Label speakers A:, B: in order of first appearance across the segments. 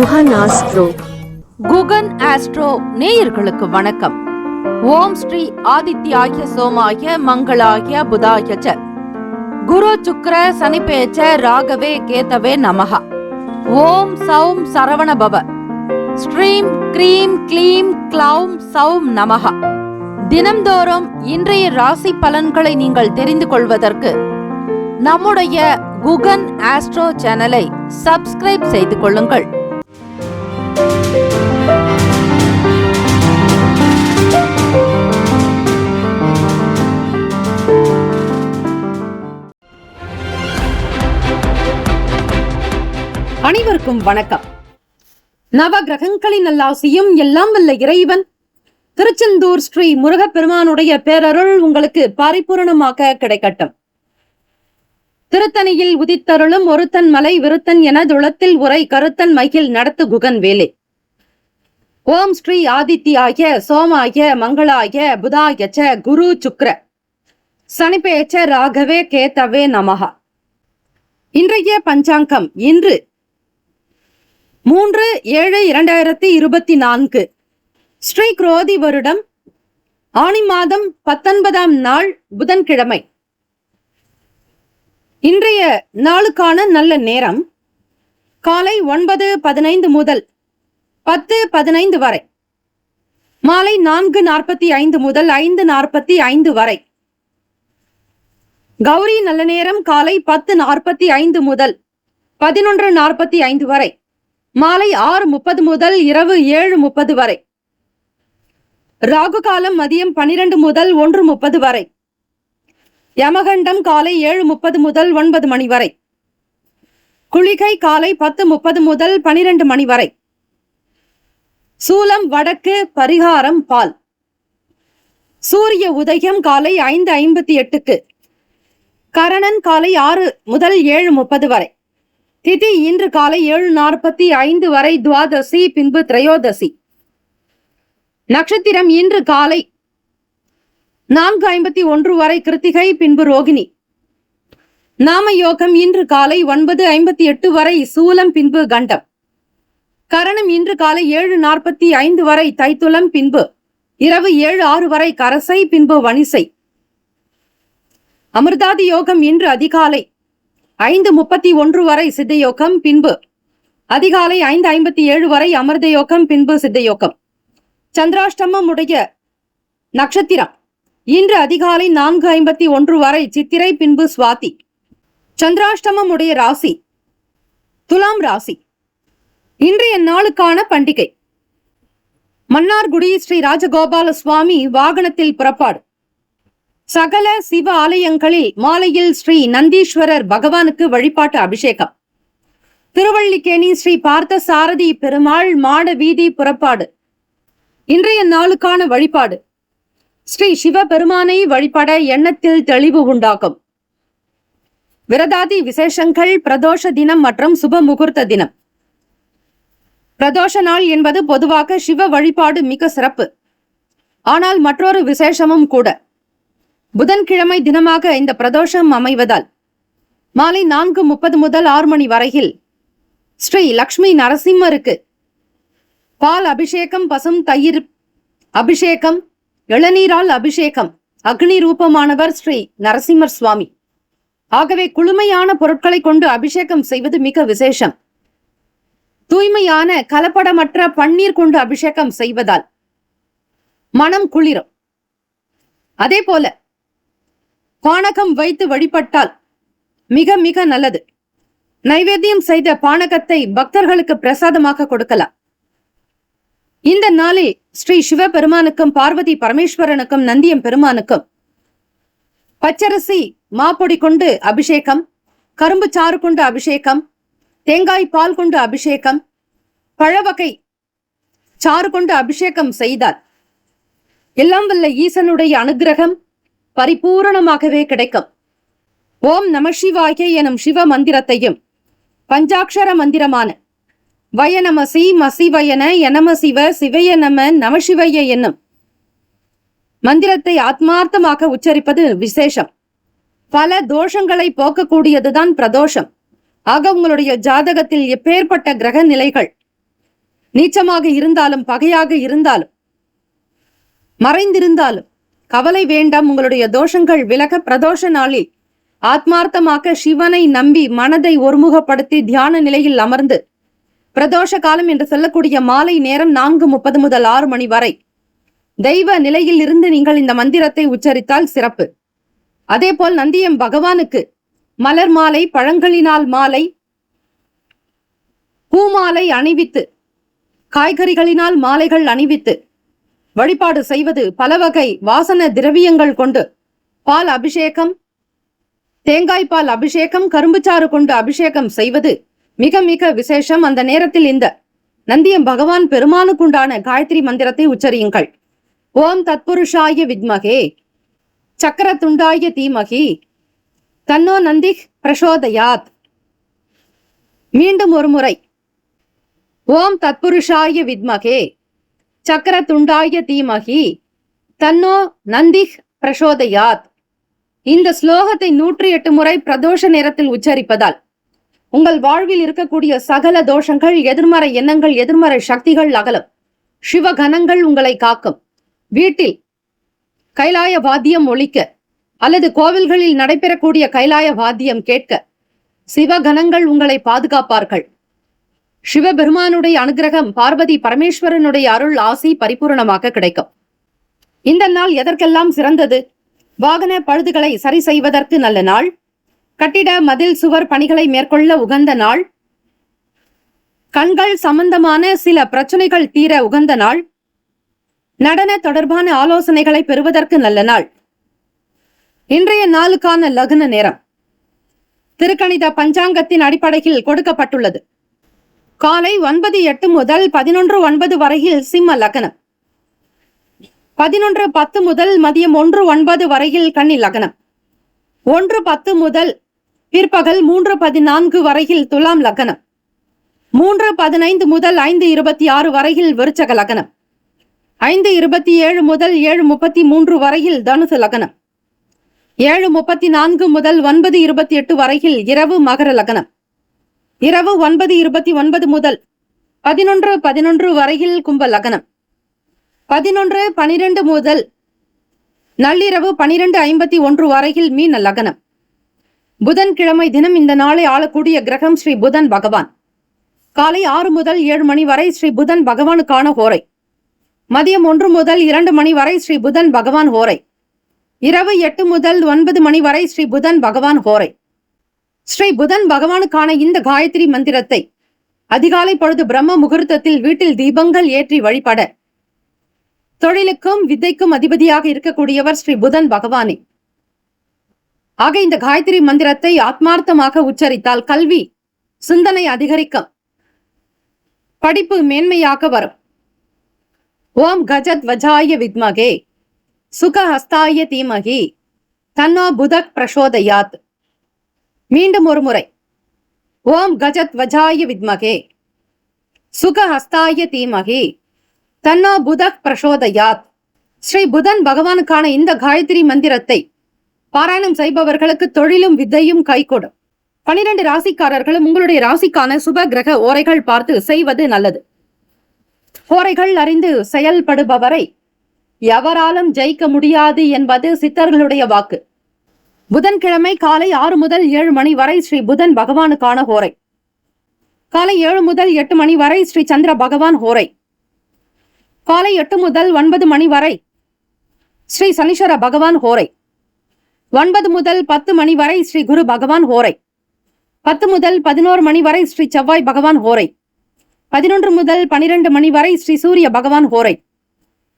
A: Guhan astro.
B: Guhan astro நேயர்களுக்கு வணக்கம். ஓம் ஸ்ரீ ஆதித்யாய சோமாய மங்களாய புதாய ச குரு சுக்ர சனிபேச்ச ராகவே கேதவே நமஹ. ஓம் சௌம் சரவண பவ. ஸ்ரீம் க்ரீம் க்ளீம் க்ளௌம் சௌம் நமஹ. தினம்தோறும் இன்றைய ராசி பலன்களை நீங்கள் தெரிந்து கொள்வதற்கு நம்முடைய குகன் ஆஸ்ட்ரோ சேனலை சப்ஸ்கிரைப் செய்து கொள்ளுங்கள். அனைவருக்கும் வணக்கம். நவ கிரகங்களின் நல்லாசியும் எல்லாம் வல்ல இறைவன் திருச்செந்தூர் ஸ்ரீ முருகப்பெருமானுடைய பேரருள் உங்களுக்கு பரிபூரணமாக கிடைக்கட்டும். திருத்தணியில் உதித்தருளும் ஒருத்தன் மலை விருத்தன் என துளத்தில் உரை கருத்தன் மகிழ் நடத்து குகன் வேலே. ஓம் ஸ்ரீ ஆதித்யாய சோமாய மங்களாய புதாய ச குரு சுக்ர சனிபேச்ச ராகவே கேதவே நமஹ. இன்றைய பஞ்சாங்கம் இன்று 3/7/2024 ஸ்ரீ குரோதி வருடம் ஆனி மாதம் 19ஆம் நாள் புதன்கிழமை. இன்றைய நாளுக்கான நல்ல நேரம் காலை 9:15 முதல் 10:15 வரை, மாலை 4:45 முதல் 5:45 வரை. கௌரி நல்ல நேரம் காலை 10:45 முதல் 11:45 வரை, மாலை 6:30 முதல் இரவு 7:30 வரை. ராகு காலம் மதியம் 12 முதல் 1:30 வரை. யமகண்டம் காலை 7:30 முதல் 9 மணி வரை. குளிகை காலை 10:30 முதல் 12 மணி வரை. சூலம் வடக்கு, பரிகாரம் பால். சூரிய உதயம் காலை 5:58க்கு. கரணன் காலை 6 முதல் 7:30 வரை. திதி இன்று காலை 7:45 வரை துவாதசி, பின்பு திரையோதசி. நட்சத்திரம் இன்று காலை 4:51 வரை கிருத்திகை, பின்பு ரோகிணி. நாம யோகம் இன்று காலை 9:58 வரை சூலம், பின்பு கண்டம். கரணம் இன்று காலை 7:45 வரை தைத்துலம், பின்பு இரவு 7:06 வரை கரசை, பின்பு வணிசை. அமிர்தாதி யோகம் இன்று அதிகாலை 5:31 வரை சித்தயோகம், பின்பு அதிகாலை 5:57 வரை அமிர்த யோகம், பின்பு சித்தயோகம். சந்திராஷ்டமம் உடைய நட்சத்திரம் இன்று அதிகாலை 4:51 வரை சித்திரை, பின்பு சுவாதி. சந்திராஷ்டமம் உடைய ராசி துலாம் ராசி. இன்றைய நாளுக்கான பண்டிகை மன்னார்குடி ஸ்ரீ ராஜகோபால சுவாமி வாகனத்தில் புறப்பாடு. சகல சிவ ஆலயங்களில் மாலையில் ஸ்ரீ நந்தீஸ்வரர் பகவானுக்கு வழிபாட்டு அபிஷேகம். திருவள்ளிக்கேணி ஸ்ரீ பார்த்த சாரதி பெருமாள் மாட வீதி புறப்பாடு. இன்றைய நாளுக்கான வழிபாடு ஸ்ரீ சிவபெருமானை வழிபட எண்ணத்தில் தெளிவு உண்டாகும். விரதாதி விசேஷங்கள் பிரதோஷ தினம் மற்றும் சுப முகூர்த்த தினம். பிரதோஷ நாள் என்பது பொதுவாக சிவ வழிபாடு மிக சிறப்பு. ஆனால் மற்றொரு விசேஷமும் கூட. புதன்கிழமை தினமாக இந்த பிரதோஷம் அமைவதால் மாலை 4:30 முதல் 6 மணி வரையில் ஸ்ரீ லக்ஷ்மி நரசிம்மருக்கு பால் அபிஷேகம், பசும் தயிர் அபிஷேகம், இளநீரால் அபிஷேகம். அக்னி ரூபமானவர் ஸ்ரீ நரசிம்மர் சுவாமி. ஆகவே குளுமையான பொருட்களை கொண்டு அபிஷேகம் செய்வது மிக விசேஷம். தூய்மையான கலப்படமற்ற பன்னீர் கொண்டு அபிஷேகம் செய்வதால் மனம் குளிரும். அதே போல பானகம் வைத்து வழிபட்டால் மிக மிக நல்லது. நைவேத்தியம் செய்த பானகத்தை பக்தர்களுக்கு பிரசாதமாக கொடுக்கலாம். இந்த நாளில் ஸ்ரீ சிவபெருமானுக்கும் பார்வதி பரமேஸ்வரனுக்கும் நந்தியம் பெருமானுக்கும் பச்சரிசி மாப்பொடி கொண்டு அபிஷேகம், கரும்பு சாறு கொண்டு அபிஷேகம், தேங்காய் பால் கொண்டு அபிஷேகம், பழவகை சாறு கொண்டு அபிஷேகம் செய்தால் எல்லாம் வல்ல ஈசனுடைய அனுகிரகம் பரிபூரணமாகவே கிடைக்கும். ஓம் நம சிவாய எனும் சிவ மந்திரத்தையும் பஞ்சாட்சர மந்திரமான வயநமசி மசிவயன எனம சிவ சிவய நம நமசிவய என்னும் மந்திரத்தை ஆத்மார்த்தமாக உச்சரிப்பது விசேஷம். பல தோஷங்களை போக்கக்கூடியதுதான் பிரதோஷம். ஆக உங்களுடைய ஜாதகத்தில் எப்பேற்பட்ட கிரக நிலைகள் நீச்சமாக இருந்தாலும் பகையாக இருந்தாலும் மறைந்திருந்தாலும் கவலை வேண்டாம். உங்களுடைய தோஷங்கள் விலக பிரதோஷ நாளில் ஆத்மார்த்தமாக சிவனை நம்பி மனதை ஒருமுகப்படுத்தி தியான நிலையில் அமர்ந்து பிரதோஷ காலம் என்று சொல்லக்கூடிய மாலை நேரம் 4:30 முதல் 6 மணி வரை தெய்வ நிலையில் இருந்து நீங்கள் இந்த மந்திரத்தை உச்சரித்தால் சிறப்பு. அதே போல் நந்தியம் பகவானுக்கு மலர் மாலை, பழங்களினால் மாலை, பூமாலை அணிவித்து, காய்கறிகளினால் மாலைகள் அணிவித்து வழிபாடு செய்வது, பல வகை வாசன திரவியங்கள் கொண்டு பால் அபிஷேகம், தேங்காய் பால் அபிஷேகம், கரும்புச்சாறு கொண்டு அபிஷேகம் செய்வது மிக மிக விசேஷம். அந்த நேரத்தில் இந்த நந்தியம் பகவான் பெருமானுக்குண்டான காயத்ரி மந்திரத்தை உச்சரியுங்கள். ஓம் தத்புருஷாய வித்மகே சக்கரதுண்டாய தீமகி தன்னோ நந்தி பிரசோதயாத். மீண்டும் ஒரு முறை. ஓம் தத்புருஷாய வித்மகே சக்கரதுண்டாய தீமகி தன்னோ நந்தி பிரசோதயாத். இந்த ஸ்லோகத்தை 108 முறை பிரதோஷ நேரத்தில் உச்சரிப்பதால் உங்கள் வாழ்வில் இருக்கக்கூடிய சகல தோஷங்கள், எதிர்மறை எண்ணங்கள், எதிர்மறை சக்திகள் அகலும். சிவகணங்கள் உங்களை காக்கும். வீட்டில் கைலாய வாத்தியம் ஒலிக்க அல்லது கோவில்களில் நடைபெறக்கூடிய கைலாய வாத்தியம் கேட்க சிவகணங்கள் உங்களை பாதுகாப்பார்கள். சிவபெருமானுடைய அனுகிரகம், பார்வதி பரமேஸ்வரனுடைய அருள் ஆசி பரிபூரணமாக கிடைக்கும். இந்த நாள் எதற்கெல்லாம் சிறந்தது? வாகன பழுதுகளை சரி செய்வதற்கு நல்ல நாள், கட்டிட மதில் சுவர் பணிகளை மேற்கொள்ள உகந்த நாள், கண்கள் சம்பந்தமான சில பிரச்சனைகள் தீர உகந்த நாள், நடன தொடர்பான ஆலோசனைகளை பெறுவதற்கு நல்ல நாள். இன்றைய நாளுக்கான லக்ன நேரம் திருக்கணித பஞ்சாங்கத்தின் அடிப்படையில் கொடுக்கப்பட்டுள்ளது. காலை 9:08 முதல் 11:09 வரையில் சிம்ம லக்னம், 11:10 முதல் மதியம் 1:09 வரையில் கன்னி லக்னம், 1:10 முதல் பிற்பகல் 3:14 வரையில் துலாம் லக்னம், 3:15 முதல் 5:26 வரையில் விருச்சக லக்னம், 5:27 முதல் 7:33 வரையில் தனுசு லக்னம், 7:34 முதல் 9:28 வரையில் இரவு மகர லக்னம், இரவு 9:29 முதல் 11:11 வரையில் கும்ப லக்னம், 11:12 முதல் நள்ளிரவு 12:51 வரையில் மீன லக்னம். புதன்கிழமை தினம் இந்த நாளை ஆளக்கூடிய கிரகம் ஸ்ரீ புதன் பகவான். காலை 6 முதல் 7 மணி வரை ஸ்ரீ புதன் பகவானுக்கான ஹோரை. மதியம் 1 முதல் 2 மணி வரை ஸ்ரீ புதன் பகவான் ஹோரை. இரவு 8 முதல் 9 மணி வரை ஸ்ரீ புதன் பகவான் ஹோரை. ஸ்ரீ புதன் பகவானுக்கான இந்த காயத்ரி மந்திரத்தை அதிகாலை பொழுது பிரம்ம முகூர்த்தத்தில் வீட்டில் தீபங்கள் ஏற்றி வழிபட, தொழிலுக்கும் வித்தைக்கும் அதிபதியாக இருக்கக்கூடியவர் ஸ்ரீ புதன் பகவானே. ஆக இந்த காயத்ரி மந்திரத்தை ஆத்மார்த்தமாக உச்சரித்தால் கல்வி சிந்தனை அதிகரிக்கும், படிப்பு மேன்மையாக வரும். ஓம் கஜத் வஜாய வித்மகே சுகஹஸ்தாய தீமகி தன்னோ புதக் பிரசோதயாத். மீண்டும் ஒரு முறை. ஓம் கஜத் வஜாய வித்மகே சுகஹஸ்தாய தீமகி தன்னோ புதக் பிரசோதயாத். ஸ்ரீ புதன் பகவானுக்கான இந்த காயத்ரி மந்திரத்தை பாராயணம் செய்பவர்களுக்கு தொழிலும் வித்தையும் கைகூடும். 12 ராசிக்காரர்களும் உங்களுடைய ராசிக்கான சுப கிரக ஓரைகள் பார்த்து செய்வது நல்லது. ஓரைகள் அறிந்து செயல்படுபவரை எவராலும் ஜெயிக்க முடியாது என்பது சித்தர்களுடைய வாக்கு. புதன்கிழமை காலை 6 முதல் 7 மணி வரை ஸ்ரீ புதன் பகவானுக்கான ஹோரை. காலை 7 முதல் 8 மணி வரை ஸ்ரீ சந்திர பகவான் ஹோரை. காலை 8 முதல் 9 மணி வரை ஸ்ரீ சனீஸ்வர பகவான் ஹோரை. 9 முதல் 10 மணி வரை ஸ்ரீ குரு பகவான் ஹோரை. 10 முதல் 11 மணி வரை ஸ்ரீ செவ்வாய் பகவான் ஹோரை. 11 முதல் 12 மணி வரை ஸ்ரீ சூரிய பகவான் ஹோரை.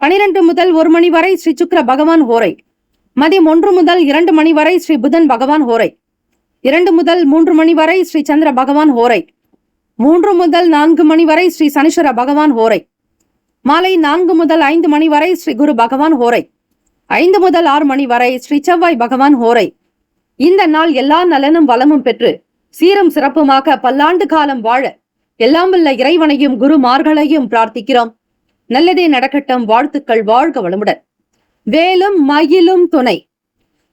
B: 12 முதல் 1 மணி வரை ஸ்ரீ சுக்கிர பகவான் ஹோரை. மதியம் 1 முதல் 2 மணி வரை ஸ்ரீ புதன் பகவான் ஹோரை. 2 முதல் 3 மணி வரை ஸ்ரீ சந்திர பகவான் ஹோரை. 3 முதல் 4 மணி வரை ஸ்ரீ சனீஸ்வர பகவான் ஹோரை. மாலை 4 முதல் 5 மணி வரை ஸ்ரீ குரு பகவான் ஹோரை. 5 முதல் 6 மணி வரை ஸ்ரீ செவ்வாய் பகவான் ஹோரை. இந்த நாள் எல்லா நலனும் வளமும் பெற்று சீரும் சிறப்புமாக பல்லாண்டு காலம் வாழ எல்லாம் வல்ல இறைவனையும் குருமார்களையும் பிரார்த்திக்கிறோம். நல்லதே நடக்கட்டும். வாழ்த்துக்கள். வாழ்க வளமுடன். வேலும் மயிலும் துணை.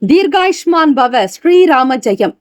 B: தீர்காயுஷ்மான் பவ. ஸ்ரீராம ஜெயம்.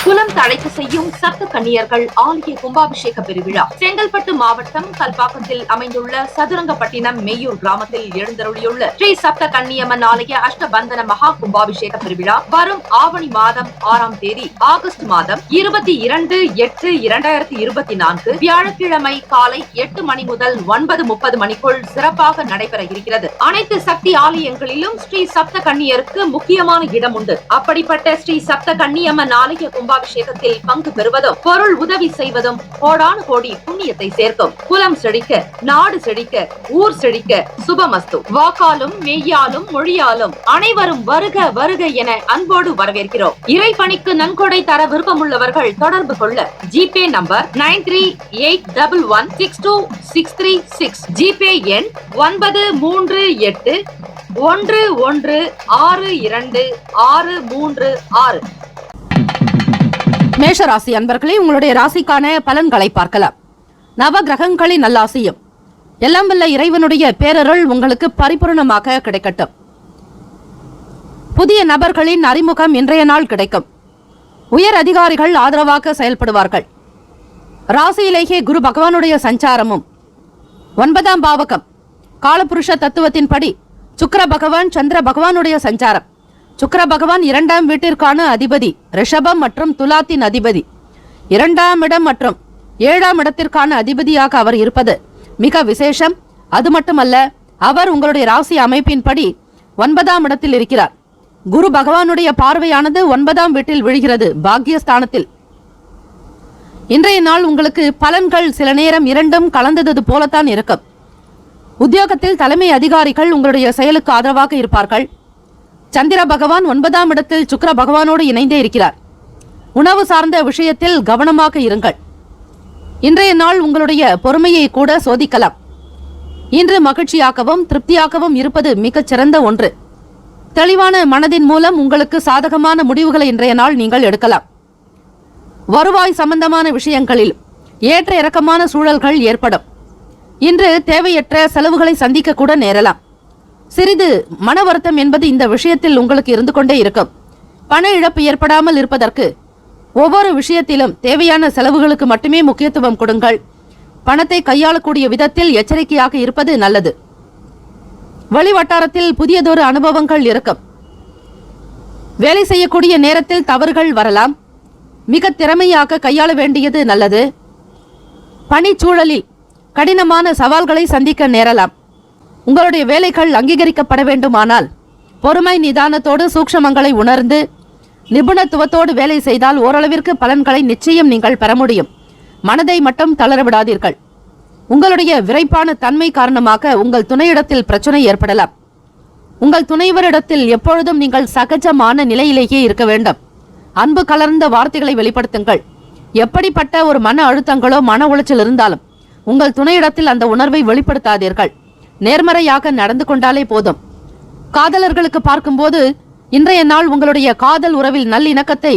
A: குலம் அழைத்து செய்யும் சப்த கன்னியர்கள் ஆலய கும்பாபிஷேக பெருவிழா செங்கல்பட்டு மாவட்டம் கல்பாக்கத்தில் அமைந்துள்ள சதுரங்கப்பட்டினம் மெய்யூர் கிராமத்தில் எழுந்தருளியுள்ள ஸ்ரீ சப்த கன்னியம்மன் ஆலய அஷ்டபந்தன மகா கும்பாபிஷேக பெருவிழா வரும் ஆவணி மாதம் 6ஆம் தேதி ஆகஸ்ட் மாதம் 22/8/2024 வியாழக்கிழமை காலை 8 மணி முதல் 9:30 மணிக்குள் சிறப்பாக நடைபெற இருக்கிறது. அனைத்து சக்தி ஆலயங்களிலும் ஸ்ரீ சப்த கன்னியருக்கு முக்கியமான இடம் உண்டு. அப்படிப்பட்ட ஸ்ரீ சப்த கன்னியம்மன் ஆலய கும்பாபிஷேகத்தில் பங்கு பெறுவதும் பொருள் உதவி செய்வதும் கோடானு கோடி புண்ணியத்தை சேர்க்கும். குலம் செழிக்க, நாடு செழிக்க, ஊர் செழிக்க, சுபமஸ்து. வாக்காலும் மெய்யாலும் மொழியாலும் அனைவரும் வருக வருக என அன்போடு வரவேற்கிறோம். இறைப்பணிக்கு நன்கொடை தர விருப்பமுள்ளவர்கள் தொடர்பு கொள்ள ஜிபே நம்பர் 9381162636, ஜிபே எண் 93811626366.
B: மேஷராசி அன்பர்களே, உங்களுடைய ராசிக்கான பலன்களை பார்க்கலாம். நவ கிரகங்களின் நல்லாசியும் எல்லாம் வல்ல இறைவனுடைய பேரருள் உங்களுக்கு பரிபூர்ணமாக கிடைக்கட்டும். புதிய நபர்களின் அறிமுகம் இன்றைய நாள் கிடைக்கும். உயர் அதிகாரிகள் ஆதரவாக செயல்படுவார்கள். ராசியிலேயே குரு பகவானுடைய சஞ்சாரமும் 9ஆம் பாவகம் காலபுருஷ தத்துவத்தின்படி சுக்கிர பகவான் சந்திர பகவானுடைய சஞ்சாரம். சுக்கிர பகவான் 2ஆம் வீட்டிற்கான அதிபதி, ரிஷபம் மற்றும் துலாத்தின் அதிபதி. 2ஆம் இடம் மற்றும் 7ஆம் இடத்திற்கான அதிபதியாக அவர் இருப்பது மிக விசேஷம். அது மட்டுமல்ல, அவர் உங்களுடைய ராசி அமைப்பின்படி 9ஆம் இடத்தில் இருக்கிறார். குரு பகவானுடைய பார்வையானது 9ஆம் வீட்டில் விழுகிறது, பாக்கியஸ்தானத்தில். இன்றைய நாள் உங்களுக்கு பலன்கள் சில நேரம் இரண்டும் கலந்தது போலத்தான் இருக்கும். உத்தியோகத்தில் தலைமை அதிகாரிகள் உங்களுடைய செயலுக்கு ஆதரவாக இருப்பார்கள். சந்திர பகவான் 9ஆம் இடத்தில் சுக்கிர பகவானோடு இணைந்தே இருக்கிறார். உணவு சார்ந்த விஷயத்தில் கவனமாக இருங்கள். இன்றைய நாள் உங்களுடைய பொறுமையை கூட சோதிக்கலாம். இன்று மகிழ்ச்சியாகவும் திருப்தியாகவும் இருப்பது மிகச் சிறந்த ஒன்று. தெளிவான மனதின் மூலம் உங்களுக்கு சாதகமான முடிவுகளை இன்றைய நாள் நீங்கள் எடுக்கலாம். வருவாய் சம்பந்தமான விஷயங்களில் ஏற்ற இறக்கமான சூழல்கள் ஏற்படும். இன்று தேவையற்ற செலவுகளை சந்திக்க கூட நேரலாம். சிறிது மன வருத்தம் என்பது இந்த விஷயத்தில் உங்களுக்கு இருந்து கொண்டே இருக்கும். பண இழப்பு ஏற்படாமல் இருப்பதற்கு ஒவ்வொரு விஷயத்திலும் தேவையான செலவுகளுக்கு மட்டுமே முக்கியத்துவம் கொடுங்கள். பணத்தை கையாளக்கூடிய விதத்தில் எச்சரிக்கையாக இருப்பது நல்லது. வெளிவட்டாரத்தில் புதியதொரு அனுபவங்கள் இருக்கும். வேலை செய்யக்கூடிய நேரத்தில் தவறுகள் வரலாம். மிக திறமையாக கையாள வேண்டியது நல்லது. பணிச்சூழலில் கடினமான சவால்களை சந்திக்க நேரலாம். உங்களுடைய வேலைகள் அங்கீகரிக்கப்பட வேண்டுமானால் பொறுமை நிதானத்தோடு சூக்ஷமங்களை உணர்ந்து நிபுணத்துவத்தோடு வேலை செய்தால் ஓரளவிற்கு பலன்களை நிச்சயம் நீங்கள் பெற முடியும். மனதை மட்டும் தளரவிடாதீர்கள். உங்களுடைய விரைப்பான தன்மை காரணமாக உங்கள் துணையிடத்தில் பிரச்சனை ஏற்படலாம். உங்கள் துணைவரிடத்தில் எப்பொழுதும் நீங்கள் சகஜமான நிலையிலேயே இருக்க வேண்டும். அன்பு கலர்ந்த வார்த்தைகளை வெளிப்படுத்துங்கள். எப்படிப்பட்ட ஒரு மன அழுத்தங்களோ மன உளைச்சல் இருந்தாலும் உங்கள் துணையிடத்தில் அந்த உணர்வை வெளிப்படுத்தாதீர்கள். நேர்மறையாக நடந்து கொண்டாலே போதும். காதலர்களுக்கு பார்க்கும்போது இன்றைய நாள் உங்களுடைய காதல் உறவில் நல்லிணக்கத்தை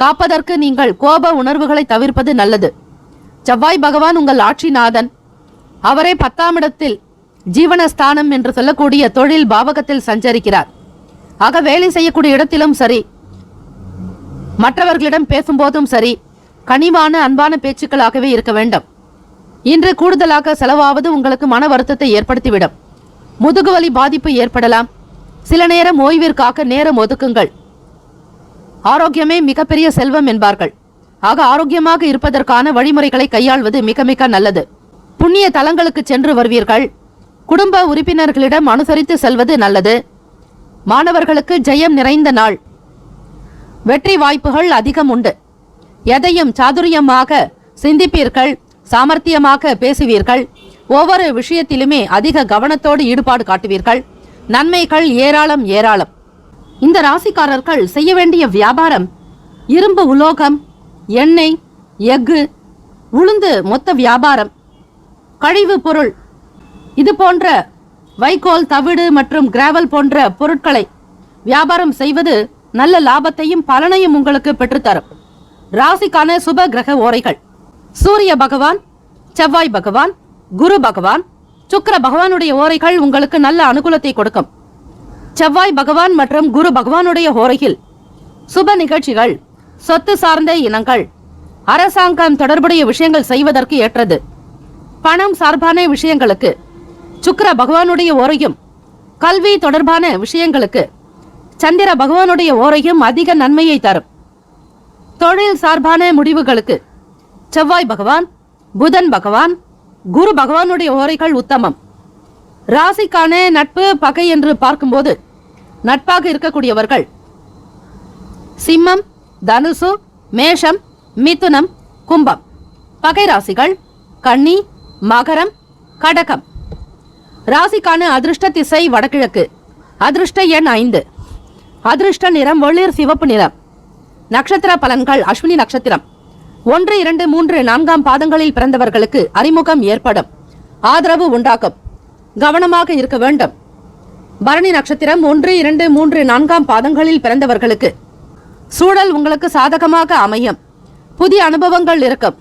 B: காப்பதற்கு நீங்கள் கோப உணர்வுகளை தவிர்ப்பது நல்லது. செவ்வாய் பகவான் உங்கள் ஆட்சிநாதன். அவரே 10ஆம் இடத்தில் ஜீவனஸ்தானம் என்று சொல்லக்கூடிய தொழில் பாவகத்தில் சஞ்சரிக்கிறார். ஆக வேலை செய்யக்கூடிய இடத்திலும் சரி, மற்றவர்களிடம் பேசும்போதும் சரி, கனிவான அன்பான பேச்சுக்களாகவே இருக்க வேண்டும். இன்று கூடுதலாக செலவாவது உங்களுக்கு மன வருத்தத்தை ஏற்படுத்திவிடும். முதுகுவலி பாதிப்பு ஏற்படலாம். சில நேரம் ஓய்விற்காக நேரம் ஒதுக்குங்கள். ஆரோக்கியமே மிகப்பெரிய செல்வம் என்பார்கள். ஆக ஆரோக்கியமாக இருப்பதற்கான வழிமுறைகளை கையாள்வது மிக மிக நல்லது. புண்ணிய தலங்களுக்கு சென்று வருவீர்கள். குடும்ப உறுப்பினர்களிடம் அனுசரித்து செல்வது நல்லது. மாணவர்களுக்கு ஜெயம் நிறைந்த நாள். வெற்றி வாய்ப்புகள் அதிகம் உண்டு. எதையும் சாதுரியமாக சிந்திப்பீர்கள். சாமர்த்தியமாக பேசுவீர்கள். ஒவ்வொரு விஷயத்திலுமே அதிக கவனத்தோடு ஈடுபாடு காட்டுவீர்கள். நன்மைகள் ஏராளம் ஏராளம். இந்த ராசிக்காரர்கள் செய்ய வேண்டிய வியாபாரம் இரும்பு உலோகம், எண்ணெய், எஃகு, உளுந்து மொத்த வியாபாரம், கழிவு பொருள், இது போன்ற வைக்கோல், தவிடு மற்றும் கிராவல் போன்ற பொருட்களை வியாபாரம் செய்வது நல்ல லாபத்தையும் பலனையும் உங்களுக்கு பெற்றுத்தரும். ராசிக்கான சுப கிரக ஓரைகள்: சூரிய பகவான், செவ்வாய் பகவான், குரு பகவான், சுக்கிர பகவானுடைய ஓரைகள் உங்களுக்கு நல்ல அனுகூலத்தை கொடுக்கும். செவ்வாய் பகவான் மற்றும் குரு பகவானுடைய ஓரையில் சுப நிகழ்ச்சிகள், சொத்து சார்ந்த இனங்கள், அரசாங்கம் தொடர்புடைய விஷயங்கள் செய்வதற்கு ஏற்றது. பணம் சார்பான விஷயங்களுக்கு சுக்கிர பகவானுடைய ஓரையும், கல்வி தொடர்பான விஷயங்களுக்கு சந்திர பகவானுடைய ஓரையும் அதிக நன்மையை தரும். தொழில் சார்பான முடிவுகளுக்கு செவ்வாய் பகவான், புதன் பகவான், குரு பகவானுடைய ஓரைகள் உத்தமம். ராசிக்கான நட்பு பகை என்று பார்க்கும்போது நட்பாக இருக்கக்கூடியவர்கள் சிம்மம், தனுசு, மேஷம், மிதுனம், கும்பம். பகை ராசிகள் கன்னி, மகரம், கடகம். ராசிக்கான அதிர்ஷ்ட திசை வடகிழக்கு. அதிர்ஷ்ட எண் 5. அதிர்ஷ்ட நிறம் வெளிர் சிவப்பு நிறம். நட்சத்திர பலன்கள் அஸ்வினி நட்சத்திரம் 1, 2, 3, 4 பாதங்களில் பிறந்தவர்களுக்கு அறிமுகம் ஏற்படும், ஆதரவு உண்டாகும், கவனமாக இருக்க வேண்டும். பரணி நட்சத்திரம் 1, 2, 3, 4 பாதங்களில் பிறந்தவர்களுக்கு சூழல் உங்களுக்கு சாதகமாக அமையும், புதிய அனுபவங்கள் இருக்கும்,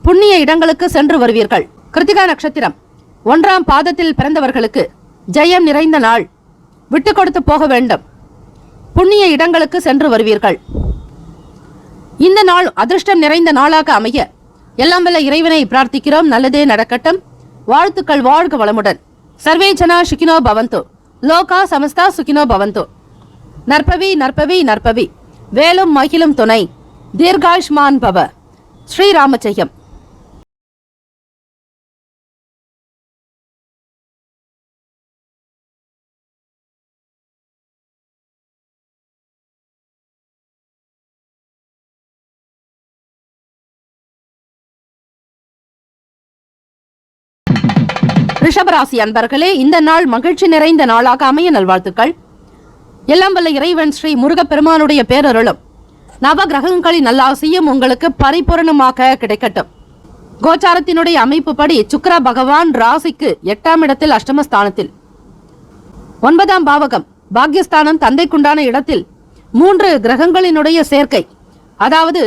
B: புண்ணிய இடங்களுக்கு சென்று வருவீர்கள். கிருத்திகா நட்சத்திரம் 1ஆம் பாதத்தில் பிறந்தவர்களுக்கு ஜெயம் நிறைந்த நாள், விட்டு கொடுத்து போக வேண்டும், புண்ணிய இடங்களுக்கு சென்று வருவீர்கள். இந்த நாள் அதிர்ஷ்டம் நிறைந்த நாளாக அமைய எல்லாம் வல்ல இறைவனை பிரார்த்திக்கிறோம். நல்லதே நடக்கட்டும். வாழ்த்துக்கள். வாழ்க வளமுடன். சர்வே ஜனா சுகினோ பவந்து, லோகா சமஸ்தா சுகினோ பவந்து. நற்பவி நற்பவி நற்பவி. வேலும் மகிழும் துணை. தீர்காயுஷ்மான் பவ. ஸ்ரீராமஜெயம். ரிஷபராசி அன்பர்களே, இந்த நாள் மகிழ்ச்சி நிறைந்த நாளாக அமைய நல்வாழ்த்துக்கள். எல்லாம் வல்ல இறைவன் ஸ்ரீ முருகப்பெருமானுடைய பேரருளும் நவ கிரகங்களின் நல்லாசியும் உங்களுக்கு பரிபூரணமாக கிடைக்கட்டும். கோச்சாரத்தினுடைய அமைப்பு படி சுக்கிர பகவான் ராசிக்கு 8ஆம் இடத்தில் அஷ்டமஸ்தானத்தில், 9ஆம் பாவகம் பாக்யஸ்தானம் தந்தைக்குண்டான இடத்தில் 3 கிரகங்களினுடைய சேர்க்கை, அதாவது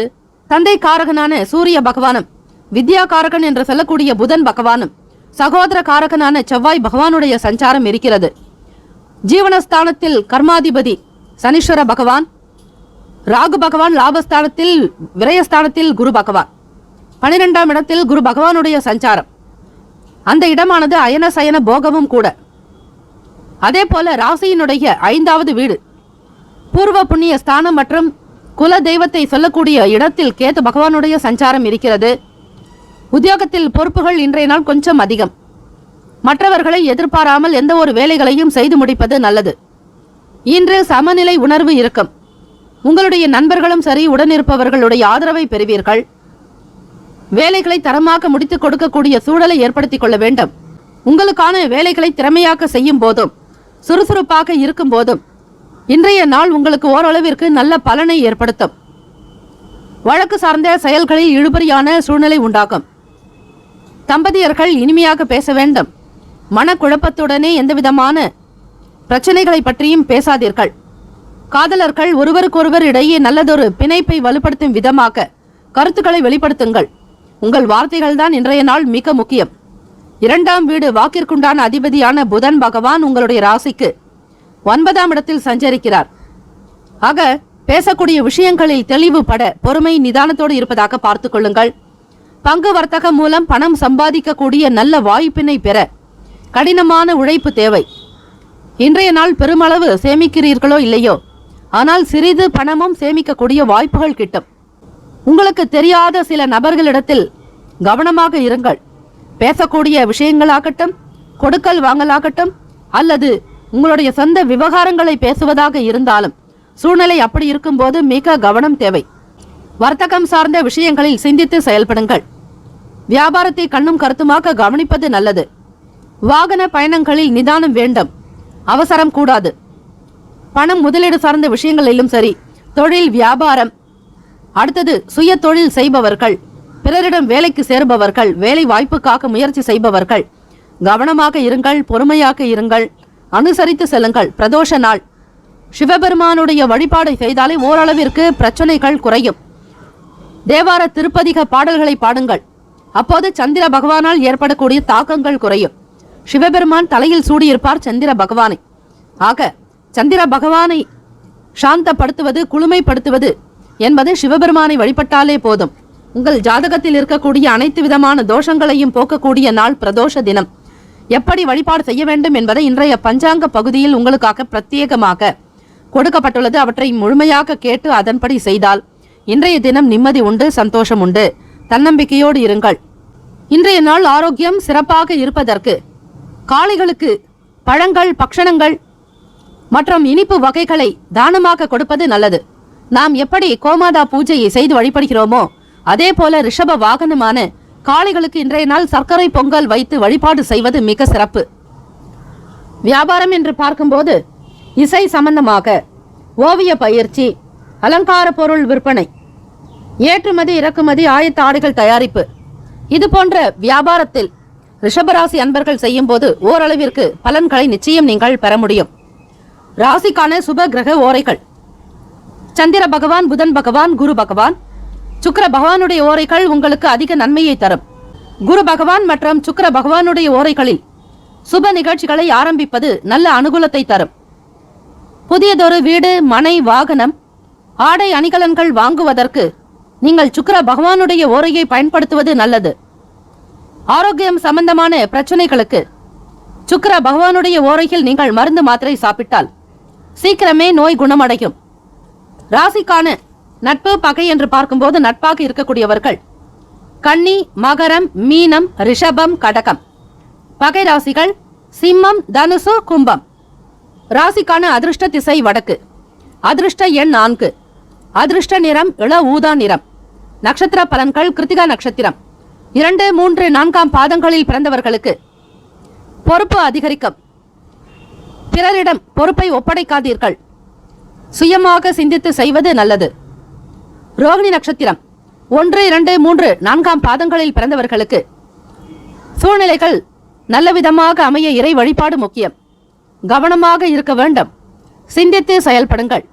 B: தந்தை காரகனான சூரிய பகவானும், வித்யா காரகன் என்று சொல்லக்கூடிய புதன் பகவானும், சகோதர காரகனான செவ்வாய் பகவானுடைய சஞ்சாரம் இருக்கிறது. ஜீவனஸ்தானத்தில் கர்மாதிபதி சனீஸ்வர பகவான், ராகு பகவான் லாபஸ்தானத்தில், விரயஸ்தானத்தில் குரு பகவான், 12ஆம் இடத்தில் குரு பகவானுடைய சஞ்சாரம். அந்த இடமானது அயன சயன போகமும் கூட. அதே போல ராசியினுடைய 5வது வீடு பூர்வ புண்ணிய ஸ்தானம் மற்றும் குல தெய்வத்தை சொல்லக்கூடிய இடத்தில் கேது பகவானுடைய சஞ்சாரம் இருக்கிறது. உத்தியோகத்தில் பொறுப்புகள் இன்றைய நாள் கொஞ்சம் அதிகம். மற்றவர்களை எதிர்பாராமல் எந்த ஒரு வேலைகளையும் செய்து முடிப்பது நல்லது. இன்று சமநிலை உணர்வு இருக்கும். உங்களுடைய நண்பர்களும் சரி, உடனிருப்பவர்களுடைய ஆதரவை பெறுவீர்கள். வேலைகளை தரமாக முடித்துக் கொடுக்கக்கூடிய சூழலை ஏற்படுத்திக் கொள்ள வேண்டும். உங்களுக்கான வேலைகளை திறமையாக செய்யும் போதும், சுறுசுறுப்பாக இருக்கும் போதும் இன்றைய நாள் உங்களுக்கு ஓரளவிற்கு நல்ல பலனை ஏற்படுத்தும். வழக்கு சார்ந்த செயல்களில் இழுபறியான சூழ்நிலை உண்டாகும். தம்பதியர்கள் இனிமையாக பேச வேண்டும். மனக்குழப்பத்துடனே எந்தவிதமான பிரச்சனைகளை பற்றியும் பேசாதீர்கள். காதலர்கள் ஒருவருக்கொருவர் இடையே நல்லதொரு பிணைப்பை வலுப்படுத்தும் விதமாக கருத்துக்களை வெளிப்படுத்துங்கள். உங்கள் வார்த்தைகள் தான் இன்றைய நாள் மிக முக்கியம். 2ஆம் வீடு வாக்கிற்குண்டான அதிபதியான புதன் பகவான் உங்களுடைய ராசிக்கு 9ஆம் இடத்தில் சஞ்சரிக்கிறார். ஆக பேசக்கூடிய விஷயங்களில் தெளிவுபட பொறுமை நிதானத்தோடு இருப்பதாக பார்த்துக் கொள்ளுங்கள். பங்கு வர்த்தகம் மூலம் பணம் சம்பாதிக்கக்கூடிய நல்ல வாய்ப்பினை பெற கடினமான உழைப்பு தேவை. இன்றைய நாள் பெருமளவு சேமிக்கிறீர்களோ இல்லையோ, ஆனால் சிறிது பணமும் சேமிக்கக்கூடிய வாய்ப்புகள் கிட்டும். உங்களுக்கு தெரியாத சில நபர்களிடத்தில் கவனமாக இருங்கள். பேசக்கூடிய விஷயங்களாகட்டும், கொடுக்கல் வாங்கலாகட்டும், அல்லது உங்களுடைய சொந்த விவகாரங்களை பேசுவதாக இருந்தாலும் சூழ்நிலை அப்படி இருக்கும்போது மிக கவனம் தேவை. வர்த்தகம் சார்ந்த விஷயங்களில் சிந்தித்து செயல்படுங்கள். வியாபாரத்தை கண்ணும் கருத்துமாக கவனிப்பது நல்லது. வாகன பயணங்களில் நிதானம் வேண்டும், அவசரம் கூடாது. பணம் முதலீடு சார்ந்த விஷயங்களிலும் சரி, தொழில் வியாபாரம், அடுத்தது சுய தொழில் செய்பவர்கள், பிறரிடம் வேலைக்கு சேருபவர்கள், வேலை வாய்ப்புக்காக முயற்சி செய்பவர்கள் கவனமாக இருங்கள், பொறுமையாக இருங்கள், அனுசரித்து செல்லுங்கள். பிரதோஷ நாள் சிவபெருமானுடைய வழிபாடை செய்தாலே ஓரளவிற்கு பிரச்சனைகள் குறையும். தேவார திருப்பதிக பாடல்களை பாடுங்கள். அப்போது சந்திர பகவானால் ஏற்படக்கூடிய தாக்கங்கள் குறையும். சிவபெருமான் தலையில் சூடியிருப்பார் சந்திர பகவானை. ஆக சந்திர பகவானை சாந்தப்படுத்துவது, குளுமைப்படுத்துவது, என்பது சிவபெருமானை வழிபட்டாலே போதும். உங்கள் ஜாதகத்தில் இருக்கக்கூடிய அனைத்து விதமான தோஷங்களையும் போக்கக்கூடிய நாள் பிரதோஷ தினம். எப்படி வழிபாடு செய்ய வேண்டும் என்பதை இன்றைய பஞ்சாங்க பகுதியில் உங்களுக்காக பிரத்யேகமாக கொடுக்கப்பட்டுள்ளது. அவற்றை முழுமையாக கேட்டு அதன்படி செய்தால் இன்றைய தினம் நிம்மதி உண்டு, சந்தோஷம் உண்டு. தன்னம்பிக்கையோடு இருங்கள். இன்றைய நாள் ஆரோக்கியம் சிறப்பாக இருப்பதற்கு காளைகளுக்கு பழங்கள், பக்ஷணங்கள் மற்றும் இனிப்பு வகைகளை தானமாக கொடுப்பது நல்லது. நாம் எப்படி கோமாதா பூஜையை செய்து வழிபடுகிறோமோ அதே போல ரிஷப வாகனமான காளைகளுக்கு இன்றைய நாள் சர்க்கரை பொங்கல் வைத்து வழிபாடு செய்வது மிக சிறப்பு. வியாபாரம் என்று பார்க்கும்போது இசை சம்பந்தமாக ஓவிய பயிற்சி, அலங்கார பொருள் விற்பனை, ஏற்றுமதி இறக்குமதி, ஆயத்த ஆடைகள் தயாரிப்பு, இது போன்ற வியாபாரத்தில் ரிஷபராசி அன்பர்கள் செய்யும் போது ஓரளவிற்கு பலன்களை நிச்சயம் நீங்கள் பெற முடியும். ராசிக்கான சுப கிரக ஓரைகள்: சந்திர பகவான், புதன் பகவான், குரு பகவான், சுக்கிர பகவானுடைய ஓரைகள் உங்களுக்கு அதிக நன்மையை தரும். குரு பகவான் மற்றும் சுக்கிர பகவானுடைய ஓரைகளில் சுப நிகழ்ச்சிகளை ஆரம்பிப்பது நல்ல அனுகூலத்தை தரும். புதியதொரு வீடு, மனை, வாகனம், ஆடை அணிகலன்கள் வாங்குவதற்கு நீங்கள் சுக்கிர பகவானுடைய ஓரையை பயன்படுத்துவது நல்லது. ஆரோக்கியம் சம்பந்தமான பிரச்சனைகளுக்கு சுக்கிர பகவானுடைய ஓரையில் நீங்கள் மருந்து மாத்திரை சாப்பிட்டால் சீக்கிரமே நோய் குணமடையும். ராசிக்கான நட்பு பகை என்று பார்க்கும்போது நட்பாக இருக்கக்கூடியவர்கள் கன்னி, மகரம், மீனம், ரிஷபம், கடகம். பகை ராசிகள் சிம்மம், தனுசு, கும்பம். ராசிக்கான அதிர்ஷ்ட திசை வடக்கு. அதிர்ஷ்ட எண் 4. அதிர்ஷ்ட நிறம் இள ஊதா நிறம். நட்சத்திர பலன்கள்: கிருத்திகா நட்சத்திரம் 2, 3, 4 பாதங்களில் பிறந்தவர்களுக்கு பொறுப்பு அதிகரிக்கும். பிறரிடம் பொறுப்பை ஒப்படைக்காதீர்கள். சுயமாக சிந்தித்து செய்வது நல்லது. ரோகிணி நட்சத்திரம் 1, 2, 3, 4 பாதங்களில் பிறந்தவர்களுக்கு சூழ்நிலைகள் நல்ல விதமாக அமைய இறை வழிபாடு முக்கியம். கவனமாக இருக்க வேண்டும். சிந்தித்து செயல்படுங்கள்.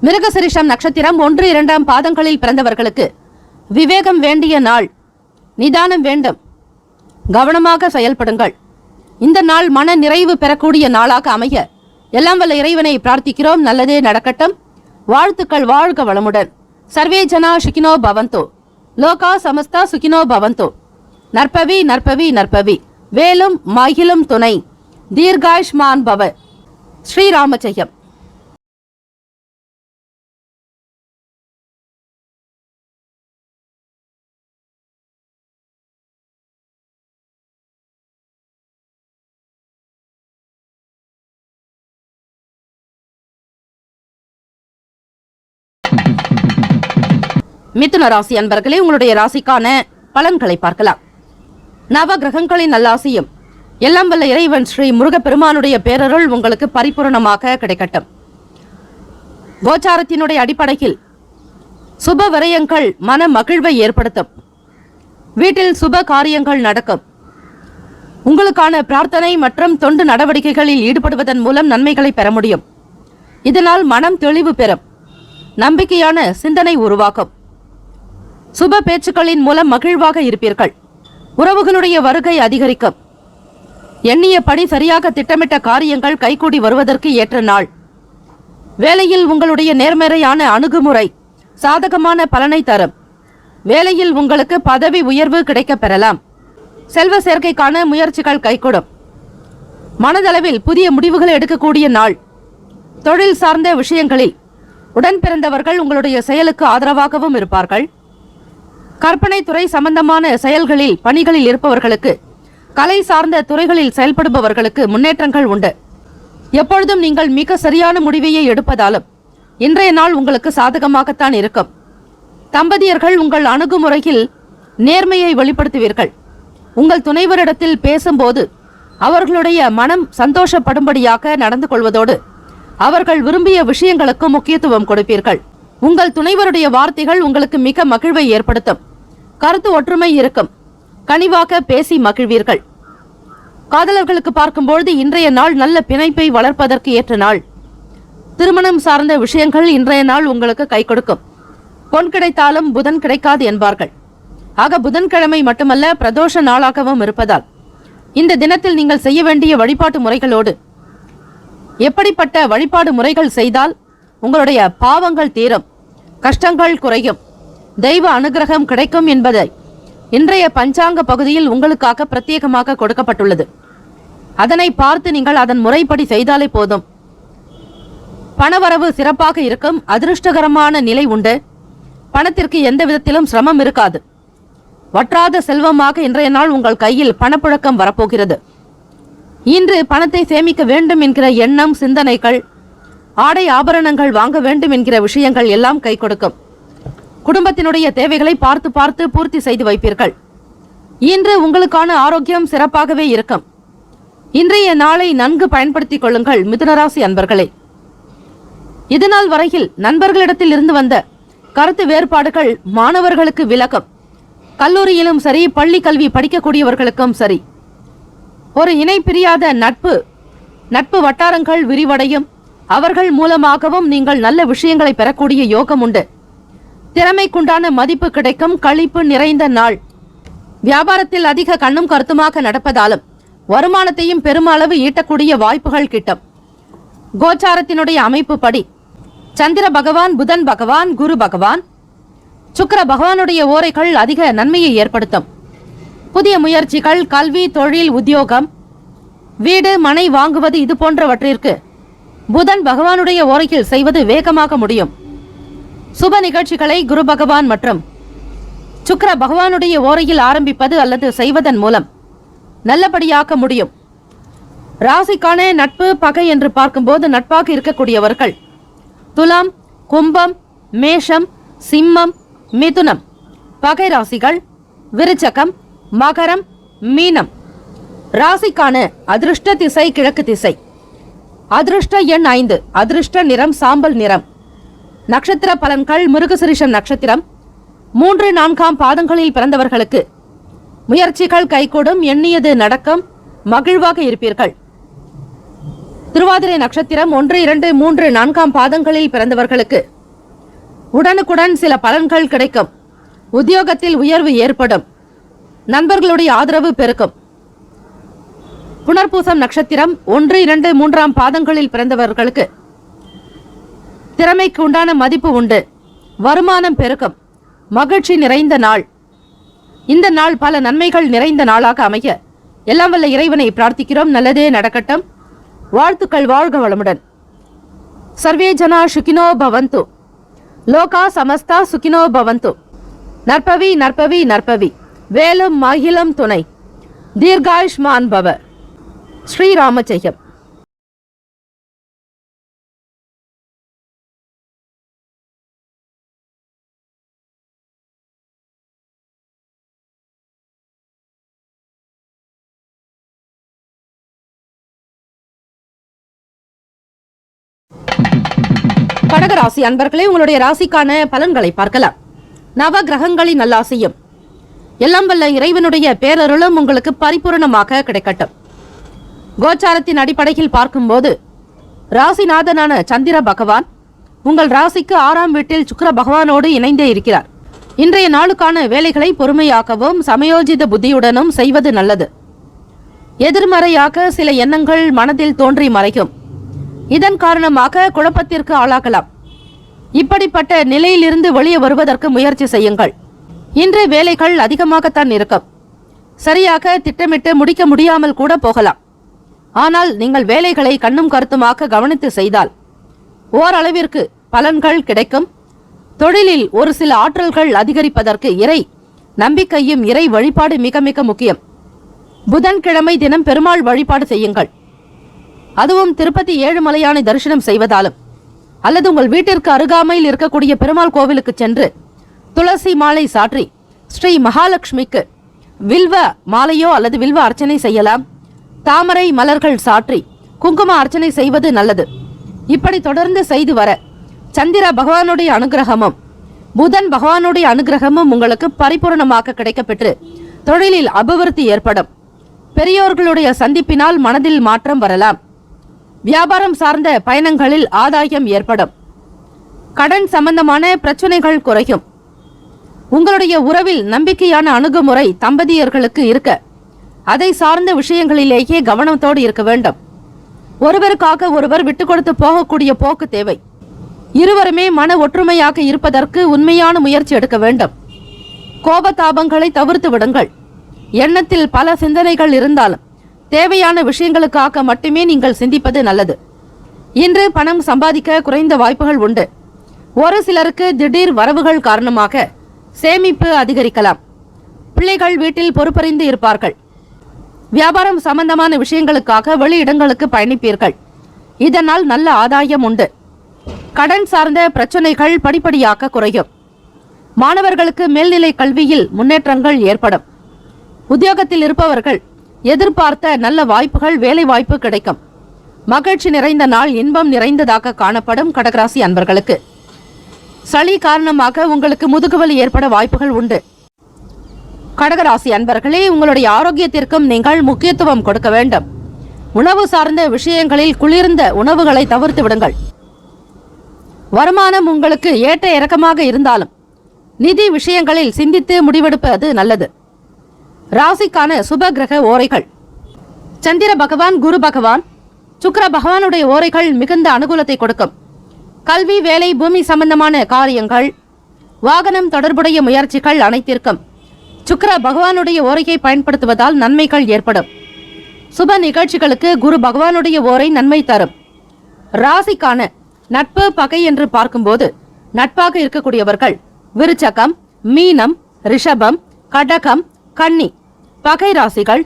B: மிருகசிரிஷம் நட்சத்திரம் 1, 2 பாதங்களில் பிறந்தவர்களுக்கு விவேகம் வேண்டிய நாள். நிதானம் வேண்டும். கவனமாக செயல்படுங்கள். இந்த நாள் மன நிறைவு பெறக்கூடிய நாளாக அமைய எல்லாம் வல்ல இறைவனை பிரார்த்திக்கிறோம். நல்லதே நடக்கட்டும். வாழ்த்துக்கள். வாழ்க வளமுடன். சர்வே ஜனா சுகினோ பவந்தோ. லோகா சமஸ்தா சுகினோ பவந்தோ. நற்பவி நற்பவி நற்பவி. வேலும் மகிழும் துணை. தீர்காயுஷ்மான் பவ. ஸ்ரீராம ஜெயம். மிதுன ராசி அன்பர்களே, உங்களுடைய ராசிக்கான பலன்களை பார்க்கலாம். நவ கிரகங்களின் நல்லாசியும் எல்லாம் வல்ல இறைவன் ஸ்ரீ முருகப்பெருமானுடைய பேரருள் உங்களுக்கு பரிபூரணமாக கிடைக்கட்டும். கோச்சாரத்தினுடைய அடிப்படையில் சுப விரயங்கள் மன மகிழ்வை ஏற்படுத்தும். வீட்டில் சுப காரியங்கள் நடக்கும். உங்களுக்கான பிரார்த்தனை மற்றும் தொண்டு நடவடிக்கைகளில் ஈடுபடுவதன் மூலம் நன்மைகளை பெற முடியும். இதனால் மனம் தெளிவு பெறும். நம்பிக்கையான சிந்தனை உருவாக்கும். சுப பேச்சுக்களின் மூலம் மகிழ்வாக இருப்பீர்கள். உறவுகளுடைய வருகை அதிகரிக்கும். எண்ணிய படி சரியாக திட்டமிட்ட காரியங்கள் கைகூடி வருவதற்கு ஏற்ற நாள். வேலையில் உங்களுடைய நேர்மறையான அணுகுமுறை சாதகமான பலனை தரும். வேலையில் உங்களுக்கு பதவி உயர்வு கிடைக்கப் பெறலாம். செல்வ சேர்க்கைக்கான முயற்சிகள் கைகூடும். மனதளவில் புதிய முடிவுகளை எடுக்கக்கூடிய நாள். தொழில் சார்ந்த விஷயங்களில் உடன் பிறந்தவர்கள் உங்களுடைய செயலுக்கு ஆதரவாகவும் இருப்பார்கள். கற்பனை துறை சம்பந்தமான செயல்களில் பணிகளில் இருப்பவர்களுக்கு, கலை சார்ந்த துறைகளில் செயல்படுபவர்களுக்கு முன்னேற்றங்கள் உண்டு. எப்பொழுதும் நீங்கள் மிக சரியான முடிவையை எடுப்பதாலும் இன்றைய நாள் உங்களுக்கு சாதகமாகத்தான் இருக்கும். தம்பதியர்கள் உங்கள் அணுகுமுறையில் நேர்மையை வெளிப்படுத்துவீர்கள். உங்கள் துணைவரிடத்தில் பேசும்போது அவர்களுடைய மனம் சந்தோஷப்படும்படியாக நடந்து கொள்வதோடு அவர்கள் விரும்பிய விஷயங்களுக்கு முக்கியத்துவம் கொடுப்பீர்கள். உங்கள் துணைவருடைய வார்த்தைகள் உங்களுக்கு மிக மகிழ்வை ஏற்படுத்தும். கருத்து ஒற்றுமை இருக்கும். கனிவாக பேசி மகிழ்வீர்கள். காதலர்களுக்கு பார்க்கும்பொழுது இன்றைய நாள் நல்ல பிணைப்பை வளர்ப்பதற்கு ஏற்ற நாள். திருமணம் சார்ந்த விஷயங்கள் இன்றைய நாள் உங்களுக்கு கை கொடுக்கும். பொன் கிடைத்தாலும் புதன் கிடைக்காது என்பார்கள். ஆக புதன்கிழமை மட்டுமல்ல, பிரதோஷ நாளாகவும் இருப்பதால் இந்த தினத்தில் நீங்கள் செய்ய வேண்டிய வழிபாட்டு முறைகளோடு எப்படிப்பட்ட வழிபாடு முறைகள் செய்தால் உங்களுடைய பாவங்கள் தீரும், கஷ்டங்கள் குறையும், தெய்வ அனுகிரகம் கிடைக்கும் என்பதை இன்றைய பஞ்சாங்க பகுதியில் உங்களுக்காக பிரத்யேகமாக கொடுக்கப்பட்டுள்ளது. அதனை பார்த்து நீங்கள் அதன் முறைப்படி செய்தாலே போதும். பணவரவு சிறப்பாக இருக்கும், அதிருஷ்டகரமான நிலை உண்டு. பணத்திற்கு எந்த விதத்திலும் சிரமம் இருக்காது. வற்றாத செல்வமாக இன்றைய நாள் உங்கள் கையில் பணப்புழக்கம் வரப்போகிறது. இன்று பணத்தை சேமிக்க வேண்டும் என்கிற எண்ணம், சிந்தனைகள், ஆடை ஆபரணங்கள் வாங்க வேண்டும் என்கிற விஷயங்கள் எல்லாம் கை கொடுக்கும். குடும்பத்தினுடைய தேவைகளை பார்த்து பார்த்து பூர்த்தி செய்து வைப்பீர்கள். இன்று உங்களுக்கான ஆரோக்கியம் சிறப்பாகவே இருக்கும். இன்றைய நாளை நன்கு பயன்படுத்திக் கொள்ளுங்கள் மிதுனராசி அன்பர்களே. இதுநாள் வரையில் நண்பர்களிடத்தில் இருந்து வந்த கருத்து வேறுபாடுகள் மாணவர்களுக்கு விலகும். கல்லூரியிலும் சரி, பள்ளி கல்வி படிக்கக்கூடியவர்களுக்கும் சரி, ஒரு இணை பிரியாத நட்பு வட்டாரங்கள் விரிவடையும். அவர்கள் மூலமாகவும் நீங்கள் நல்ல விஷயங்களை பெறக்கூடிய யோகம் உண்டு. திறமைக்குண்டான மதிப்பு கிடைக்கும். களிப்பு நிறைந்த நாள். வியாபாரத்தில் அதிக கண்ணும் கருத்துமாக நடப்பதாலும் வருமானத்தையும் பெருமளவு ஈட்டக்கூடிய வாய்ப்புகள் கிட்டும். கோச்சாரத்தினுடைய அமைப்பு படி சந்திர பகவான், புதன் பகவான், குரு பகவான், சுக்கிர பகவானுடைய ஓரைகள் அதிக நன்மையை ஏற்படுத்தும். புதிய முயற்சிகள், கல்வி, தொழில், உத்தியோகம், வீடு, மனை வாங்குவது இது போன்றவற்றிற்கு புதன் பகவானுடைய ஓரையில் செய்வது வேகமாக முடியும். சுப நிகழ்ச்சிகளை குரு பகவான் மற்றும் சுக்கிர பகவானுடைய ஓரையில் ஆரம்பிப்பது அல்லது செய்வதன் மூலம் நல்லபடியாக்க முடியும். ராசிக்கான நட்பு பகை என்று பார்க்கும்போது நட்பாக இருக்கக்கூடியவர்கள் துலாம், கும்பம், மேஷம், சிம்மம், மிதுனம். பகை ராசிகள் விருச்சகம், மகரம், மீனம். ராசிக்கான அதிருஷ்ட திசை கிழக்கு திசை. அதிருஷ்ட எண் 5. அதிருஷ்ட நிறம் சாம்பல் நிறம். நட்சத்திர பலன்கள் மிருகசிரிஷம் நட்சத்திரம் 3, 4 பாதங்களில் பிறந்தவர்களுக்கு முயற்சிகள் கைகூடும், எண்ணியது நடக்கும், மகிழ்வாக இருப்பீர்கள். திருவாதிரை நட்சத்திரம் 1, 2, 3, 4 பாதங்களில் பிறந்தவர்களுக்கு உடனுக்குடன் சில பலன்கள் கிடைக்கும். உத்தியோகத்தில் உயர்வு ஏற்படும். நண்பர்களுடைய ஆதரவு பெருக்கும். புனர்பூசம் நட்சத்திரம் 1, 2, 3 பாதங்களில் பிறந்தவர்களுக்கு திறமைக்கு உண்டான மதிப்பு உண்டு. வருமானம் பெருக்கும். மகிழ்ச்சி நிறைந்த நாள். இந்த நாள் பல நன்மைகள் நிறைந்த நாளாக அமைய எல்லாம் வல்ல இறைவனை பிரார்த்திக்கிறோம். நல்லதே நடக்கட்டும். வாழ்த்துக்கள். வாழ்க வளமுடன். சர்வே ஜனா சுகினோ பவந்து. லோகா சமஸ்தா சுகினோ பவந்து. நற்பவி நற்பவி நற்பவி. வேலும் மகிழும் துணை. தீர்காயுஷ்மான் பவ. ஸ்ரீராம ஜெயம். கடகராசி அன்பர்களே, உங்களுடைய ராசிக்கான பலன்களை பார்க்கலாம். நவ கிரகங்களின் நல்லாசியும் எல்லாம் வல்ல இறைவனுடைய பேரருளும் உங்களுக்கு பரிபூரணமாக கிடைக்கட்டும். கோச்சாரத்தின் அடிப்படையில் பார்க்கும்போது ராசிநாதனான சந்திர பகவான் உங்கள் ராசிக்கு 6ஆம் வீட்டில் சுக்கிர பகவானோடு இணைந்தே இருக்கிறார். இன்றைய நாளுக்கான வேலைகளை பொறுமையாகவும் சமயோஜித புத்தியுடனும் செய்வது நல்லது. எதிர்மறையாக சில எண்ணங்கள் மனதில் தோன்றி மறைக்கும். இதன் காரணமாக குழப்பத்திற்கு ஆளாகலாம். இப்படிப்பட்ட நிலையிலிருந்து வெளியே வருவதற்கு முயற்சி செய்யுங்கள். இன்று வேலைகள் அதிகமாகத்தான் இருக்கும். சரியாக திட்டமிட்டு முடிக்க முடியாமல் கூட போகலாம். ஆனால் நீங்கள் வேலைகளை கண்ணும் கருத்துமாக கவனித்து செய்தால் ஓரளவிற்கு பலன்கள் கிடைக்கும். தொழிலில் ஒரு சில ஆற்றல்கள் அதிகரிப்பதற்கு இறை நம்பிக்கையும் இறை வழிபாடு மிக மிக முக்கியம். புதன்கிழமை தினம் பெருமாள் வழிபாடு செய்யுங்கள். அதுவும் திருப்பதி ஏழுமலையானை தரிசனம் செய்வதாலும் அல்லது உங்கள் வீட்டிற்கு அருகாமையில் இருக்கக்கூடிய பெருமாள் கோவிலுக்கு சென்று துளசி மாலை சாற்றி ஸ்ரீ மகாலட்சுமிக்கு வில்வ மாலையோ அல்லது வில்வ அர்ச்சனை செய்யலாம். தாமரை மலர்கள் சாற்றி குங்கும அர்ச்சனை செய்வது நல்லது. இப்படி தொடர்ந்து செய்து வர சந்திர பகவானுடைய அனுகிரகமும் புதன் பகவானுடைய அனுகிரகமும் உங்களுக்கு பரிபூர்ணமாக கிடைக்கப்பெற்று தொழிலில் அபிவிருத்தி ஏற்படும். பெரியோர்களுடைய சந்திப்பினால் மனதில் மாற்றம் வரலாம். வியாபாரம் சார்ந்த பயணங்களில் ஆதாயம் ஏற்படும். கடன் சம்பந்தமான பிரச்சனைகள் குறையும். உங்களுடைய உறவில் நம்பிக்கையான அணுகுமுறை தம்பதியர்களுக்கு இருக்க அதை சார்ந்த விஷயங்களிலேயே கவனத்தோடு இருக்க வேண்டும். ஒருவருக்காக ஒருவர் விட்டு கொடுத்து போகக்கூடிய போக்கு தேவை. இருவருமே மன ஒற்றுமையாக இருப்பதற்கு உண்மையான முயற்சி எடுக்க வேண்டும். கோபதாபங்களை தவிர்த்து விடுங்கள். எண்ணத்தில் பல சிந்தனைகள் இருந்தாலும் தேவையான விஷயங்களுக்காக மட்டுமே நீங்கள் சிந்திப்பது நல்லது. இன்று பணம் சம்பாதிக்க குறைந்த வாய்ப்புகள் உண்டு. ஒரு சிலருக்கு திடீர் வரவுகள் காரணமாக சேமிப்பு அதிகரிக்கலாம். பிள்ளைகள் வீட்டில் பொறுப்பறிந்து இருப்பார்கள். வியாபாரம் சம்பந்தமான விஷயங்களுக்காக வெளியிடங்களுக்கு பயணிப்பீர்கள். இதனால் நல்ல ஆதாயம் உண்டு. கடன் சார்ந்த பிரச்சனைகள் படிப்படியாக குறையும். மாணவர்களுக்கு மேல்நிலை கல்வியில் முன்னேற்றங்கள் ஏற்படும். உத்தியோகத்தில் இருப்பவர்கள் எதிர்பார்த்த நல்ல வாய்ப்புகள், வேலை வாய்ப்பு கிடைக்கும். மகிழ்ச்சி நிறைந்த நாள், இன்பம் நிறைந்ததாக காணப்படும் கடகராசி அன்பர்களுக்கு. சளி காரணமாக உங்களுக்கு முதுகுவலி ஏற்பட வாய்ப்புகள் உண்டு. கடகராசி அன்பர்களே, உங்களுடைய ஆரோக்கியத்திற்கும் நீங்கள் முக்கியத்துவம் கொடுக்க வேண்டும். உணவு சார்ந்த விஷயங்களில் குளிர்ந்த உணவுகளை தவிர்த்து விடுங்கள். வருமானம் உங்களுக்கு ஏற்ற இறக்கமாக இருந்தாலும் நிதி விஷயங்களில் சிந்தித்து முடிவெடுப்பது நல்லது. ராசிக்கான சுப கிரக ஓரைகள்: சந்திர பகவான், குரு பகவான், சுக்கிர பகவானுடைய ஓரைகள் மிகுந்த அனுகூலத்தை கொடுக்கும். கல்வி, வேலை, பூமி சம்பந்தமான காரியங்கள், வாகனம் தொடர்புடைய முயற்சிகள் அனைத்திற்கும் சுக்கிர பகவானுடைய ஓரையை பயன்படுத்துவதால் நன்மைகள் ஏற்படும். சுப நிகழ்ச்சிகளுக்கு குரு பகவானுடைய ஓரை நன்மை தரும். ராசிக்கான நட்பு, பகை என்று பார்க்கும்போது நட்பாக இருக்கக்கூடியவர்கள் விருச்சகம், மீனம், ரிஷபம், கடகம், கன்னி. பகை ராசிகள்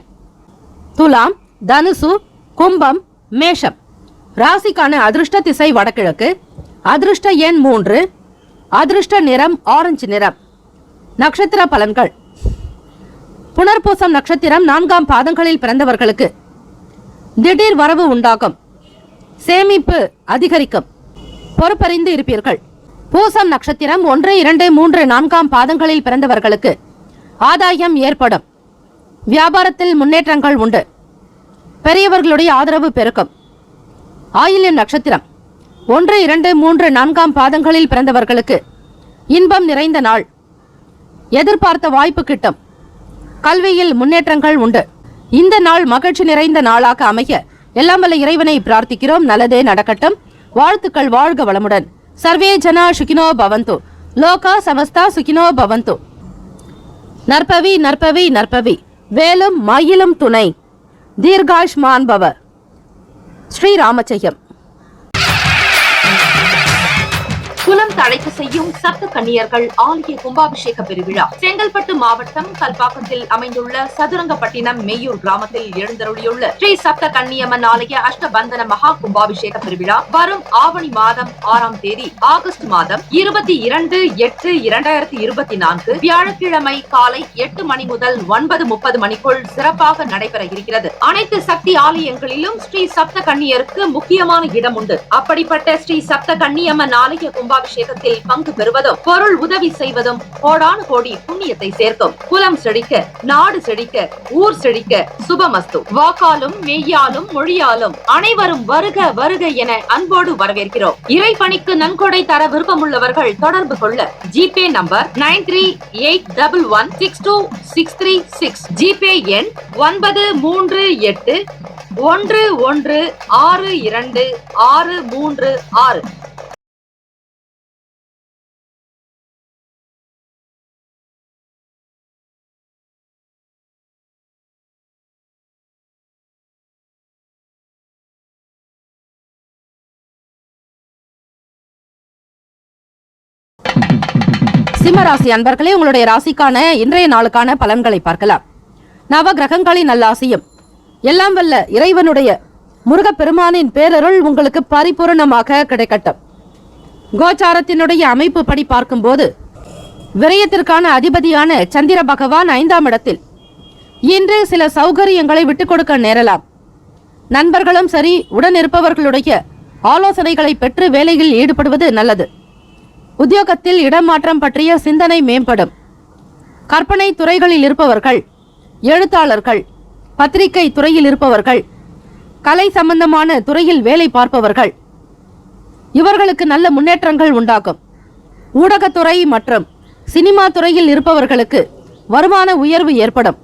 B: துலாம், தனுசு, கும்பம், மேஷம். ராசிக்கான அதிர்ஷ்ட திசை வடகிழக்கு. அதிர்ஷ்ட எண் 3. அதிர்ஷ்ட நிறம் ஆரஞ்சு நிறம். நட்சத்திர பலன்கள்: புனர்பூசம் நட்சத்திரம் 4ஆம் பாதங்களில் பிறந்தவர்களுக்கு திடீர் வரவு உண்டாகும். சேமிப்பு அதிகரிக்கும். பொறுப்பறிந்து இருப்பீர்கள். பூசம் நட்சத்திரம் 1, 2, 3, 4ஆம் பாதங்களில் பிறந்தவர்களுக்கு ஆதாயம் ஏற்படும். வியாபாரத்தில் முன்னேற்றங்கள் உண்டு. பெரியவர்களுடைய ஆதரவு பெருக்கும். ஆயில்யம் நட்சத்திரம் 1, 2, 3, 4ஆம் பாதங்களில் பிறந்தவர்களுக்கு இன்பம் நிறைந்த நாள். எதிர்பார்த்த வாய்ப்பு கிட்டும். கல்வியில் முன்னேற்றங்கள் உண்டு. இந்த நாள் மகிழ்ச்சி நிறைந்த நாளாக அமைய எல்லாம் வல்ல இறைவனை பிரார்த்திக்கிறோம். நல்லதே நடக்கட்டும். வாழ்த்துக்கள். வாழ்க வளமுடன். சர்வே ஜனா சுகினோ பவந்து. லோகா சமஸ்தா சுகினோ பவந்து. நற்பவி நற்பவி நற்பவி. வேலும் மயிலும் துணை. தீர்காஷ்மான் பவ. ஸ்ரீராமஜெயம்.
A: குலம் தழைக்க செய்யும் சப்த கன்னியர்கள் ஆலய கும்பாபிஷேக பெருவிழா செங்கல்பட்டு மாவட்டம் கல்பாக்கத்தில் அமைந்துள்ள சதுரங்கப்பட்டினம் மெய்யூர் கிராமத்தில் எழுந்தருளியுள்ள ஸ்ரீ சப்த கன்னியம்மன் ஆலய அஷ்டபந்தன மகா கும்பாபிஷேக பெருவிழா வரும் ஆவணி மாதம் 6ஆம் தேதி ஆகஸ்ட் மாதம் 22/8/2024 வியாழக்கிழமை காலை 8 மணி முதல் 9:30 மணிக்குள் சிறப்பாக நடைபெற இருக்கிறது. அனைத்து சக்தி ஆலயங்களிலும் ஸ்ரீ சப்த கன்னியருக்கு முக்கியமான இடம் உண்டு. அப்படிப்பட்ட ஸ்ரீ சப்த கன்னியம்மன் ஆலய கும்பாபிஷேகத்தில் பங்கு பெறுவதும் பொருள் உதவி செய்வதும் கோடானு கோடி புண்ணியத்தை சேர்க்கும். குலம் செழிக்க, நாடு செழிக்க, ஊர் செழிக்க சுபமஸ்து. வாக்காலும் மெய்யாலும் மொழியாலும் அனைவரும் வருக வருக என அன்போடு வரவேற்கிறோம். இறைப்பணிக்கு நன்கொடை தர விருப்பமுள்ளவர்கள் தொடர்பு கொள்ள ஜிபே நம்பர் 9381162636. ஜிபே எண் 9381162636.
B: சிம்மராசி அன்பர்களே, உங்களுடைய ராசிக்கான இன்றைய நாளுக்கான பலன்களை பார்க்கலாம். நவ கிரகங்களின் நல்லாசியும் எல்லாம் வல்ல இறைவனுடைய முருகப்பெருமானின் பேரருள் உங்களுக்கு பரிபூரணமாக கிடைக்கட்டும். கோச்சாரத்தினுடைய அமைப்பு படி பார்க்கும்போது விரயத்திற்கான அதிபதியான சந்திர பகவான் 5ஆம் இடத்தில். இன்று சில சௌகரியங்களை விட்டுக் கொடுக்க நேரலாம். நண்பர்களும் சரி, உடன் இருப்பவர்களுடைய ஆலோசனைகளை பெற்று வேலையில் ஈடுபடுவது நல்லது. உத்தியோகத்தில் இடமாற்றம் பற்றிய சிந்தனை மேம்படும். கற்பனை துறைகளில் இருப்பவர்கள், எழுத்தாளர்கள், பத்திரிகை துறையில் இருப்பவர்கள், கலை சம்பந்தமான துறையில் வேலை பார்ப்பவர்கள், இவர்களுக்கு நல்ல முன்னேற்றங்கள் உண்டாகும். ஊடகத்துறை மற்றும் சினிமா துறையில் இருப்பவர்களுக்கு வருமான உயர்வு ஏற்படும்.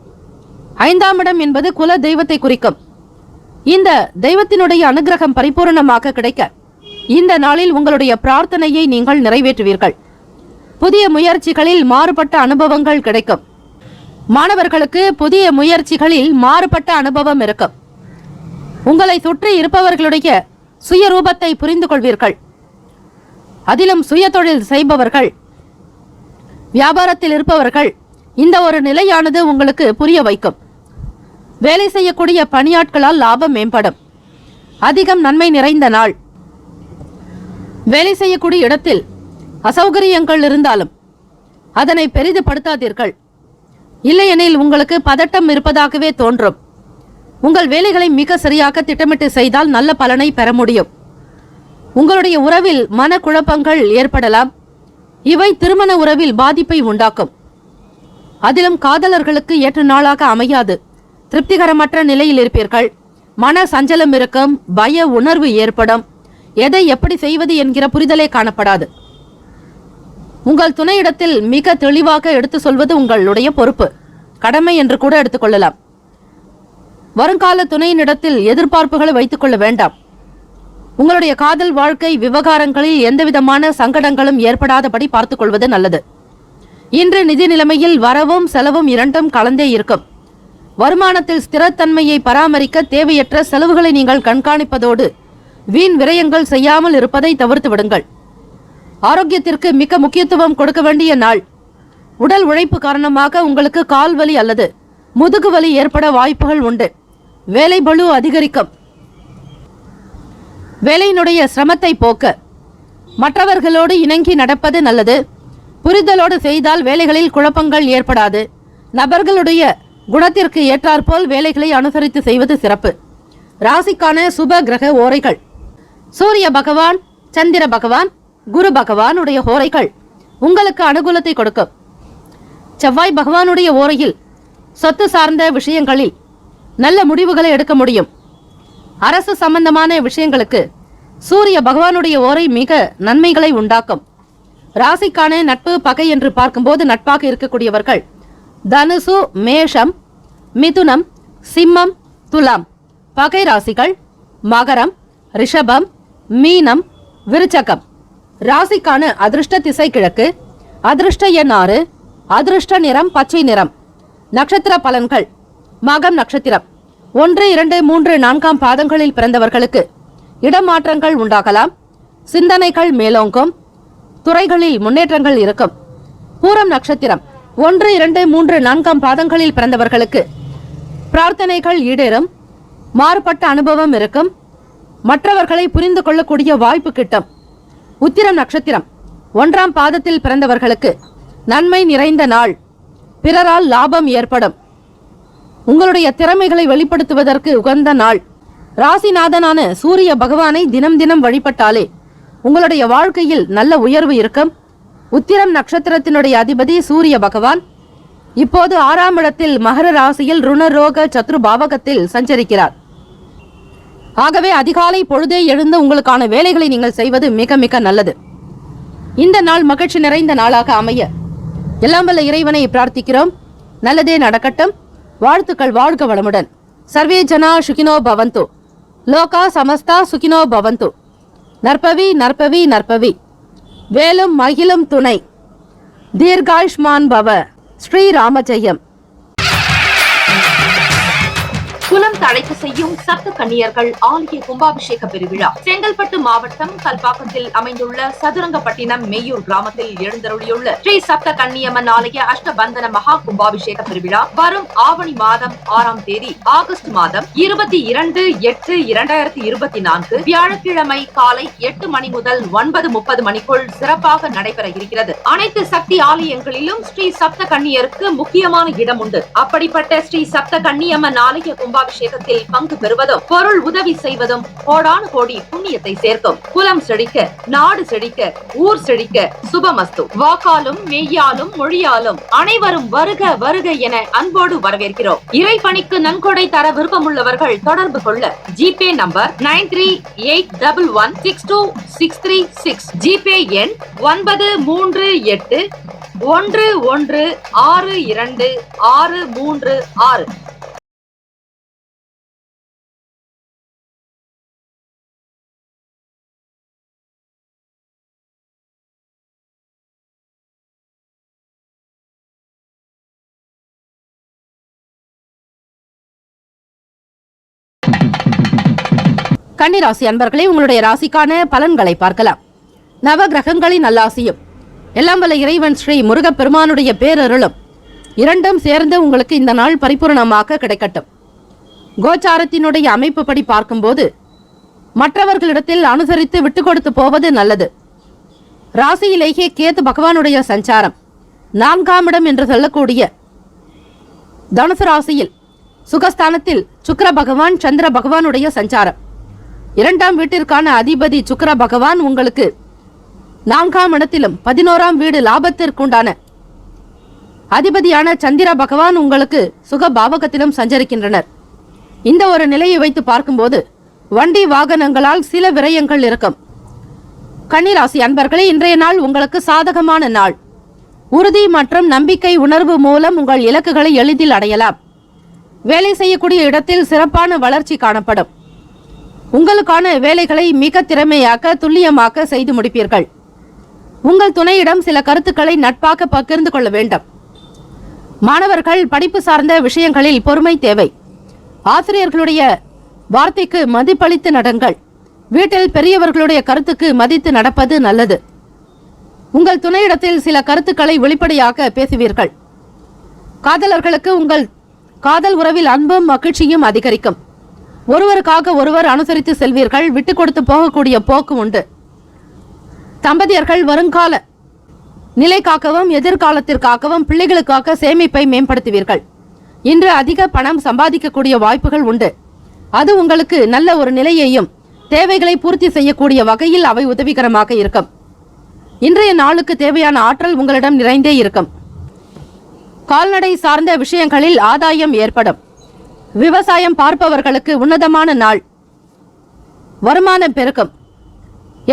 B: 5ஆம் இடம் என்பது குல தெய்வத்தை குறிக்கும். இந்த தெய்வத்தினுடைய அனுகிரகம் பரிபூரணமாக கிடைக்க இந்த நாளில் உங்களுடைய பிரார்த்தனையை நீங்கள் நிறைவேற்றுவீர்கள். புதிய முயற்சிகளில் மாறுபட்ட அனுபவங்கள் கிடைக்கும். மாணவர்களுக்கு புதிய முயற்சிகளில் மாறுபட்ட அனுபவம் இருக்கும். உங்களை சுற்றி இருப்பவர்களுடைய சுயரூபத்தை புரிந்து கொள்வீர்கள். அதிலும் சுய தொழில் செய்பவர்கள், வியாபாரத்தில் இருப்பவர்கள், இந்த ஒரு நிலையானது உங்களுக்கு புரிய வைக்கும். வேலை செய்யக்கூடிய பணியாட்களால் லாபம் மேம்படும். அதிகம் நன்மை நிறைந்த நாள். வேலை செய்யக்கூடிய இடத்தில் அசௌகரியங்கள் இருந்தாலும் அதனை பெரிதுபடுத்தாதீர்கள். இல்லையெனில் உங்களுக்கு பதட்டம் இருப்பதாகவே தோன்றும். உங்கள் வேலைகளை மிக சரியாக திட்டமிட்டு செய்தால் நல்ல பலனை பெற முடியும். உங்களுடைய உறவில் மனக்குழப்பங்கள் ஏற்படலாம். இவை திருமண உறவில் பாதிப்பை உண்டாக்கும். அதிலும் காதலர்களுக்கு ஏற்ற நாளாக அமையாது. திருப்திகரமற்ற நிலையில் இருப்பீர்கள். மன சஞ்சலம் இருக்கும். பய உணர்வு ஏற்படும். எதை எப்படி செய்வது என்கிற புரிதலே காணப்படாது. உங்கள் துணையிடத்தில் மிக தெளிவாக எடுத்து சொல்வது உங்களுடைய பொறுப்பு, கடமை என்று கூட எடுத்துக்கொள்ளலாம். வருங்கால துணையினிடத்தில் எதிர்பார்ப்புகளை வைத்துக் கொள்ள வேண்டாம். உங்களுடைய காதல் வாழ்க்கை விவகாரங்களில் எந்தவிதமான சங்கடங்களும் ஏற்படாதபடி பார்த்துக் கொள்வது நல்லது. இன்று நிதி நிலைமையில் வரவும் செலவும் இரண்டும் கலந்தே இருக்கும். வருமானத்தில் ஸ்திரத்தன்மையை பராமரிக்க தேவையற்ற செலவுகளை நீங்கள் கண்காணிப்பதோடு வீண் விரயங்கள் செய்யாமல் இருப்பதை தவிர்த்து விடுங்கள். ஆரோக்கியத்திற்கு மிக முக்கியத்துவம் கொடுக்க வேண்டிய நாள். உடல் உழைப்பு காரணமாக உங்களுக்கு கால் வலி அல்லது முதுகு வலி ஏற்பட வாய்ப்புகள் உண்டு. வேலை பளு அதிகரிக்கும். வேலையினுடைய சிரமத்தை போக்க மற்றவர்களோடு இணங்கி நடப்பது நல்லது. புரிதலோடு செய்தால் வேலைகளில் குழப்பங்கள் ஏற்படாது. நபர்களுடைய குணத்திற்கு ஏற்றாற்போல் வேலைகளை அனுசரித்து செய்வது சிறப்பு. ராசிக்கான சுப கிரக ஓரைகள். சூரிய பகவான், சந்திர பகவான், குரு பகவானுடைய ஓரைகள் உங்களுக்கு அனுகூலத்தை கொடுக்கும். செவ்வாய் பகவானுடைய ஓரையில் சொத்து சார்ந்த விஷயங்களில் நல்ல முடிவுகளை எடுக்க முடியும். அரசு சம்பந்தமான விஷயங்களுக்கு சூரிய பகவானுடைய ஓரை மிக நன்மைகளை உண்டாக்கும். ராசிக்கான நட்பு பகை என்று பார்க்கும்போது நட்பாக இருக்கக்கூடியவர்கள் தனுசு, மேஷம், மிதுனம், சிம்மம், துலாம். பகை ராசிகள் மகரம், ரிஷபம், மீனம், விருச்சகம். ராசிக்கான அதிர்ஷ்ட திசை கிழக்கு. அதிர்ஷ்ட எண் 6. அதிர்ஷ்ட நிறம் பச்சை நிறம். நட்சத்திர பலன்கள். மகம் நட்சத்திரம் 1, 2, 3, 4 பாதங்களில் பிறந்தவர்களுக்கு இடமாற்றங்கள் உண்டாகலாம். சிந்தனைகள் மேலோங்கும். துறைகளில் முன்னேற்றங்கள் இருக்கும். பூரம் நட்சத்திரம் 1, 2, 3, 4 பாதங்களில் பிறந்தவர்களுக்கு பிரார்த்தனைகள் ஈடேறும். மாறுபட்ட அனுபவம் இருக்கும். மற்றவர்களை புரிந்து கொள்ளக்கூடிய வாய்ப்பு கிட்டும். உத்திரம் நட்சத்திரம் 1ஆம் பாதத்தில் பிறந்தவர்களுக்கு நன்மை நிறைந்த நாள். பிறரால் லாபம் ஏற்படும். உங்களுடைய திறமைகளை வெளிப்படுத்துவதற்கு உகந்த நாள். ராசிநாதனான சூரிய பகவானை தினம் தினம் வழிபட்டாலே உங்களுடைய வாழ்க்கையில் நல்ல உயர்வு இருக்கும். உத்திரம் நட்சத்திரத்தினுடைய அதிபதி சூரிய பகவான் இப்போது 6ஆம் இடத்தில் மகர ராசியில் ருணரோக சத்ரு பாவகத்தில் சஞ்சரிக்கிறார். ஆகவே அதிகாலை பொழுதே எழுந்து உங்களுக்கான வேலைகளை நீங்கள் செய்வது மிக மிக நல்லது. இந்த நாள் மகிழ்ச்சி நிறைந்த நாளாக அமைய எல்லாம் வல்ல இறைவனை பிரார்த்திக்கிறோம். நல்லதே நடக்கட்டும். வாழ்த்துக்கள். வாழ்க வளமுடன். சர்வே ஜனா சுகினோ பவந்து. லோகா சமஸ்தா சுகினோ பவந்து. நற்பவி நற்பவி நற்பவி. வேலும் மகிழும் துணை. தீர்காயுஷ்மான் பவ. ஸ்ரீ ராமஜெயம்.
A: குலம் தழைக்க செய்யும் சப்த கன்னியர்கள் ஆலய கும்பாபிஷேக பெருவிழா செங்கல்பட்டு மாவட்டம் கல்பாக்கத்தில் அமைந்துள்ள சதுரங்கப்பட்டினம் மெய்யூர் கிராமத்தில் எழுந்தருளியுள்ள ஸ்ரீ சப்த கன்னியம்மன் ஆலய அஷ்டபந்தன மகா கும்பாபிஷேக பெருவிழா வரும் ஆவணி மாதம் 6ஆம் தேதி ஆகஸ்ட் மாதம் 22/8/2024 வியாழக்கிழமை காலை 8 மணி முதல் 9:30 மணிக்குள் சிறப்பாக நடைபெற இருக்கிறது. அனைத்து சக்தி ஆலயங்களிலும் ஸ்ரீ சப்த கன்னியருக்கு முக்கியமான இடம் உண்டு. அப்படிப்பட்ட ஸ்ரீ சப்த கன்னியம்மன் ஆலய கும்பாபிஷேகத்தில் பங்கு பெறுவதும் பொருள் உதவி செய்வதும் கோடானு கோடி புண்ணியத்தை சேர்க்கும். குலம் செழிக்க, நாடு செழிக்க, ஊர் செழிக்க சுபமஸ்து. வாக்காலும் மெய்யாலும் மொழியாலும் அனைவரும் வருக வருக என அன்போடு வரவேற்கிறோம். இறைப்பணிக்கு நன்கொடை தர விருப்பமுள்ளவர்கள் தொடர்பு கொள்ள ஜிபே நம்பர் 9381162636. ஜிபே எண் 93811626336.
B: கன்னிராசி அன்பர்களே, உங்களுடைய ராசிக்கான பலன்களை பார்க்கலாம். நவ கிரகங்களின் நல்லாசியும் எல்லாம் வல்ல இறைவன் ஸ்ரீ முருகப்பெருமானுடைய பேரருளும் இரண்டும் சேர்ந்து உங்களுக்கு இந்த நாள் பரிபூர்ணமாக கிடைக்கட்டும். கோச்சாரத்தினுடைய அமைப்பு படி பார்க்கும்போது மற்றவர்களிடத்தில் அனுசரித்து விட்டு கொடுத்து போவது நல்லது. ராசியிலேயே கேது பகவானுடைய சஞ்சாரம் 4ஆம் இடம் என்று சொல்லக்கூடிய தனுசு ராசியில் சுகஸ்தானத்தில் சுக்கிர பகவான் சந்திர பகவானுடைய சஞ்சாரம். 2ஆம் வீட்டிற்கான அதிபதி சுக்கிர பகவான் உங்களுக்கு 4ஆம் இடத்திலும் 11ஆம் வீடு லாபத்திற்குண்டான அதிபதியான சந்திர பகவான் உங்களுக்கு சுக பாவகத்திலும் சஞ்சரிக்கின்றனர். இந்த ஒரு நிலையை வைத்து பார்க்கும்போது வண்டி வாகனங்களால் சில விரயங்கள் இருக்கும். கன்னிராசி அன்பர்களே, இன்றைய நாள் உங்களுக்கு சாதகமான நாள். உறுதி மற்றும் நம்பிக்கை உணர்வு மூலம் உங்கள் இலக்குகளை எளிதில் அடையலாம். வேலை செய்யக்கூடிய இடத்தில் சிறப்பான வளர்ச்சி காணப்படும். உங்களுக்கான வேலைகளை மிக திறமையாக துல்லியமாக செய்து முடிப்பீர்கள். உங்கள் துணையிடம் சில கருத்துக்களை நட்பாக பகிர்ந்து கொள்ள வேண்டும். மாணவர்கள் படிப்பு சார்ந்த விஷயங்களில் பொறுமை தேவை. ஆசிரியர்களுடைய வார்த்தைக்கு மதிப்பளித்து நடங்கள். வீட்டில் பெரியவர்களுடைய கருத்துக்கு மதித்து நடப்பது நல்லது. உங்கள் துணையிடத்தில் சில கருத்துக்களை வெளிப்படையாக பேசுவீர்கள். காதலர்களுக்கு உங்கள் காதல் உறவில் அன்பும் மகிழ்ச்சியும் அதிகரிக்கும். ஒருவருக்காக ஒருவர் அனுசரித்து செல்வீர்கள். விட்டு கொடுத்து போகக்கூடிய போக்கு உண்டு. தம்பதியர்கள் வருங்கால நிலைக்காகவும் எதிர்காலத்திற்காகவும் பிள்ளைகளுக்காக சேமிப்பை மேம்படுத்துவீர்கள். இன்று அதிக பணம் சம்பாதிக்கக்கூடிய வாய்ப்புகள் உண்டு. அது உங்களுக்கு நல்ல ஒரு நிலையையும் தேவைகளை பூர்த்தி செய்யக்கூடிய வகையில் அவை உதவிகரமாக இருக்கும். இன்றைய நாளுக்கு தேவையான ஆற்றல் உங்களிடம் நிறைந்தே இருக்கும். கால்நடை சார்ந்த விஷயங்களில் ஆதாயம் ஏற்படும். விவசாயம் பார்ப்பவர்களுக்கு உன்னதமான நாள். வருமானம் பெருக்கும்.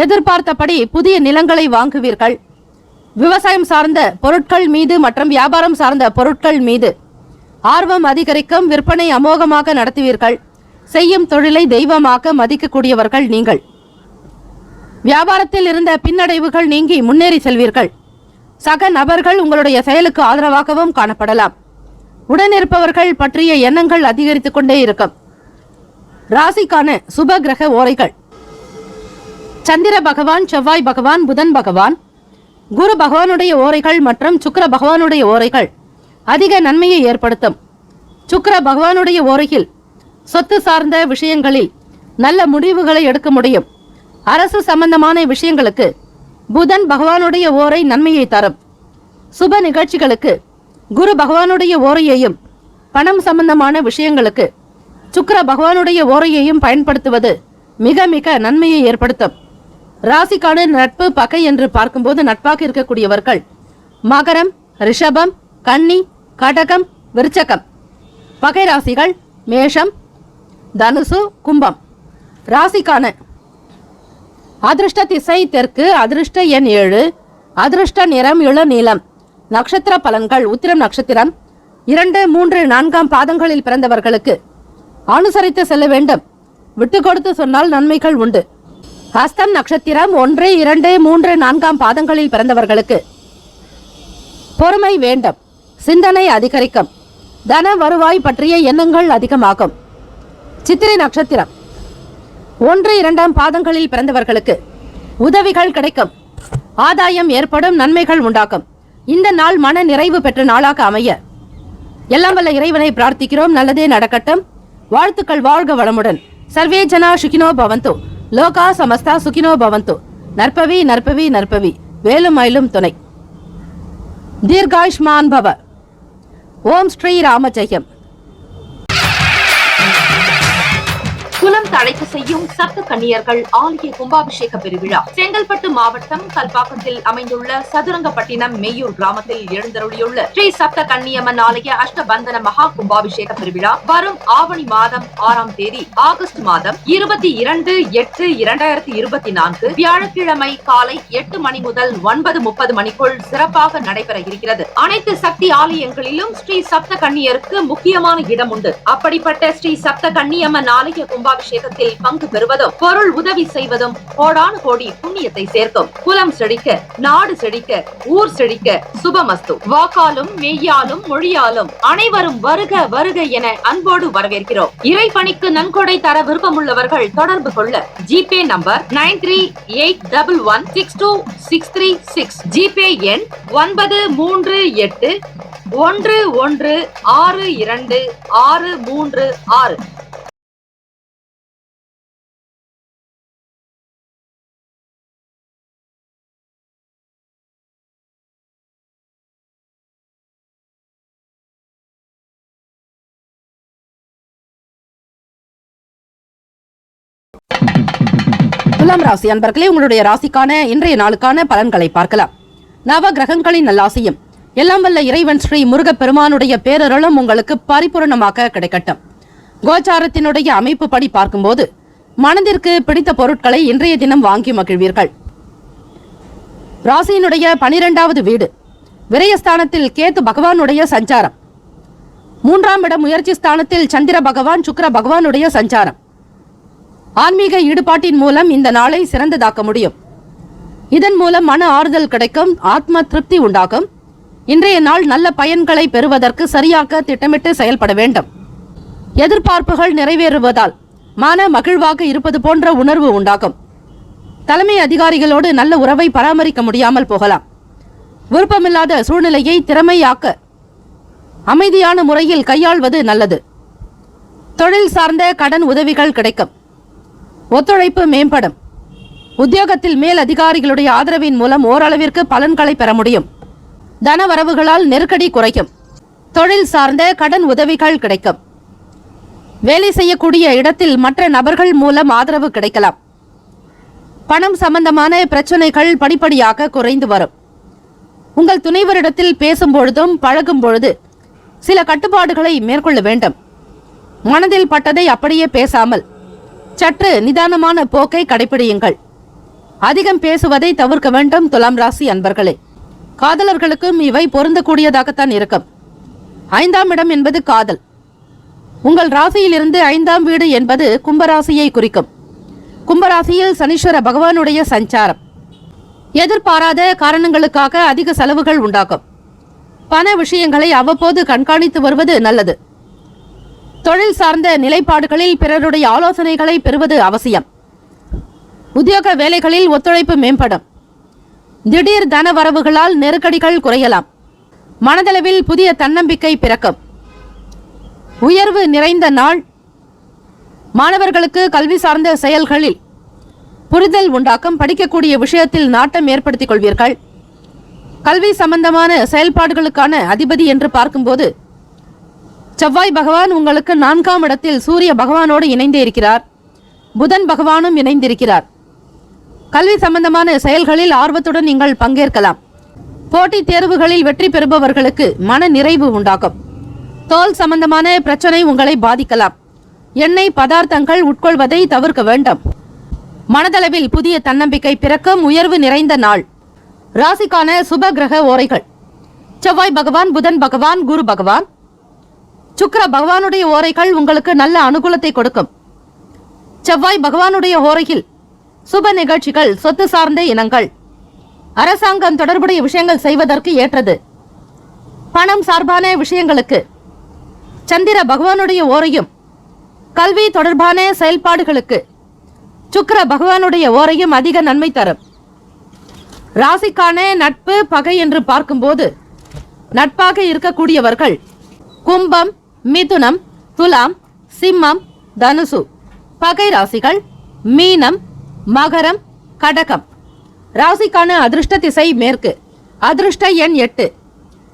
B: எதிர்பார்த்தபடி புதிய நிலங்களை வாங்குவீர்கள். விவசாயம் சார்ந்த பொருட்கள் மீது மற்றும் வியாபாரம் சார்ந்த பொருட்கள் மீது ஆர்வம் அதிகரிக்கும். விற்பனை அமோகமாக நடத்துவீர்கள். செய்யும் தொழிலை தெய்வமாக மதிக்கக்கூடியவர்கள் நீங்கள். வியாபாரத்தில் இருந்த பின்னடைவுகள் நீங்கி முன்னேறி செல்வீர்கள். சக நபர்கள் உங்களுடைய செயலுக்கு ஆதரவாகவும் காணப்படலாம். உடனிருப்பவர்கள் பற்றிய எண்ணங்கள் அதிகரித்துக் கொண்டே இருக்கும். ராசிக்கான சுப கிரக ஓரைகள்: சந்திர பகவான், செவ்வாய் பகவான், புதன் பகவான், குரு பகவானுடைய ஓரைகள் மற்றும் சுக்கிர பகவானுடைய ஓரைகள் அதிக நன்மையை ஏற்படுத்தும். சுக்கிர பகவானுடைய ஓரையில் சொத்து சார்ந்த விஷயங்களில் நல்ல முடிவுகளை எடுக்க முடியும். அரசு சம்பந்தமான விஷயங்களுக்கு புதன் பகவானுடைய ஓரை நன்மையை தரும். சுப நிகழ்ச்சிகளுக்கு குரு பகவானுடைய ஓரையையும் பணம் சம்பந்தமான விஷயங்களுக்கு சுக்கிர பகவானுடைய ஓரையையும் பயன்படுத்துவது மிக மிக நன்மையை ஏற்படுத்தும். ராசிக்கான நட்பு பகை என்று பார்க்கும்போது நட்பாக இருக்கக்கூடியவர்கள் மகரம், ரிஷபம், கன்னி, கடகம், விருச்சகம். பகை ராசிகள் மேஷம், தனுசு, கும்பம். ராசிக்கான அதிர்ஷ்ட திசை தெற்கு, அதிர்ஷ்ட எண் 7, அதிர்ஷ்ட நிறம் இளநீலம். நட்சத்திர பலன்கள்: உத்திரம் நட்சத்திரம் 2, 3, 4ஆம் பாதங்களில் பிறந்தவர்களுக்கு அனுசரித்து செல்ல வேண்டும். விட்டு கொடுத்து சொன்னால் நன்மைகள் உண்டு. ஹஸ்தம் நட்சத்திரம் 1, 2, 3, 4ஆம் பாதங்களில் பிறந்தவர்களுக்கு பொறுமை வேண்டும். சிந்தனை அதிகரிக்கும். தன வருவாய் பற்றிய எண்ணங்கள் அதிகமாகும். சித்திரை நட்சத்திரம் 1, 2ஆம் பாதங்களில் பிறந்தவர்களுக்கு உதவிகள் கிடைக்கும். ஆதாயம் ஏற்படும். நன்மைகள் உண்டாகும். இந்த நாள் மன நிறைவு பெற்ற நாளாக அமைய எல்லாம் வல்ல இறைவனை பிரார்த்திக்கிறோம். நல்லதே நடக்கட்டும். வாழ்த்துக்கள். வாழ்க வளமுடன். சர்வே ஜனா சுகினோ பவந்து. லோகா சமஸ்தா சுகினோ பவந்து. நற்பவி நற்பவி நற்பவி. வேலும் மயிலும் துணை. தீர்காயுஷ்மான் பவ. ஓம் ஸ்ரீ ராம ஜெயம்.
A: குலம் தழைக்க செய்யும் சப்த கன்னியர்கள் ஆலய கும்பாபிஷேக பெருவிழா செங்கல்பட்டு மாவட்டம் கல்பாக்கத்தில் அமைந்துள்ள சதுரங்கப்பட்டினம் மெய்யூர் கிராமத்தில் எழுந்தருளியுள்ள ஸ்ரீ சப்த கன்னியம்மன் ஆலய அஷ்டபந்தன மகா கும்பாபிஷேக பெருவிழா வரும் ஆவணி மாதம் 6ஆம் தேதி ஆகஸ்ட் மாதம் 22/8/2024 வியாழக்கிழமை காலை 8 மணி முதல் 9:30 மணிக்குள் சிறப்பாக நடைபெற இருக்கிறது. அனைத்து சக்தி ஆலயங்களிலும் ஸ்ரீ சப்த கன்னியருக்கு முக்கியமான இடம் உண்டு. அப்படிப்பட்ட ஸ்ரீ சப்த கன்னியம்மன் ஆலய கும்பாபிஷேக கும்பாபிஷேகத்தில் பங்கு பெறுவதும் பொருள் உதவி செய்வதும் கோடானு கோடி புண்ணியத்தை சேர்க்கும். குலம் செழிக்க, நாடு செழிக்க, ஊர் செழிக்க. சுபமஸ்து. வாக்காலும் மெய்யாலும் மொழியாலும் அனைவரும் வருக வருக என அன்போடு வரவேற்கிறோம். இறைப்பணிக்கு நன்கொடை தர விருப்பமுள்ளவர்கள் தொடர்பு கொள்ள ஜிபே நம்பர் 9381162636. ஜிபே எண் 9381162636.
B: துலாம் ராசி அன்பர்களே, உங்களுடைய ராசிக்கான இன்றைய நாளுக்கான பலன்களை பார்க்கலாம். நவ கிரகங்களின் நல்லாசியும் எல்லாம் வல்ல இறைவன் ஸ்ரீ முருகப்பெருமானுடைய பேரருளும் உங்களுக்கு பரிபூரணமாக கிடைக்கட்டும். கோச்சாரத்தினுடைய அமைப்பு படி பார்க்கும்போது மனதிற்கு பிடித்த பொருட்களை இன்றைய தினம் வாங்கி மகிழ்வீர்கள். ராசியினுடைய 12வது வீடு விரயஸ்தானத்தில் கேத்து பகவானுடைய சஞ்சாரம். 3ஆம் இடம் முயற்சி ஸ்தானத்தில் சந்திர பகவான் சுக்கிர பகவானுடைய சஞ்சாரம். ஆன்மீக ஈடுபாட்டின் மூலம் இந்த நாளை சிறந்ததாக்க முடியும். இதன் மூலம் மன ஆறுதல் கிடைக்கும், ஆத்ம திருப்தி உண்டாகும். இன்றைய நாள் நல்ல பயன்களை பெறுவதற்கு சரியாக திட்டமிட்டு செயல்பட வேண்டும். எதிர்பார்ப்புகள் நிறைவேறுவதால் மன மகிழ்வாக இருப்பது போன்ற உணர்வு உண்டாகும். தலைமை அதிகாரிகளோடு நல்ல உறவை பராமரிக்க முடியாமல் போகலாம். விருப்பமில்லாத சூழ்நிலையை திறமையாக்க அமைதியான முறையில் கையாள்வது நல்லது. தொழில் சார்ந்த கடன் உதவிகள் கிடைக்கும். ஒத்துழைப்பு மேம்படும். உத்தியோகத்தில் மேல் அதிகாரிகளுடைய ஆதரவின் மூலம் ஓரளவிற்கு பலன்களை பெற முடியும். தன வரவுகளால் நெருக்கடி குறையும். தொழில் சார்ந்த கடன் உதவிகள் கிடைக்கும். வேலை செய்யக்கூடிய இடத்தில் மற்ற நபர்கள் மூலம் ஆதரவு கிடைக்கலாம். பணம் சம்பந்தமான பிரச்சனைகள் படிப்படியாக குறைந்து வரும். உங்கள் துணைவரிடத்தில் பேசும் பொழுதும் பழகும் பொழுது சில கட்டுப்பாடுகளை மேற்கொள்ள வேண்டும். மனதில் பட்டதை அப்படியே பேசாமல் சற்று நிதானமான போக்கை கடைபிடியுங்கள். அதிகம் பேசுவதை தவிர்க்க வேண்டும். துலாம் ராசி அன்பர்களே, காதலர்களுக்கும் இவை பொருந்தக்கூடியதாகத்தான் இருக்கும். 5ஆம் இடம் என்பது காதல். உங்கள் ராசியிலிருந்து 5ஆம் வீடு என்பது கும்பராசியை குறிக்கும். கும்பராசியில் சனீஸ்வர பகவானுடைய சஞ்சாரம். எதிர்பாராத காரணங்களுக்காக அதிக செலவுகள் உண்டாகும். பண விஷயங்களை அவ்வப்போது கண்காணித்து வருவது நல்லது. தொழில் சார்ந்த நிலைப்பாடுகளில் பிறருடைய ஆலோசனைகளை பெறுவது அவசியம். உத்தியோக வேலைகளில் ஒத்துழைப்பு மேம்படும். திடீர் தன வரவுகளால் நெருக்கடிகள் குறையலாம். மனதளவில் புதிய தன்னம்பிக்கை பிறக்கும். உயர்வு நிறைந்த நாள். மாணவர்களுக்கு கல்வி சார்ந்த செயல்களில் புரிதல் உண்டாக்கும். படிக்கக்கூடிய விஷயத்தில் நாட்டம் ஏற்படுத்திக் கொள்வீர்கள். கல்வி சம்பந்தமான செயல்பாடுகளுக்கான அதிபதி என்று பார்க்கும்போது செவ்வாய் பகவான் உங்களுக்கு 4ஆம் இடத்தில் சூரிய பகவானோடு இணைந்தே இருக்கிறார். புதன் பகவானும் இணைந்திருக்கிறார். கல்வி சம்பந்தமான செயல்களில் ஆர்வத்துடன் நீங்கள் பங்கேற்கலாம். போட்டித் தேர்வுகளில் வெற்றி பெறுபவர்களுக்கு மன நிறைவு உண்டாகும். தோல் சம்பந்தமான பிரச்சனை உங்களை பாதிக்கலாம். எண்ணெய் பதார்த்தங்கள் உட்கொள்வதை தவிர்க்க வேண்டும். மனதளவில் புதிய தன்னம்பிக்கை பிறக்கும். உயர்வு நிறைந்த நாள். ராசிக்கான சுப கிரக ஓரைகள்: செவ்வாய் பகவான், புதன் பகவான், குரு பகவான், சுக்கிர பகவானுடைய ஓரைகள் உங்களுக்கு நல்ல அனுகூலத்தை கொடுக்கும். செவ்வாய் பகவானுடைய ஓரையில் சுப நிகழ்ச்சிகள், சொத்து சார்ந்த இனங்கள், அரசாங்கம் தொடர்புடைய விஷயங்கள் செய்வதற்கு ஏற்றது. பணம் சார்பான விஷயங்களுக்கு சந்திர பகவானுடைய ஓரையும், கல்வி தொடர்பான செயல்பாடுகளுக்கு சுக்கிர பகவானுடைய ஓரையும் அதிக நன்மை தரும். ராசிக்கான நட்பு பகை என்று பார்க்கும்போது நட்பாக இருக்கக்கூடியவர்கள் கும்பம், மிதுனம், துலாம், சிம்மம், தனுசு. பகை ராசிகள் மீனம், மகரம், கடகம். ராசிக்கான அதிர்ஷ்ட திசை மேற்கு. அதிர்ஷ்ட எண் 8.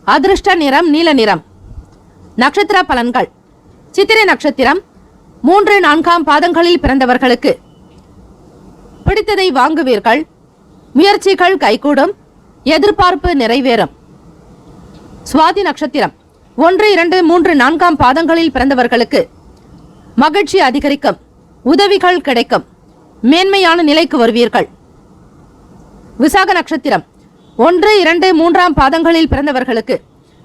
B: அதிர்ஷ்ட நிறம் நீல நிறம். நட்சத்திர பலன்கள்: சித்திரை நட்சத்திரம் 3, 4ஆம் பாதங்களில் பிறந்தவர்களுக்கு பிடித்ததை வாங்குவீர்கள். முயற்சிகள் கைகூடும். எதிர்பார்ப்பு நிறைவேறும். சுவாதி நட்சத்திரம் 1, 2, 3, 4ஆம் பாதங்களில் பிறந்தவர்களுக்கு மகிழ்ச்சி அதிகரிக்கும். உதவிகள் கிடைக்கும். மேன்மையான நிலைக்கு வருவீர்கள். விசாக நட்சத்திரம் 1, 2, 3ஆம் பாதங்களில் பிறந்தவர்களுக்கு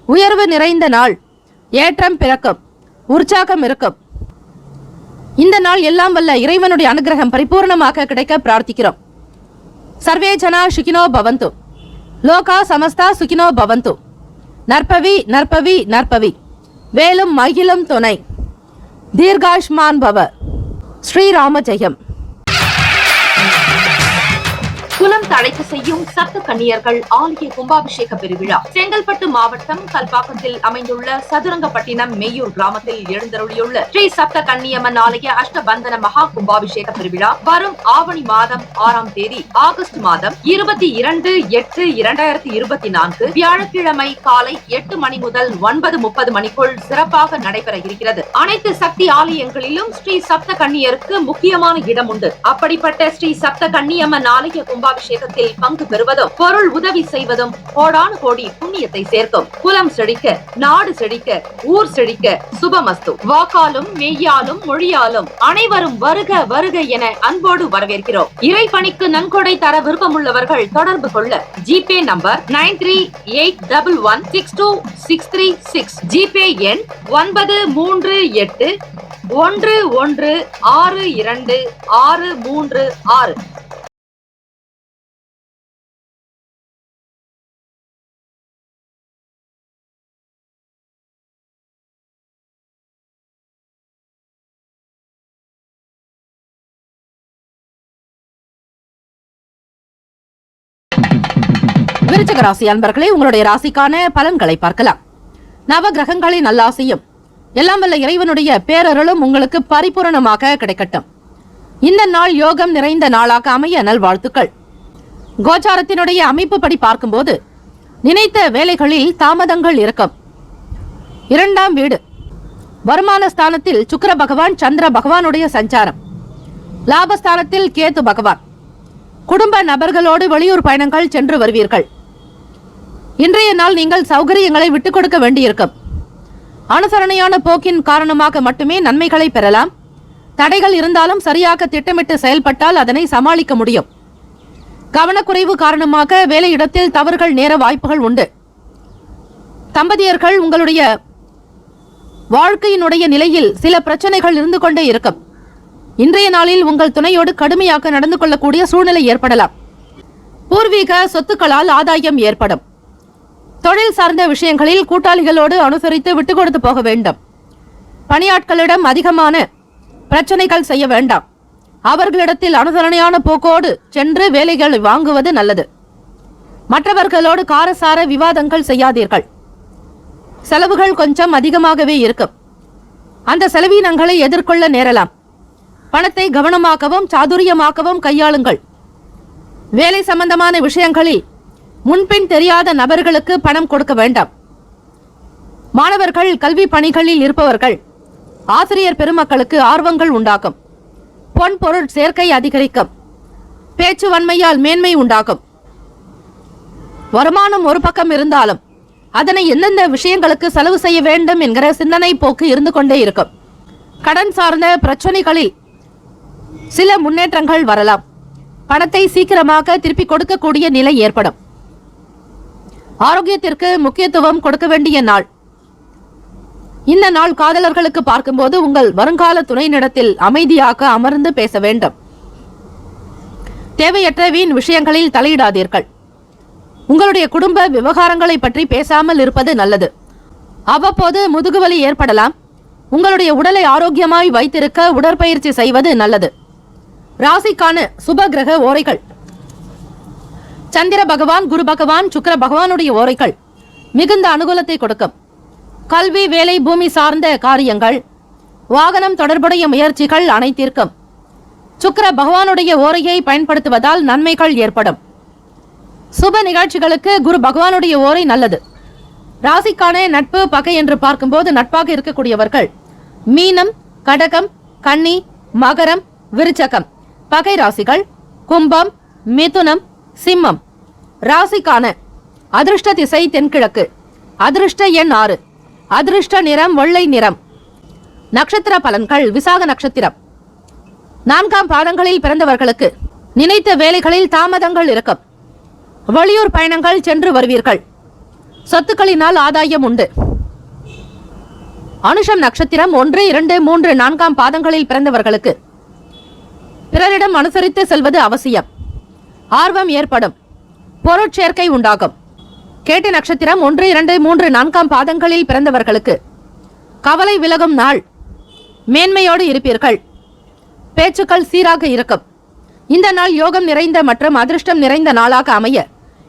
B: உயர்வு நிறைந்த நாள். ஏற்றம் பிறக்கும். உற்சாகம் இருக்கும். இந்த நாள் எல்லாம் வல்ல இறைவனுடைய அனுகிரகம் பரிபூர்ணமாக கிடைக்க பிரார்த்திக்கிறோம். சர்வே ஜனா சுகினோ பவந்து, லோகா சமஸ்தா சுகினோ பவந்து. நற்பவி நற்பவி நற்பவி, வேலும் மகிழும் துணை, தீர்காஷ்மான் பவ. ஸ்ரீராம ஜெயம்.
A: குலம் தழைக்க செய்யும் சப்த கன்னியர்கள் ஆலய கும்பாபிஷேக பெருவிழா செங்கல்பட்டு மாவட்டம் கல்பாக்கத்தில் அமைந்துள்ள சதுரங்கப்பட்டினம் மெய்யூர் கிராமத்தில் எழுந்தருளியுள்ள ஸ்ரீ சப்த கன்னியம்மன் ஆலய அஷ்டபந்தன மகா கும்பாபிஷேக பெருவிழா வரும் ஆவணி மாதம் 6ஆம் தேதி ஆகஸ்ட் மாதம் 22/8/2024 வியாழக்கிழமை காலை 8 மணி முதல் 9:30 மணிக்குள் சிறப்பாக நடைபெற இருக்கிறது. அனைத்து சக்தி ஆலயங்களிலும் ஸ்ரீ சப்த கன்னியருக்கு முக்கியமான இடம் உண்டு. அப்படிப்பட்ட ஸ்ரீ சப்த கன்னியம்மன் ஆலய கும்பாபிஷேகத்தில் பங்கு பெறுவதும் பொருள் உதவி செய்வதும் கோடானு கோடி புண்ணியத்தை சேர்க்கும். குலம் செழிக்க, நாடு செழிக்க, ஊர் செழிக்க சுபமஸ்து. வாக்காலும் மெய்யாலும் மொழியாலும் அனைவரும் வருக வருக என அன்போடு வரவேற்கிறோம். இறைப்பணிக்கு நன்கொடை தர விருப்பமுள்ளவர்கள் தொடர்பு கொள்ள ஜிபே நம்பர் 9381162636, ஜிபே எண் 9381162636.
B: விருச்சிக ராசி அன்பர்களே, உங்களுடைய ராசிக்கான பலன்களை பார்க்கலாம். நவ கிரகங்களின் நல்லாசியும் எல்லாம் வல்ல இறைவனுடைய பேரருளும் உங்களுக்கு பரிபூரணமாக கிடைக்கட்டும். இந்த நாள் யோகம் நிறைந்த நாளாக அமைய நல்வாழ்த்துக்கள். கோச்சாரத்தினுடைய அமைப்பு படி பார்க்கும்போது நினைத்த வேலைகளில் தாமதங்கள் இருக்கும். 2ஆம் வீடு வருமான ஸ்தானத்தில் சுக்கிர பகவான் சந்திர பகவானுடைய சஞ்சாரம், லாபஸ்தானத்தில் கேது பகவான். குடும்ப நபர்களோடு வெளியூர் பயணங்கள் சென்று வருவீர்கள். இன்றைய நாள் நீங்கள் சௌகரியங்களை விட்டுக் கொடுக்க வேண்டியிருக்கும். அனுசரணையான போக்கின் காரணமாக மட்டுமே நன்மைகளை பெறலாம். தடைகள் இருந்தாலும் சரியாக திட்டமிட்டு செயல்பட்டால் அதனை சமாளிக்க முடியும். கவனக்குறைவு காரணமாக வேலையிடத்தில் தவறுகள் நேர வாய்ப்புகள் உண்டு. தம்பதியர்கள் உங்களுடைய வாழ்க்கையினுடைய நிலையில் சில பிரச்சனைகள் இருந்து கொண்டே இருக்கும். இன்றைய நாளில் உங்கள் துணையோடு கடுமையாக நடந்து கொள்ளக்கூடிய சூழ்நிலை ஏற்படலாம். பூர்வீக சொத்துக்களால் ஆதாயம் ஏற்படும். தொழில் சார்ந்த விஷயங்களில் கூட்டாளிகளோடு அனுசரித்து விட்டுக் கொடுத்து போக வேண்டும். பணியாட்களிடம் அதிகமான பிரச்சனைகள் செய்ய வேண்டாம். அவர்களிடத்தில் அனுசரணையான போக்கோடு சென்று வேலைகளை வாங்குவது நல்லது. மற்றவர்களோடு காரசார விவாதங்கள் செய்யாதீர்கள். செலவுகள் கொஞ்சம் அதிகமாகவே இருக்கும். அந்த செலவினங்களை எதிர்கொள்ள நேரலாம். பணத்தை கவனமாகவும் சாதுரியமாகவும் கையாளுங்கள். வேலை சம்பந்தமான விஷயங்களில் முன்பின் தெரியாத நபர்களுக்கு பணம் கொடுக்க வேண்டாம். மாணவர்கள், கல்வி பணிகளில் இருப்பவர்கள், ஆசிரியர் பெருமக்களுக்கு ஆர்வங்கள் உண்டாகும். பொன் பொருள் சேர்க்கை அதிகரிக்கும். பேச்சு வன்மையால் மேன்மை உண்டாகும். வருமானம் ஒரு பக்கம் இருந்தாலும் அதனை எந்தெந்த விஷயங்களுக்கு செலவு செய்ய வேண்டும் என்கிற சிந்தனை போக்கு இருந்து கொண்டே இருக்கும். கடன் சார்ந்த பிரச்சனைகளில் சில முன்னேற்றங்கள் வரலாம். பணத்தை சீக்கிரமாக திருப்பி கொடுக்கக்கூடிய நிலை ஏற்படும். ஆரோக்கியத்திற்கு முக்கியத்துவம் கொடுக்க வேண்டிய நாள். இந்த நாள் காதலர்களுக்கு பார்க்கும்போது உங்கள் வருங்கால துணையினிடத்தில் அமைதியாக அமர்ந்து பேச வேண்டும். தேவையற்ற வீண் விஷயங்களில் தலையிடாதீர்கள். உங்களுடைய குடும்ப விவகாரங்களை பற்றி பேசாமல் இருப்பது நல்லது. அவ்வப்போது முதுகுவலி ஏற்படலாம். உங்களுடைய உடலை ஆரோக்கியமாய் வைத்திருக்க உடற்பயிற்சி செய்வது நல்லது. ராசிக்கான சுப கிரக ஓரைகள்: சந்திர பகவான், குரு பகவான், சுக்கிர பகவானுடைய ஓரைகள் மிகுந்த அனுகூலத்தை கொடுக்கும். கல்வி, வேலை, பூமி சார்ந்த காரியங்கள், வாகனம் தொடர்புடைய முயற்சிகள் அனைத்திற்கும் சுக்கிர பகவானுடைய ஓரையை பயன்படுத்துவதால் நன்மைகள் ஏற்படும். சுப நிகழ்ச்சிகளுக்கு குரு பகவானுடைய ஓரை நல்லது. ராசிக்கான நட்பு, பகை என்று பார்க்கும்போது நட்பாக இருக்கக்கூடியவர்கள் மீனம், கடகம், கன்னி, மகரம், விருச்சகம். பகை ராசிகள் கும்பம், மிதுனம், சிம்மம். ராசிக்கான அதிர்ஷ்ட திசை தென்கிழக்கு. அதிர்ஷ்ட எண் 6. அதிர்ஷ்ட நிறம் வெள்ளை நிறம். நட்சத்திர பலன்கள்: விசாக நட்சத்திரம். 4ஆம் பாதங்களில் பிறந்தவர்களுக்கு நினைத்த வேலைகளில் தாமதங்கள் இருக்கும். வெளியூர் பயணங்கள் சென்று வருவீர்கள். சொத்துக்களினால் ஆதாயம் உண்டு. அனுஷம் நட்சத்திரம் 1, 2, 3, 4 பாதங்களில் பிறந்தவர்களுக்கு பிறரிடம் அனுசரித்து செல்வது அவசியம். ஆர்வம் ஏற்படும். பொருட்சேர்க்கை உண்டாகும். கேட்டை நட்சத்திரம் 1, 2, 3, 4 பாதங்களில் பிறந்தவர்களுக்கு கவலை விலகும் நாள். மேன்மையோடு இருப்பீர்கள். பேச்சுக்கள் சீராக இருக்கும். இந்த நாள் யோகம் நிறைந்த மற்றும் அதிர்ஷ்டம் நிறைந்த நாளாக அமைய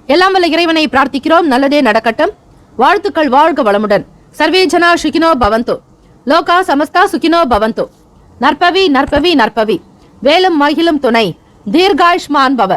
B: எல்லாம் வல்ல இறைவனை பிரார்த்திக்கிறோம். நல்லதே நடக்கட்டும். வாழ்த்துக்கள். வாழ்க வளமுடன். சர்வே ஜனா சுகினோ பவந்து. லோகா சமஸ்தா சுகினோ பவந்து. நற்பவி நற்பவி நற்பவி. வேலும் மகிழும் துணை. தீர்காயுஷ்மான் பவ.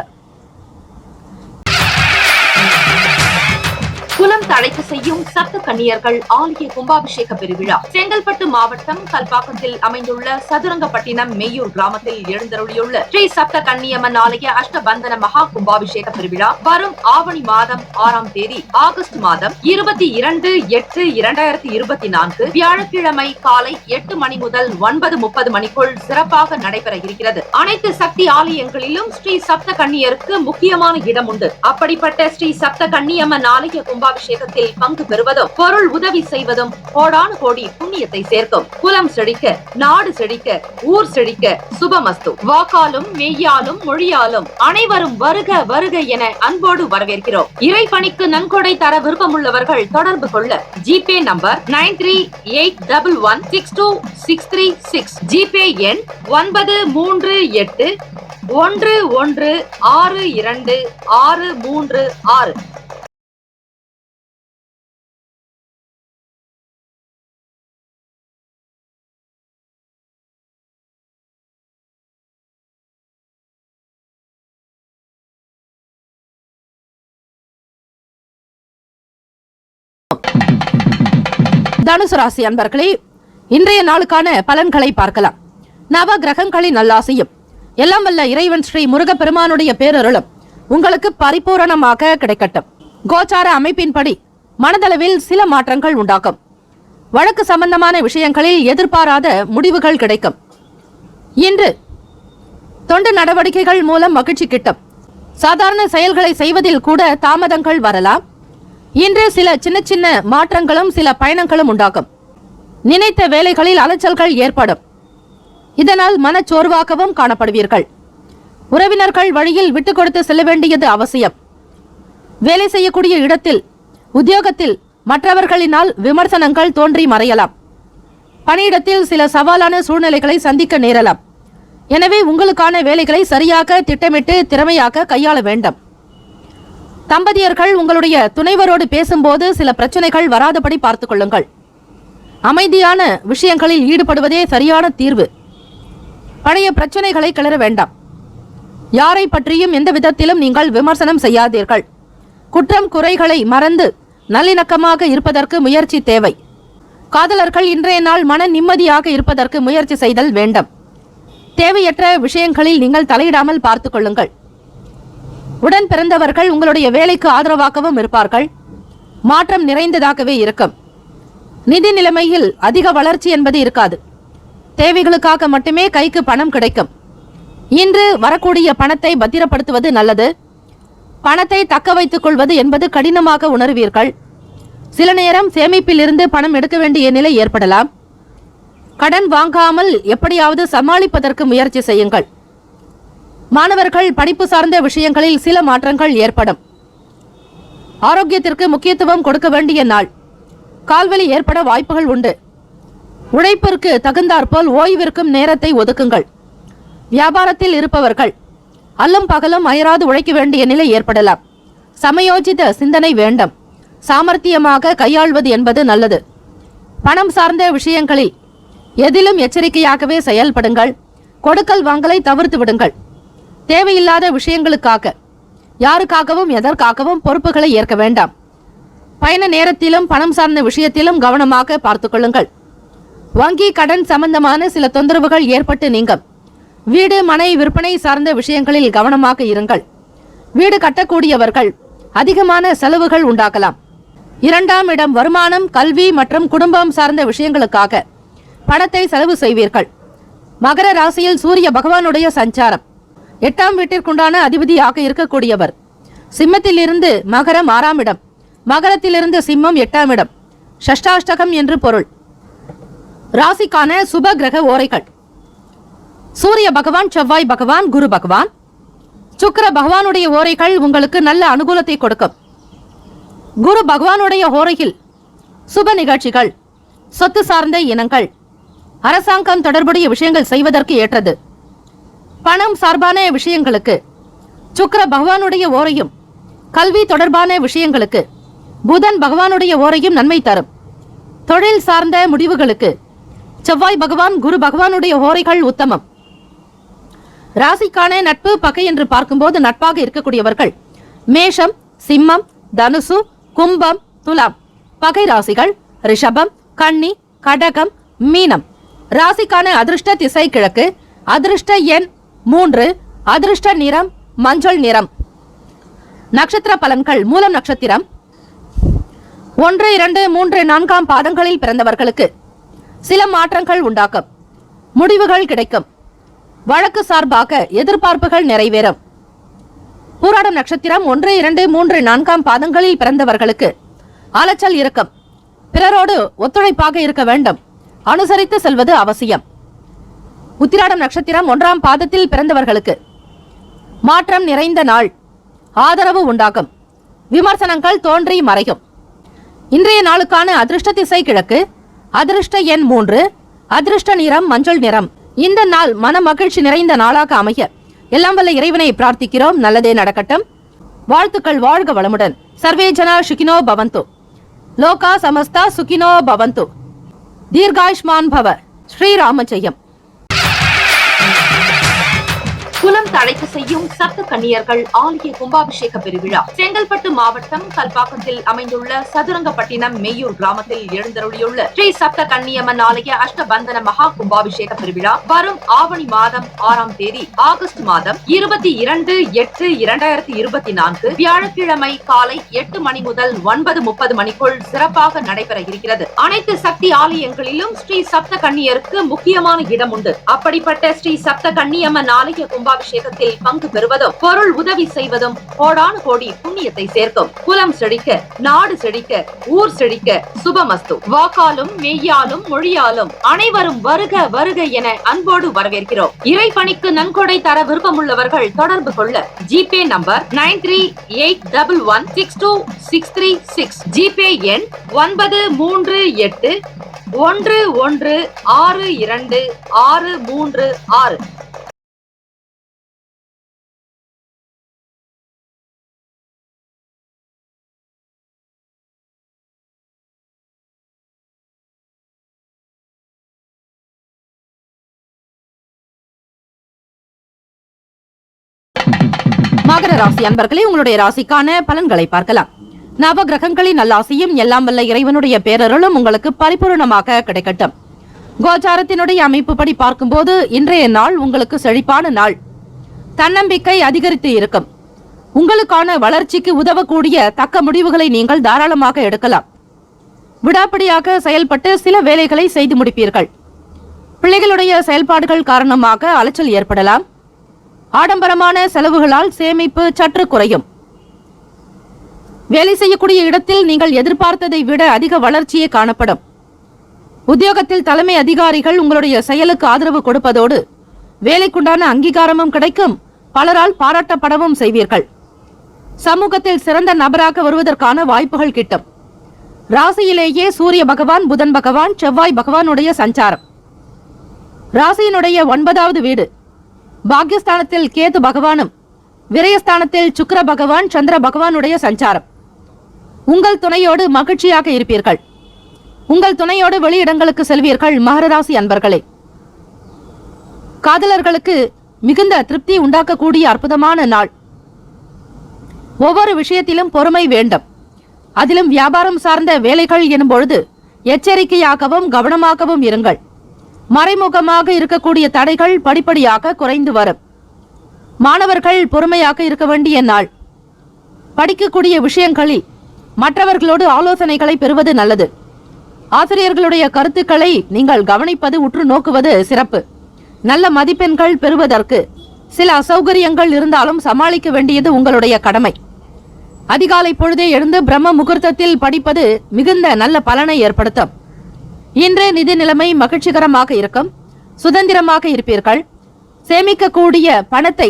A: குலம் தழைக்க செய்யும் சப்த கன்னியர்கள் ஆலய கும்பாபிஷேக பெருவிழா செங்கல்பட்டு மாவட்டம் கல்பாக்கத்தில் அமைந்துள்ள சதுரங்கப்பட்டினம் மெய்யூர் கிராமத்தில் எழுந்தருளியுள்ள ஸ்ரீ சப்த கன்னியம்மன் ஆலய அஷ்டபந்தன மகா கும்பாபிஷேக பெருவிழா வரும் ஆவணி மாதம் 6ஆம் தேதி ஆகஸ்ட் மாதம் 22/8/2024 வியாழக்கிழமை காலை 8 மணி முதல் 9:30 மணிக்குள் சிறப்பாக நடைபெற இருக்கிறது. அனைத்து சக்தி ஆலயங்களிலும் ஸ்ரீ சப்த கன்னியருக்கு முக்கியமான இடம் உண்டு. அப்படிப்பட்ட ஸ்ரீ சப்த கன்னியம்மன் ஆலய கும்பாபிஷேகத்தில் பங்கு பெறுவதும் பொருள் உதவி செய்வதும் கோடானு கோடி புண்ணியத்தை சேர்க்கும். குலம் செழிக்க, நாடு செழிக்க, ஊர் செழிக்க. சுபமஸ்து. வாக்காலும் மெய்யாலும் மொழியாலும் அனைவரும் வருக வருக என அன்போடு வரவேற்கிறோம். இறைப்பணிக்கு நன்கொடை தர விருப்பமுள்ளவர்கள் தொடர்பு கொள்ள ஜிபே நம்பர் 9381162636. ஜிபே எண் 9381162636.
B: தனுசு ராசி அன்பர்களே, இன்றைய நாளுக்கான பலன்களை பார்க்கலாம். நவ கிரகங்களின் நல்லாசையும் எல்லாம் வல்ல இறைவன் ஸ்ரீ முருகப்பெருமானுடைய பேரருளும் உங்களுக்கு பரிபூரணமாக கிடைக்கட்டும். கோச்சார அமைப்பின்படி மனதளவில் சில மாற்றங்கள் உண்டாகும். வழக்கு சம்பந்தமான விஷயங்களில் எதிர்பாராத முடிவுகள் கிடைக்கும். இன்று தொண்டு நடவடிக்கைகள் மூலம் மகிழ்ச்சி கிட்டும். சாதாரண செயல்களை செய்வதில் கூட தாமதங்கள் வரலாம். இன்று சில சின்ன சின்ன மாற்றங்களும் சில பயணங்களும் உண்டாகும். நினைத்த வேலைகளில் அலைச்சல்கள் ஏற்படும். இதனால் மனச்சோர்வாகவும் காணப்படுவீர்கள். உறவினர்கள் வழியில் விட்டுக் கொடுத்து செல்ல வேண்டியது அவசியம். வேலை செய்யக்கூடிய இடத்தில், உத்தியோகத்தில் மற்றவர்களினால் விமர்சனங்கள் தோன்றி மறையலாம். பணியிடத்தில் சில சவாலான சூழ்நிலைகளை சந்திக்க நேரலாம். எனவே உங்களுக்கான வேலைகளை சரியாக திட்டமிட்டு திறமையாக கையாள வேண்டும். தம்பதியர்கள் உங்களுடைய துணைவரோடு பேசும்போது சில பிரச்சனைகள் வராதபடி பார்த்துக் கொள்ளுங்கள். அமைதியான விஷயங்களில் ஈடுபடுவதே சரியான தீர்வு. பழைய பிரச்சனைகளை கிளற வேண்டாம். யாரை பற்றியும் எந்த விதத்திலும் நீங்கள் விமர்சனம் செய்யாதீர்கள். குற்றம் குறைகளை மறந்து நல்லிணக்கமாக இருப்பதற்கு முயற்சி தேவை. காதலர்கள் இன்றைய நாள் மன நிம்மதியாக இருப்பதற்கு முயற்சி செய்தல் வேண்டும். தேவையற்ற விஷயங்களில் நீங்கள் தலையிடாமல் பார்த்துக் கொள்ளுங்கள். உடன் பிறந்தவர்கள் உங்களுடைய வேலைக்கு ஆதரவாகவும் இருப்பார்கள். மாற்றம் நிறைந்ததாகவே இருக்கும். நிதி நிலைமையில் அதிக வளர்ச்சி என்பது இருக்காது. தேவைகளுக்காக மட்டுமே கைக்கு பணம் கிடைக்கும். இன்று வரக்கூடிய பணத்தை பத்திரப்படுத்துவது நல்லது. பணத்தை தக்க வைத்துக் கொள்வது என்பது கடினமாக உணர்வீர்கள். சில நேரம் சேமிப்பில் இருந்து பணம் எடுக்க வேண்டிய நிலை ஏற்படலாம். கடன் வாங்காமல் எப்படியாவது சமாளிப்பதற்கு முயற்சி செய்யுங்கள். மாணவர்கள் படிப்பு சார்ந்த விஷயங்களில் சில மாற்றங்கள் ஏற்படும். ஆரோக்கியத்திற்கு முக்கியத்துவம் கொடுக்க வேண்டிய நாள். கால்வலி ஏற்பட வாய்ப்புகள் உண்டு. உழைப்பிற்கு தகுந்தாற்போல் ஓய்விற்கும் நேரத்தை ஒதுக்குங்கள். வியாபாரத்தில் இருப்பவர்கள் அல்லும் பகலும் அயராது உழைக்க வேண்டிய நிலை ஏற்படலாம். சமயோஜித சிந்தனை வேண்டும். சாமர்த்தியமாக கையாள்வது என்பது நல்லது. பணம் சார்ந்த விஷயங்களில் எதிலும் எச்சரிக்கையாகவே செயல்படுங்கள். கொடுக்கல் வாங்கலை தவிர்த்து விடுங்கள். தேவையில்லாத விஷயங்களுக்காக யாருக்காகவும் எதற்காகவும் பொறுப்புகளை ஏற்க வேண்டாம். பயண நேரத்திலும் பணம் சார்ந்த விஷயத்திலும் கவனமாக பார்த்துக் கொள்ளுங்கள். வங்கி கடன் சம்பந்தமான சில தொந்தரவுகள் ஏற்பட்டு நீங்கும். வீடு மனை விற்பனை சார்ந்த விஷயங்களில் கவனமாக இருங்கள். வீடு கட்டக்கூடியவர்கள் அதிகமான செலவுகள் உண்டாகலாம். 2ஆம் இடம் வருமானம், கல்வி மற்றும் குடும்பம் சார்ந்த விஷயங்களுக்காக பணத்தை செலவு செய்வீர்கள். மகர ராசியில் சூரிய பகவானுடைய சஞ்சாரம். 8ஆம் வீட்டிற்குண்டான அதிபதியாக இருக்கக்கூடியவர். சிம்மத்திலிருந்து மகரம் 6ஆம் இடம், மகரத்திலிருந்து சிம்மம் 8ஆம் இடம். ஷஷ்டாஷ்டகம் என்று பொருள். ராசிக்கான சுப கிரக ஓரைகள். சூரிய பகவான், செவ்வாய் பகவான், குரு பகவான், சுக்கிர பகவானுடைய ஓரைகள் உங்களுக்கு நல்ல அனுகூலத்தை கொடுக்கும். குரு பகவானுடைய ஓரையில் சுப நிகழ்ச்சிகள், சொத்து சார்ந்த இனங்கள், அரசாங்கம் தொடர்புடைய விஷயங்கள் செய்வதற்கு ஏற்றது. பணம் சார்பான விஷயங்களுக்கு சுக்கிர பகவானுடைய ஓரையும், கல்வி தொடர்பான விஷயங்களுக்கு புதன் பகவானுடைய ஓரையும் நன்மை தரும். தொழில் சார்ந்த முடிவுகளுக்கு செவ்வாய் பகவான், குரு பகவானுடைய ஓரைகள் உத்தமம். ராசிக்கான நட்பு பகை என்று பார்க்கும்போது நட்பாக இருக்கக்கூடியவர்கள் மேஷம், சிம்மம், தனுசு, கும்பம், துலாம். பகை ராசிகள் ரிஷபம், கன்னி, கடகம், மீனம். ராசிக்கான அதிர்ஷ்ட திசை கிழக்கு. அதிர்ஷ்ட எண் 3. அதிர்ஷ்ட நிறம் மஞ்சள் நிறம். நட்சத்திர பலன்கள். மூலம் நட்சத்திரம் 1, 2, 3, 4 பாதங்களில் பிறந்தவர்களுக்கு சில மாற்றங்கள் உண்டாக்கும். முடிவுகள் கிடைக்கும். வழக்கு சார்பாக எதிர்பார்ப்புகள் நிறைவேறும். பூராடம் நட்சத்திரம் 1, 2, 3, 4 பாதங்களில் பிறந்தவர்களுக்கு அலைச்சல் இருக்கும். பிறரோடு ஒத்துழைப்பாக இருக்க வேண்டும். அனுசரித்து செல்வது அவசியம். உத்திராடம் நட்சத்திரம் 1ஆம் பாதத்தில் பிறந்தவர்களுக்கு மாற்றம் நிறைந்த நாள். ஆதரவு உண்டாகும். விமர்சனங்கள் தோன்றி மறையும். இன்றைய நாளுக்கான அதிர்ஷ்ட திசை கிழக்கு. அதிர்ஷ்ட எண் 3. அதிர்ஷ்ட நிறம் மஞ்சள் நிறம். இந்த நாள் மன மகிழ்ச்சி நிறைந்த நாளாக அமைய எல்லாம் வல்ல இறைவனை பிரார்த்திக்கிறோம். நல்லதே நடக்கட்டும். வாழ்த்துக்கள். வாழ்க வளமுடன். சர்வே ஜனா சுகினோ பவந்து. லோகா சமஸ்தா சுகினோ பவந்து. தீர்காயுஷ்மான் பவ. ஸ்ரீராம ஜெயம்.
A: குலம் தழைத்து செய்யும் சப்த கன்னியர்கள் ஆலய கும்பாபிஷேக பெருவிழா செங்கல்பட்டு மாவட்டம் கல்பாக்கத்தில் அமைந்துள்ள சதுரங்கப்பட்டினம் மெய்யூர் கிராமத்தில் எழுந்தருளியுள்ள ஸ்ரீ சப்த கன்னியம்மன் ஆலய அஷ்டபந்தன மகா கும்பாபிஷேக பெருவிழா வரும் ஆவணி மாதம் 6ஆம் தேதி ஆகஸ்ட் மாதம் 22/8/2024 வியாழக்கிழமை காலை 8 மணி முதல் 9:30 மணிக்குள் சிறப்பாக நடைபெற இருக்கிறது. அனைத்து சக்தி ஆலயங்களிலும் ஸ்ரீ சப்த கன்னியருக்கு முக்கியமான இடம் உண்டு. அப்படிப்பட்ட ஸ்ரீ சப்த கன்னியம்மன் ஆலய கும்பாபிஷேகத்தில் பங்கு பெறுவதும் பொருள் உதவி செய்வதும் கோடானு கோடி புண்ணியத்தை சேர்க்கும். குலம் செழிக்க, நாடு செழிக்க, ஊர் செழிக்க. சுபமஸ்து. வாக்காலும் மெய்யாலும் மொழியாலும் அனைவரும் வருக வருக என அன்போடு வரவேற்கிறோம். இறைப்பணிக்கு நன்கொடை தர விருப்பமுள்ளவர்கள் தொடர்பு கொள்ள ஜிபே நம்பர் 9381162636. ஜிபே எண் 93811623636.
B: மகர ராசி அன்பர்களே, உங்களுடைய ராசிக்கான பலன்களை பார்க்கலாம். நவ கிரகங்களின் நல்லாசியும் எல்லாம் வல்ல இறைவனுடைய பேரருளும் உங்களுக்கு பரிபூர்ணமாக கிடைக்கட்டும். கோச்சாரத்தினுடைய அமைப்புப்படி பார்க்கும்போது இன்றைய நாள் உங்களுக்கு செழிப்பான நாள். தன்னம்பிக்கை அதிகரித்து இருக்கும். உங்களுக்கான வளர்ச்சிக்கு உதவக்கூடிய தக்க முடிவுகளை நீங்கள் தாராளமாக எடுக்கலாம். விடாப்பிடியாக செயல்பட்டு சில வேலைகளை செய்து முடிப்பீர்கள். பிள்ளைகளுடைய செயல்பாடுகள் காரணமாக அலைச்சல் ஏற்படலாம். ஆடம்பரமான செலவுகளால் சேமிப்பு சற்று குறையும். வேலை செய்யக்கூடிய இடத்தில் நீங்கள் எதிர்பார்த்ததை விட அதிக வளர்ச்சியே காணப்படும். உத்தியோகத்தில் தலைமை அதிகாரிகள் உங்களுடைய செயலுக்கு ஆதரவு கொடுப்பதோடு வேலைக்குண்டான அங்கீகாரமும் கிடைக்கும். பலரால் பாராட்டப்படவும் செய்வீர்கள். சமூகத்தில் சிறந்த நபராக வருவதற்கான வாய்ப்புகள் கிட்டும். ராசியிலேயே சூரிய பகவான், புதன் பகவான், செவ்வாய் பகவானுடைய சஞ்சாரம். ராசியினுடைய 9வது வீடு. பாக்யஸ்தானத்தில் கேது பகவானும், விரயஸ்தானத்தில் சுக்கிர பகவான், சந்திர பகவானுடைய சஞ்சாரம். உங்கள் துணையோடு மகிழ்ச்சியாக இருப்பீர்கள். உங்கள் துணையோடு வெளியிடங்களுக்கு செல்வீர்கள். மகர ராசி அன்பர்களே, காதலர்களுக்கு மிகுந்த திருப்தி உண்டாக்கக்கூடிய அற்புதமான நாள். ஒவ்வொரு விஷயத்திலும் பொறுமை வேண்டும். அதிலும் வியாபாரம் சார்ந்த வேலைகள் எனும் பொழுது எச்சரிக்கையாகவும் கவனமாகவும் இருங்கள். மறைமுகமாக இருக்கக்கூடிய தடைகள் படிப்படியாக குறைந்து வரும். மாணவர்கள் பொறுமையாக இருக்க வேண்டிய நாள். படிக்கக்கூடிய விஷயங்களில் மற்றவர்களோடு ஆலோசனைகளை பெறுவது நல்லது. ஆசிரியர்களுடைய கருத்துக்களை நீங்கள் கவனிப்பது, உற்று நோக்குவது சிறப்பு. நல்ல மதிப்பெண்கள் பெறுவதற்கு சில அசௌகரியங்கள் இருந்தாலும் சமாளிக்க வேண்டியது உங்களுடைய கடமை. அதிகாலை பொழுதே எழுந்து பிரம்ம முகூர்த்தத்தில் படிப்பது மிகுந்த நல்ல பலனை ஏற்படுத்தும். இன்று நிதி நிலைமை மகிழ்ச்சிகரமாக இருக்கும். சுதந்திரமாக இருப்பீர்கள். சேமிக்கக்கூடிய பணத்தை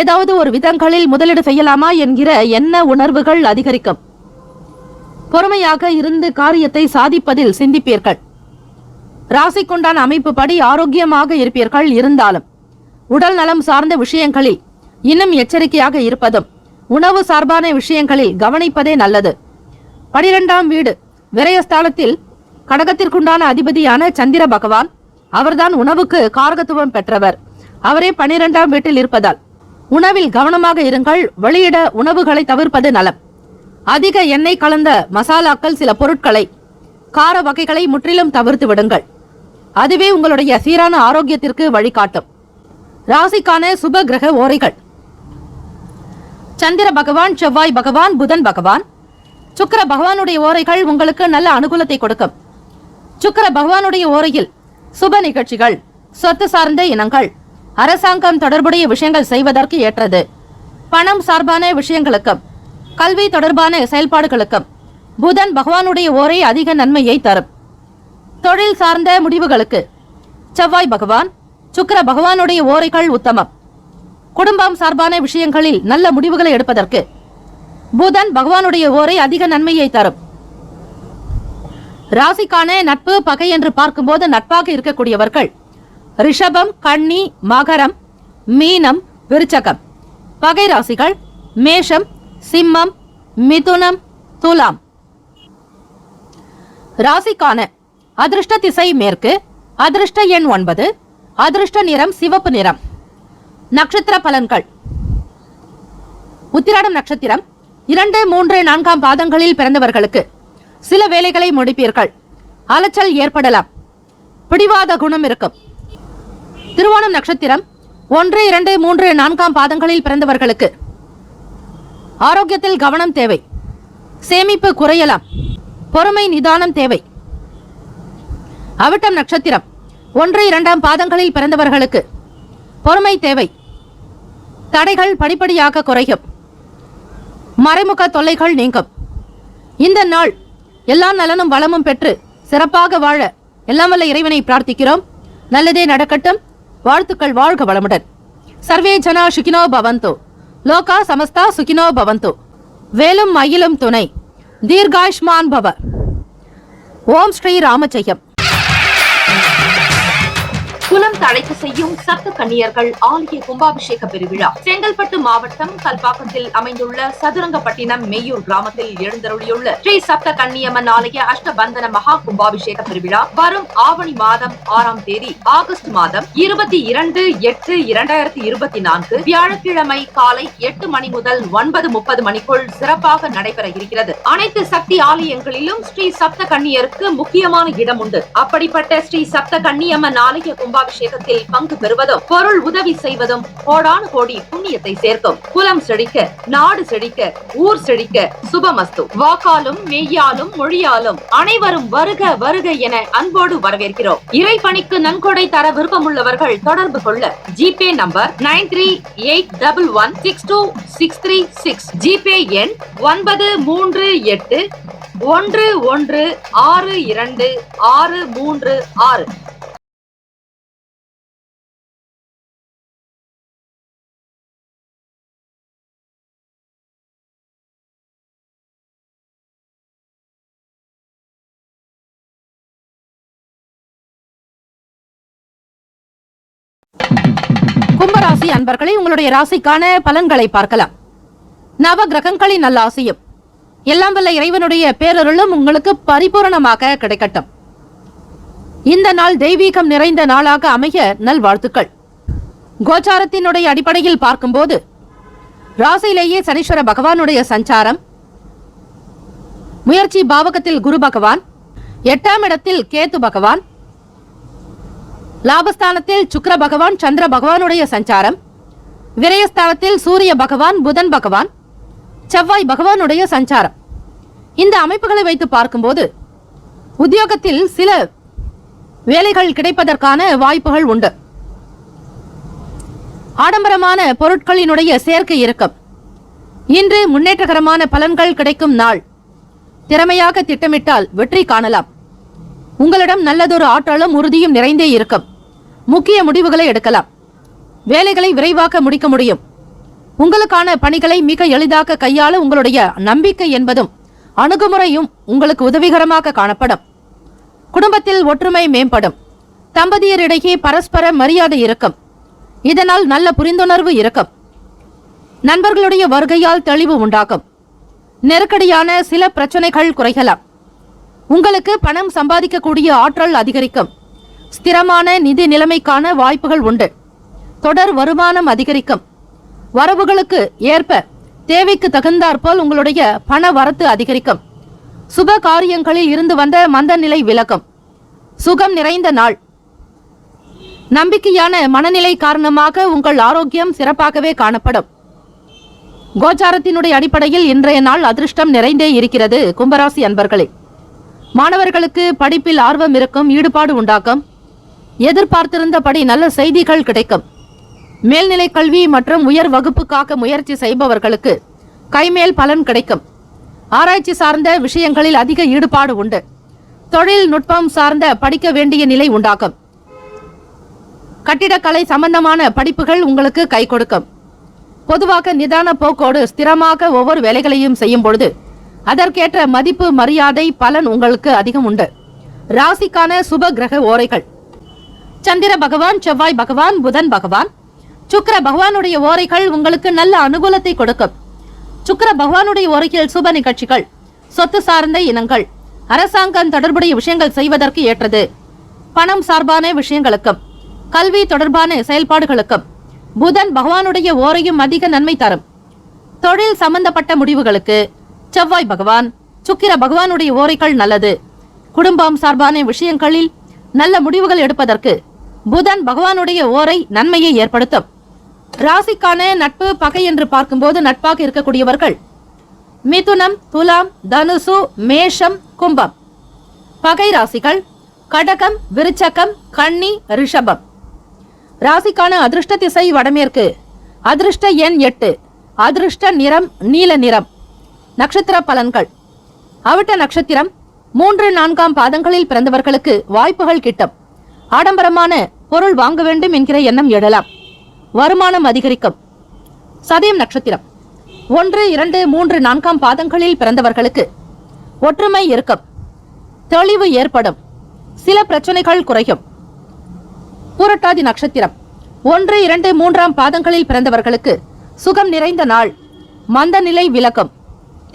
B: ஏதாவது ஒரு விதங்களில் முதலீடு செய்யலாமா என்கிற எண்ண உணர்வுகள் அதிகரிக்கும். பொறுமையாக இருந்து காரியத்தை சாதிப்பதில் சிந்திப்பீர்கள். ராசிக்குண்டான அமைப்பு படி ஆரோக்கியமாக இருப்பீர்கள். இருந்தாலும் உடல் நலம் சார்ந்த விஷயங்களில் இன்னும் எச்சரிக்கையாக இருப்பதும், உணவு சார்பான விஷயங்களில் கவனிப்பதே நல்லது. 12ஆம் வீடு விரயஸ்தானத்தில் கடகத்திற்குண்டான அதிபதியான சந்திர பகவான், அவர்தான் உணவுக்கு காரகத்துவம் பெற்றவர். அவரே 12ஆம் வீட்டில் இருப்பதால் உணவில் கவனமாக இருங்கள். வெளியிட உணவுகளை தவிர்ப்பது நலம். அதிக எண்ணெய் கலந்த மசாலாக்கள், சில பொருட்களை, கார வகைகளை முற்றிலும் தவிர்த்து விடுங்கள். அதுவே உங்களுடைய சீரான ஆரோக்கியத்திற்கு வழிகாட்டும். ராசிக்கான சுப கிரக ஓரைகள்: சந்திர பகவான், செவ்வாய் பகவான், புதன் பகவான். சுக்கிர பகவானுடைய ஓரைகள் உங்களுக்கு நல்ல அனுகூலத்தை கொடுக்கும். சுக்கிர பகவானுடைய ஓரையில் சுப நிகழ்ச்சிகள், சொத்து சார்ந்த இனங்கள், அரசாங்கம் தொடர்புடைய விஷயங்கள் செய்வதற்கு ஏற்றது. பணம் சார்பான விஷயங்களுக்கும் கல்வி தொடர்பான செயல்பாடுகளுக்கும் புதன் பகவானுடைய ஓரை அதிக நன்மையை தரும். தொழில் சார்ந்த முடிவுகளுக்கு செவ்வாய் பகவான், சுக்கிர பகவானுடைய ஓரைகள் உத்தமம். குடும்பம் சார்பான விஷயங்களில் நல்ல முடிவுகளை எடுப்பதற்கு புதன் பகவானுடைய ஓரை அதிக நன்மையை தரும். ராசிக்கான நட்பு பகை என்று பார்க்கும்போது நட்பாக இருக்கக்கூடியவர்கள் ரிஷபம், கன்னி, மகரம், மீனம், விருச்சகம். பகை ராசிகள் மேஷம், சிம்மம், மிதுனம், துலாம். ராசிக்கான அதிர்ஷ்ட திசை மேற்கு. அதிர்ஷ்ட எண் 9. அதிர்ஷ்ட நிறம் சிவப்பு நிறம். நட்சத்திர பலன்கள்: உத்திராடம் நட்சத்திரம் 2, 3, 4ஆம் பாதங்களில் பிறந்தவர்களுக்கு சில வேலைகளை முடிப்பீர்கள். அலைச்சல் ஏற்படலாம். பிடிவாத குணம் இருக்கும். திருவோணம் நட்சத்திரம் 1, 2, 3, 4ஆம் பாதங்களில் பிறந்தவர்களுக்கு ஆரோக்கியத்தில் கவனம் தேவை. சேமிப்பு குறையலாம். பொறுமை நிதானம் தேவை. அவிட்டம் நட்சத்திரம் 1, 2ஆம் பாதங்களில் பிறந்தவர்களுக்கு பொறுமை தேவை. தடைகள் படிப்படியாக குறையும். மறைமுக தொல்லைகள் நீங்கும். இந்த நாள் எல்லா நலனும் வளமும் பெற்று சிறப்பாக வாழ எல்லாம் வல்ல இறைவனை பிரார்த்திக்கிறோம். நல்லதே நடக்கட்டும். வாழ்த்துக்கள். வாழ்க வளமுடன். சர்வே ஜனா சுகினோ பவந்தோ, லோகா சமஸ்தா சுகினோ பவந்தோ. வேலும் மயிலும் துணை. தீர்காயுஷ்மான் பவ. ஓம் ஸ்ரீ ராமஜெயம்.
A: குலம் தழைக்க செய்யும் சப்த கன்னியர்கள் ஆலய கும்பாபிஷேக பெருவிழா செங்கல்பட்டு மாவட்டம் கல்பாக்கத்தில் அமைந்துள்ள சதுரங்கப்பட்டினம் மெய்யூர் கிராமத்தில் எழுந்தருளியுள்ள ஸ்ரீ சப்த கன்னியம்மன் ஆலய அஷ்டபந்தன மகா கும்பாபிஷேக பெருவிழா வரும் ஆவணி மாதம் 6ஆம் தேதி ஆகஸ்ட் மாதம் 22/8/2024 வியாழக்கிழமை காலை 8 மணி முதல் 9:30 மணிக்குள் சிறப்பாக நடைபெற இருக்கிறது. அனைத்து சக்தி ஆலயங்களிலும் ஸ்ரீ சப்த கன்னியருக்கு முக்கியமான இடம் உண்டு. அப்படிப்பட்ட ஸ்ரீ சப்த கன்னியம்மன் ஆலய கும்பாபிஷேகத்தில் பங்கு பெறுவதும் பொருள் உதவி செய்வதும் கோடானு கோடி புண்ணியத்தை சேர்க்கும். குலம் செழிக்க, நாடு செழிக்க, ஊர் செழிக்க சுபமஸ்து. வாக்காலும் மெய்யாலும் மொழியாலும் அனைவரும் வருக வருக என அன்போடு வரவேற்கிறோம். இறைப்பணிக்கு நன்கொடை தர விருப்பமுள்ளவர்கள் தொடர்பு கொள்ள ஜிபே நம்பர் 9381162636, ஜிபே எண் 9381162636.
B: கும்பராசி அன்பர்களே, உங்களுடைய ராசிக்கான பலன்களை பார்க்கலாம். நவ கிரகங்களின் நல்ல ஆசையும் எல்லாம் வல்ல இறைவனுடைய பேரருளும் உங்களுக்கு பரிபூரணமாக கிடைக்கட்டும். இந்த நாள் தெய்வீகம் நிறைந்த நாளாக அமைய நல்வாழ்த்துக்கள். கோச்சாரத்தினுடைய அடிப்படையில் பார்க்கும்போது ராசியிலேயே சனீஸ்வர பகவானுடைய சஞ்சாரம், முயற்சி பாவகத்தில் குரு பகவான், 8ஆம் இடத்தில் கேத்து பகவான், லாபஸ்தானத்தில் சுக்கிர பகவான், சந்திர பகவானுடைய சஞ்சாரம், விரயஸ்தானத்தில் சூரிய பகவான், புதன் பகவான், செவ்வாய் பகவானுடைய சஞ்சாரம். இந்த அமைப்புகளை வைத்து பார்க்கும்போது உத்தியோகத்தில் சில வேலைகள் கிடைப்பதற்கான வாய்ப்புகள் உண்டு. ஆடம்பரமான பொருட்களினுடைய சேர்க்கை இருக்கும். இன்று முன்னேற்றகரமான பலன்கள் கிடைக்கும் நாள். திறமையாக திட்டமிட்டால் வெற்றி காணலாம். உங்களிடம் நல்லதொரு ஆற்றலும் உறுதியும் நிறைந்தே இருக்கும். முக்கிய முடிவுகளை எடுக்கலாம். வேலைகளை விரைவாக முடிக்க முடியும். உங்களுக்கான பணிகளை மிக எளிதாக கையாள உங்களுடைய நம்பிக்கை என்பதும் அணுகுமுறையும் உங்களுக்கு உதவிகரமாக காணப்படும். குடும்பத்தில் ஒற்றுமை மேம்படும். தம்பதியரிடையே பரஸ்பர மரியாதை இருக்கும். இதனால் நல்ல புரிந்துணர்வு இருக்கும். நண்பர்களுடைய வருகையால் தெளிவு உண்டாகும். நெருக்கடியான சில பிரச்சனைகள் குறையலாம். உங்களுக்கு பணம் சம்பாதிக்கக்கூடிய ஆற்றல் அதிகரிக்கும். ஸ்திரமான நிதி நிலைமைக்கான வாய்ப்புகள் உண்டு. தொடர் வருமானம் அதிகரிக்கும். வரவுகளுக்கு ஏற்ப தேவைக்கு தகுந்தாற்போல் உங்களுடைய பண வரத்து அதிகரிக்கும். சுப காரியங்களில் இருந்து வந்த மந்த நிலை விலகும். சுகம் நிறைந்த நாள். நம்பிக்கையான மனநிலை காரணமாக உங்கள் ஆரோக்கியம் சிறப்பாகவே காணப்படும். கோச்சாரத்தினுடைய அடிப்படையில் இன்றைய நாள் அதிர்ஷ்டம் நிறைந்தே இருக்கிறது. கும்பராசி அன்பர்களே, மாணவர்களுக்கு படிப்பில் ஆர்வம் இருக்கும். ஈடுபாடு உண்டாக்கும். எதிர்பார்த்திருந்தபடி நல்ல செய்திகள் கிடைக்கும். மேல்நிலை கல்வி மற்றும் உயர் வகுப்புக்காக முயற்சி செய்பவர்களுக்கு கைமேல் பலன் கிடைக்கும். ஆராய்ச்சி சார்ந்த விஷயங்களில் அதிக ஈடுபாடு உண்டு. தொழில்நுட்பம் சார்ந்த படிக்க வேண்டிய நிலை உண்டாகும். கட்டிடக்கலை சம்பந்தமான படிப்புகள் உங்களுக்கு கை கொடுக்கும். பொதுவாக நிதான போக்கோடு ஸ்திரமாக ஒவ்வொரு வேலைகளையும் செய்யும் பொழுது அதற்கேற்ற மதிப்பு மரியாதை பலன் உங்களுக்கு அதிகம் உண்டு. ராசிக்கான சுப கிரக ஓரைகள்: சந்திர பகவான், செவ்வாய் பகவான், புதன் பகவான், சுக்கிர பகவானுடைய ஓரைகள் உங்களுக்கு நல்ல அனுகூலத்தை கொடுக்கும். சுக்கிர பகவானுடைய ஓரையில் சுப நிகழ்ச்சிகள், சொத்து சார்ந்த இனங்கள், அரசாங்கம் தொடர்புடைய விஷயங்கள் செய்வதற்கு ஏற்றது. பணம் சார்பான விஷயங்களுக்கும் கல்வி தொடர்பான செயல்பாடுகளுக்கும் புதன் பகவானுடைய ஓரையும் அதிக நன்மை தரும். தொழில் சம்பந்தப்பட்ட முடிவுகளுக்கு செவ்வாய் பகவான், சுக்கிர பகவானுடைய ஓரைகள் நல்லது. குடும்பம் சார்பான விஷயங்களில் நல்ல முடிவுகள் எடுப்பதற்கு புதன் பகவானுடைய ஓரை நன்மையை ஏற்படுத்தும். ராசிக்கான நட்பு பகை என்று பார்க்கும்போது நட்பாக இருக்கக்கூடியவர்கள் மிதுனம், துலாம், தனுசு, மேஷம், கும்பம். பகை ராசிகள் கடகம், விருச்சகம், கன்னி, ரிஷபம். ராசிக்கான அதிர்ஷ்ட திசை வடமேற்கு. அதிர்ஷ்ட எண் 8. அதிர்ஷ்ட நிறம் நீல நிறம். நட்சத்திர பலன்கள்: அவிட்ட நட்சத்திரம் 3, 4 பாதங்களில் பிறந்தவர்களுக்கு வாய்ப்புகள் கிட்டும். ஆடம்பரமான பொருள் வாங்க வேண்டும் என்கிற எண்ணம் எழலாம். வருமானம் அதிகரிக்கும். சதயம் நட்சத்திரம் 1, 2, 3, 4 பாதங்களில் பிறந்தவர்களுக்கு ஒற்றுமை இருக்கும். தெளிவு ஏற்படும். சில பிரச்சனைகள் குறையும். பூரட்டாதி நட்சத்திரம் 1, 2, 3 பாதங்களில் பிறந்தவர்களுக்கு சுகம் நிறைந்த நாள். மந்த நிலை விலகும்.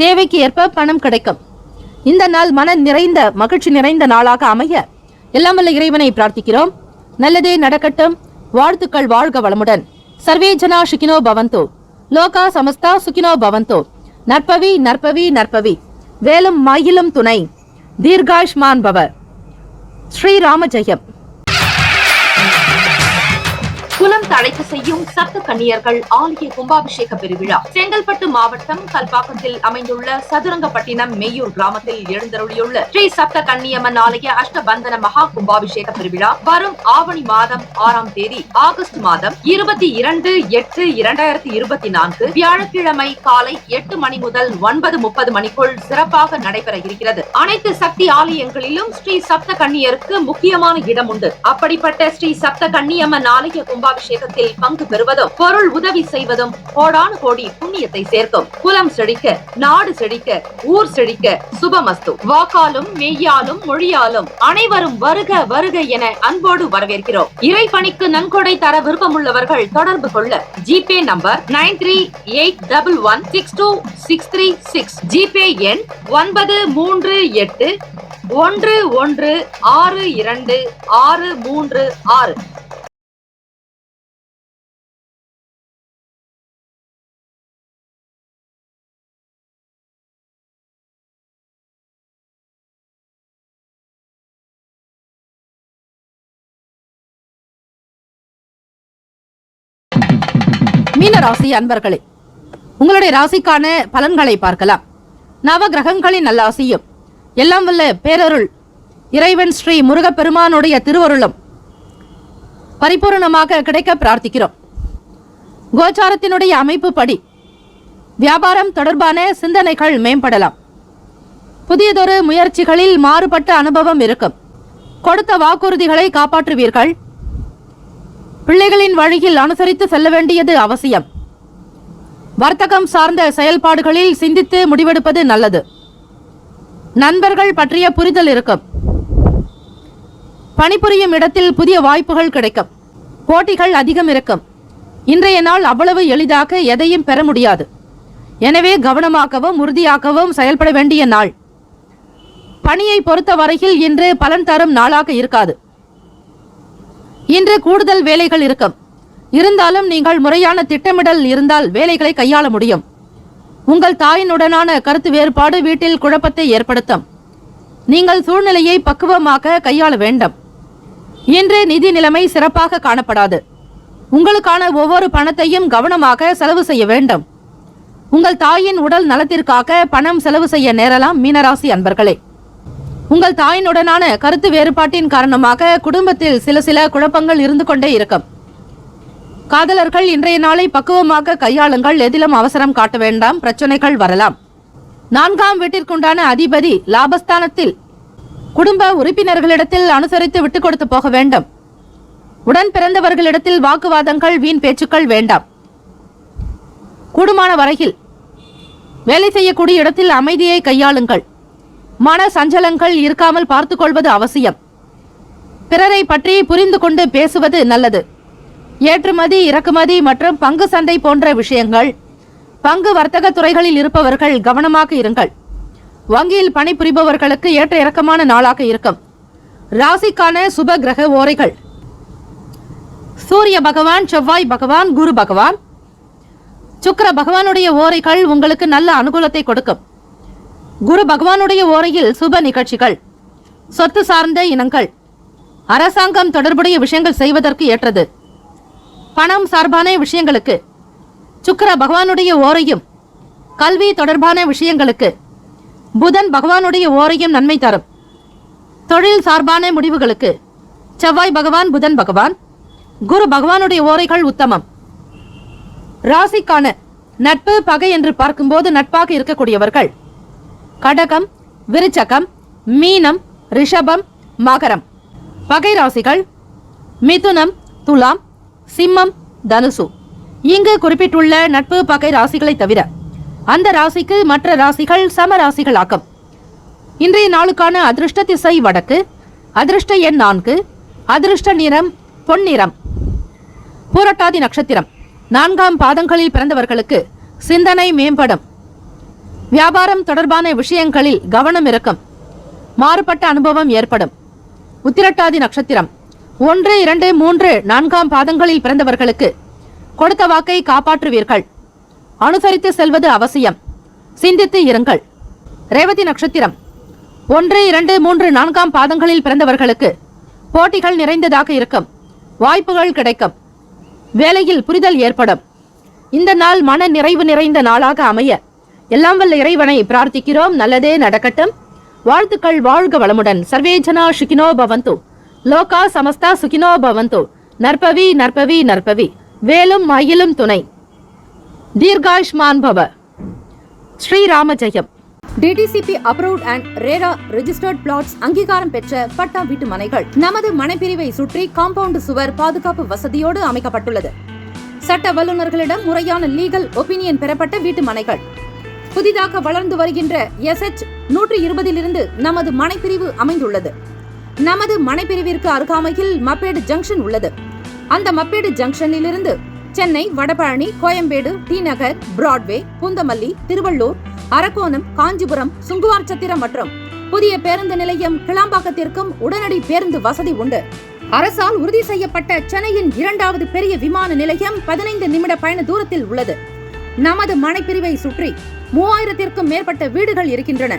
B: தேவைக்கு ஏற்ப பணம் கிடைக்கும். இந்த நாள் மன நிறைந்த மகிழ்ச்சி நிறைந்த நாளாக அமைய எல்லாம் வல்ல இறைவனை பிரார்த்திக்கிறோம். நல்லதே நடக்கட்டும். வாழ்த்துக்கள். வாழ்க வளமுடன். சர்வே ஜனா சுகினோ பவந்தோ. லோகா சமஸ்தா சுகினோ பவந்தோ. நற்பவி நற்பவி நற்பவி. வேலும் மயிலும் துணை. தீர்காயுஷ்மான் பவ. ஸ்ரீராம ஜெயம்.
A: குலம் தழைக்க செய்யும் சப்த கன்னியர்கள் ஆலய கும்பாபிஷேக பெருவிழா செங்கல்பட்டு மாவட்டம் கல்பாக்கத்தில் அமைந்துள்ள சதுரங்கப்பட்டினம் மெய்யூர் கிராமத்தில் எழுந்தருளியுள்ள ஸ்ரீ சப்த கன்னியம்மன் ஆலய அஷ்டபந்தன மகா கும்பாபிஷேக பெருவிழா வரும் ஆவணி மாதம் 6ஆம் தேதி ஆகஸ்ட் மாதம் 22/8/2024 வியாழக்கிழமை காலை 8 மணி முதல் 9:30 மணிக்குள் சிறப்பாக நடைபெற இருக்கிறது. அனைத்து சக்தி ஆலயங்களிலும் ஸ்ரீ சப்த கன்னியருக்கு முக்கியமான இடம் உண்டு. அப்படிப்பட்ட ஸ்ரீ சப்த கன்னியம்மன் ஆலய கும்பாபிஷேகத்தில் பங்கு பெறுவதும் பொருள் உதவி செய்வதும் கோடானு கோடி புண்ணியத்தை சேர்க்கும். குலம் செழிக்க, நாடு செழிக்க, ஊர் செழிக்க. சுபமஸ்து. வாக்காலும் மெய்யாலும் மொழியாலும் அனைவரும் வருக வருக என அன்போடு வரவேற்கிறோம். இறைப்பணிக்கு நன்கொடை தர விருப்பமுள்ளவர்கள் தொடர்பு கொள்ள ஜிபே நம்பர் 9381162636. ஜிபே எண் 9381162636.
B: மீன ராசி அன்பர்களே, உங்களுடைய ராசிக்கான பலன்களை பார்க்கலாம். நவ கிரகங்களின் நல்ல ஆசியும் எல்லாம் வல்ல பேரருள் இறைவன் ஸ்ரீ முருகப்பெருமானுடைய திருவருளும் பரிபூர்ணமாக கிடைக்க பிரார்த்திக்கிறோம். கோச்சாரத்தினுடைய அமைப்பு படி வியாபாரம் தொடர்பான சிந்தனைகள் மேம்படலாம். புதியதொரு முயற்சிகளில் மாறுபட்ட அனுபவம் இருக்கும். கொடுத்த வாக்குறுதிகளை காப்பாற்றுவீர்கள். பிள்ளைகளின் வழியில் அனுசரித்து செல்ல வேண்டியது அவசியம். வர்த்தகம் சார்ந்த செயல்பாடுகளில் சிந்தித்து முடிவெடுப்பது நல்லது. நண்பர்கள் பற்றிய புரிதல் இருக்கும். பணிபுரியும் இடத்தில் புதிய வாய்ப்புகள் கிடைக்கும். போட்டிகள் அதிகம் இருக்கும். இன்றைய நாள் அவ்வளவு எளிதாக எதையும் பெற முடியாது. எனவே கவனமாகவும் உறுதியாகவும் செயல்பட வேண்டிய நாள். பணியை பொறுத்த வரையில் இன்று பலன் தரும் நாளாக இருக்காது. இன்று கூடுதல் வேலைகள் இருக்கும். இருந்தாலும் நீங்கள் முறையான திட்டமிடல் இருந்தால் வேலைகளை கையாள முடியும். உங்கள் தாயினுடனான கருத்து வேறுபாடு வீட்டில் குழப்பத்தை ஏற்படுத்தும். நீங்கள் சூழ்நிலையை பக்குவமாக கையாள வேண்டும். இன்று நிதி நிலைமை சிறப்பாக காணப்படாது. உங்களுக்கான ஒவ்வொரு பணத்தையும் கவனமாக செலவு செய்ய வேண்டும். உங்கள் தாயின் உடல் நலத்திற்காக பணம் செலவு செய்ய நேரலாம். மீனராசி அன்பர்களே, உங்கள் தாயினுடனான கருத்து வேறுபாட்டின் காரணமாக குடும்பத்தில் சில குழப்பங்கள் இருந்து கொண்டே இருக்கும். காதலர்கள் இன்றைய நாளை பக்குவமாக கையாளுங்கள். எதிலும் அவசரம் காட்ட வேண்டாம். பிரச்சனைகள் வரலாம். 4ஆம் வீட்டிற்குண்டான அதிபதி லாபஸ்தானத்தில். குடும்ப உறுப்பினர்களிடத்தில் அனுசரித்து விட்டுக் கொடுத்து போக வேண்டும். உடன் பிறந்தவர்களிடத்தில் வாக்குவாதங்கள், வீண் பேச்சுக்கள் வேண்டாம். கூடுமான வரையில் வேலை செய்யக்கூடிய இடத்தில் அமைதியை கையாளுங்கள். மன சஞ்சலங்கள் இருக்காமல் பார்த்துக் கொள்வது அவசியம். பிறரை பற்றி புரிந்து கொண்டு பேசுவது நல்லது. ஏற்றுமதி, இறக்குமதி மற்றும் பங்கு சந்தை போன்ற விஷயங்கள், பங்கு வர்த்தக துறைகளில் இருப்பவர்கள் கவனமாக இருங்கள். வங்கியில் பணிபுரிபவர்களுக்கு ஏற்ற இறக்கமான நாளாக இருக்கும். ராசிக்கான சுப கிரக ஓரைகள்: சூரிய பகவான், செவ்வாய் பகவான், குரு பகவான். சுக்கிர பகவானுடைய ஓரைகள் உங்களுக்கு நல்ல அனுகூலத்தை கொடுக்கும். குரு பகவானுடைய ஓரையில் சுப நிகழ்ச்சிகள், சொத்து சார்ந்த இனங்கள், அரசாங்கம் தொடர்புடைய விஷயங்கள் செய்வதற்கு ஏற்றது. பணம் சார்பான விஷயங்களுக்கு சுக்கிர பகவானுடைய ஓரையும், கல்வி தொடர்பான விஷயங்களுக்கு புதன் பகவானுடைய ஓரையும் நன்மை தரும். தொழில் சார்பான முடிவுகளுக்கு செவ்வாய் பகவான், புதன் பகவான், குரு பகவானுடைய ஓரைகள் உத்தமம். ராசிக்கான நட்பு பகை என்று பார்க்கும்போது நட்பாக இருக்கக்கூடியவர்கள் கடகம், விருச்சகம், மீனம், ரிஷபம், மகரம். பகை ராசிகள் மிதுனம், துலாம், சிம்மம், தனுசு. இங்கு குறிப்பிட்டுள்ள நட்பு பகை ராசிகளை தவிர அந்த ராசிக்கு மற்ற ராசிகள் சம ராசிகளாகும். இன்றைய நாளுக்கான அதிர்ஷ்ட திசை வடக்கு, அதிர்ஷ்ட எண் 4, அதிர்ஷ்ட நிறம் பொன்னிறம். பூரட்டாதி நட்சத்திரம் 4ஆம் பாதங்களில் பிறந்தவர்களுக்கு சிந்தனை மேம்படும். வியாபாரம் தொடர்பான விஷயங்களில் கவனம் இருக்கும். மாறுபட்ட அனுபவம் ஏற்படும். உத்திரட்டாதி நட்சத்திரம் 1, 2, 3, 4ஆம் பாதங்களில் பிறந்தவர்களுக்கு கொடுத்த வாக்கை காப்பாற்றுவீர்கள். அனுசரித்து செல்வது அவசியம். சிந்தித்து இருங்கள். ரேவதி நட்சத்திரம் 1, 2, 3, 4ஆம் பாதங்களில் பிறந்தவர்களுக்கு போட்டிகள் நிறைந்ததாக இருக்கும். வாய்ப்புகள் கிடைக்கும். வேலையில் புரிதல் ஏற்படும். இந்த நாள் மன நிறைவு நிறைந்த நாளாக அமைய எல்லாம் வல்ல இறைவனை பிரார்த்திக்கிறோம். நல்லதே நடக்கட்டும். வாழ்த்துக்கள். வாழ்க வளமுடன். சர்வே ஜனா சுகினோ பவந்து. லோகா சமஸ்தா சுகினோ பவந்து. நற்பவி நற்பவி நற்பவி. வேலும் மயிலும் துணை. தீர்காயுஷ்மான் பவ. ஸ்ரீராம ஜெயம். DTCP approved and RERA registered plots அங்கீகாரம் பெற்ற பட்டா வீட்டு மனைகள் நமது மனைப்பிரிவை சுற்றி காம்பவுண்ட் சுவர் பாதுகாப்பு வசதியோடு அமைக்கப்பட்டுள்ளது. சட்ட வல்லுநர்களிடம் முறையான லீகல் ஒப்பீனியன் பெறப்பட்ட வீட்டு மனைகள். புதிதாக வளர்ந்து வருகின்ற SH 120 நமது மனைப்பிரிவு அமைந்துள்ளது. நமது மனைப்பிரிவிற்கு அருகாமையில் மப்பேடு ஜங்ஷன் உள்ளது. அந்த மப்பேடு ஜங்ஷனில் இருந்து சென்னை, வடபழனி, கோயம்பேடு, டி நகர், பிராட்வே, பூந்தமல்லி, திருவள்ளூர், அரக்கோணம், காஞ்சிபுரம், சுங்குவார் சத்திரம் மற்றும் புதிய பேருந்து நிலையம் கிளாம்பாக்கத்திற்கும் உடனடி பேருந்து வசதி உண்டு. அரசால் உறுதி செய்யப்பட்ட சென்னையின் 2வது பெரிய விமான நிலையம் 15 நிமிட பயண தூரத்தில் உள்ளது. நமது மனைப்பிரிவை சுற்றி 3000க்கும் மேற்பட்ட வீடுகள் இருக்கின்றன.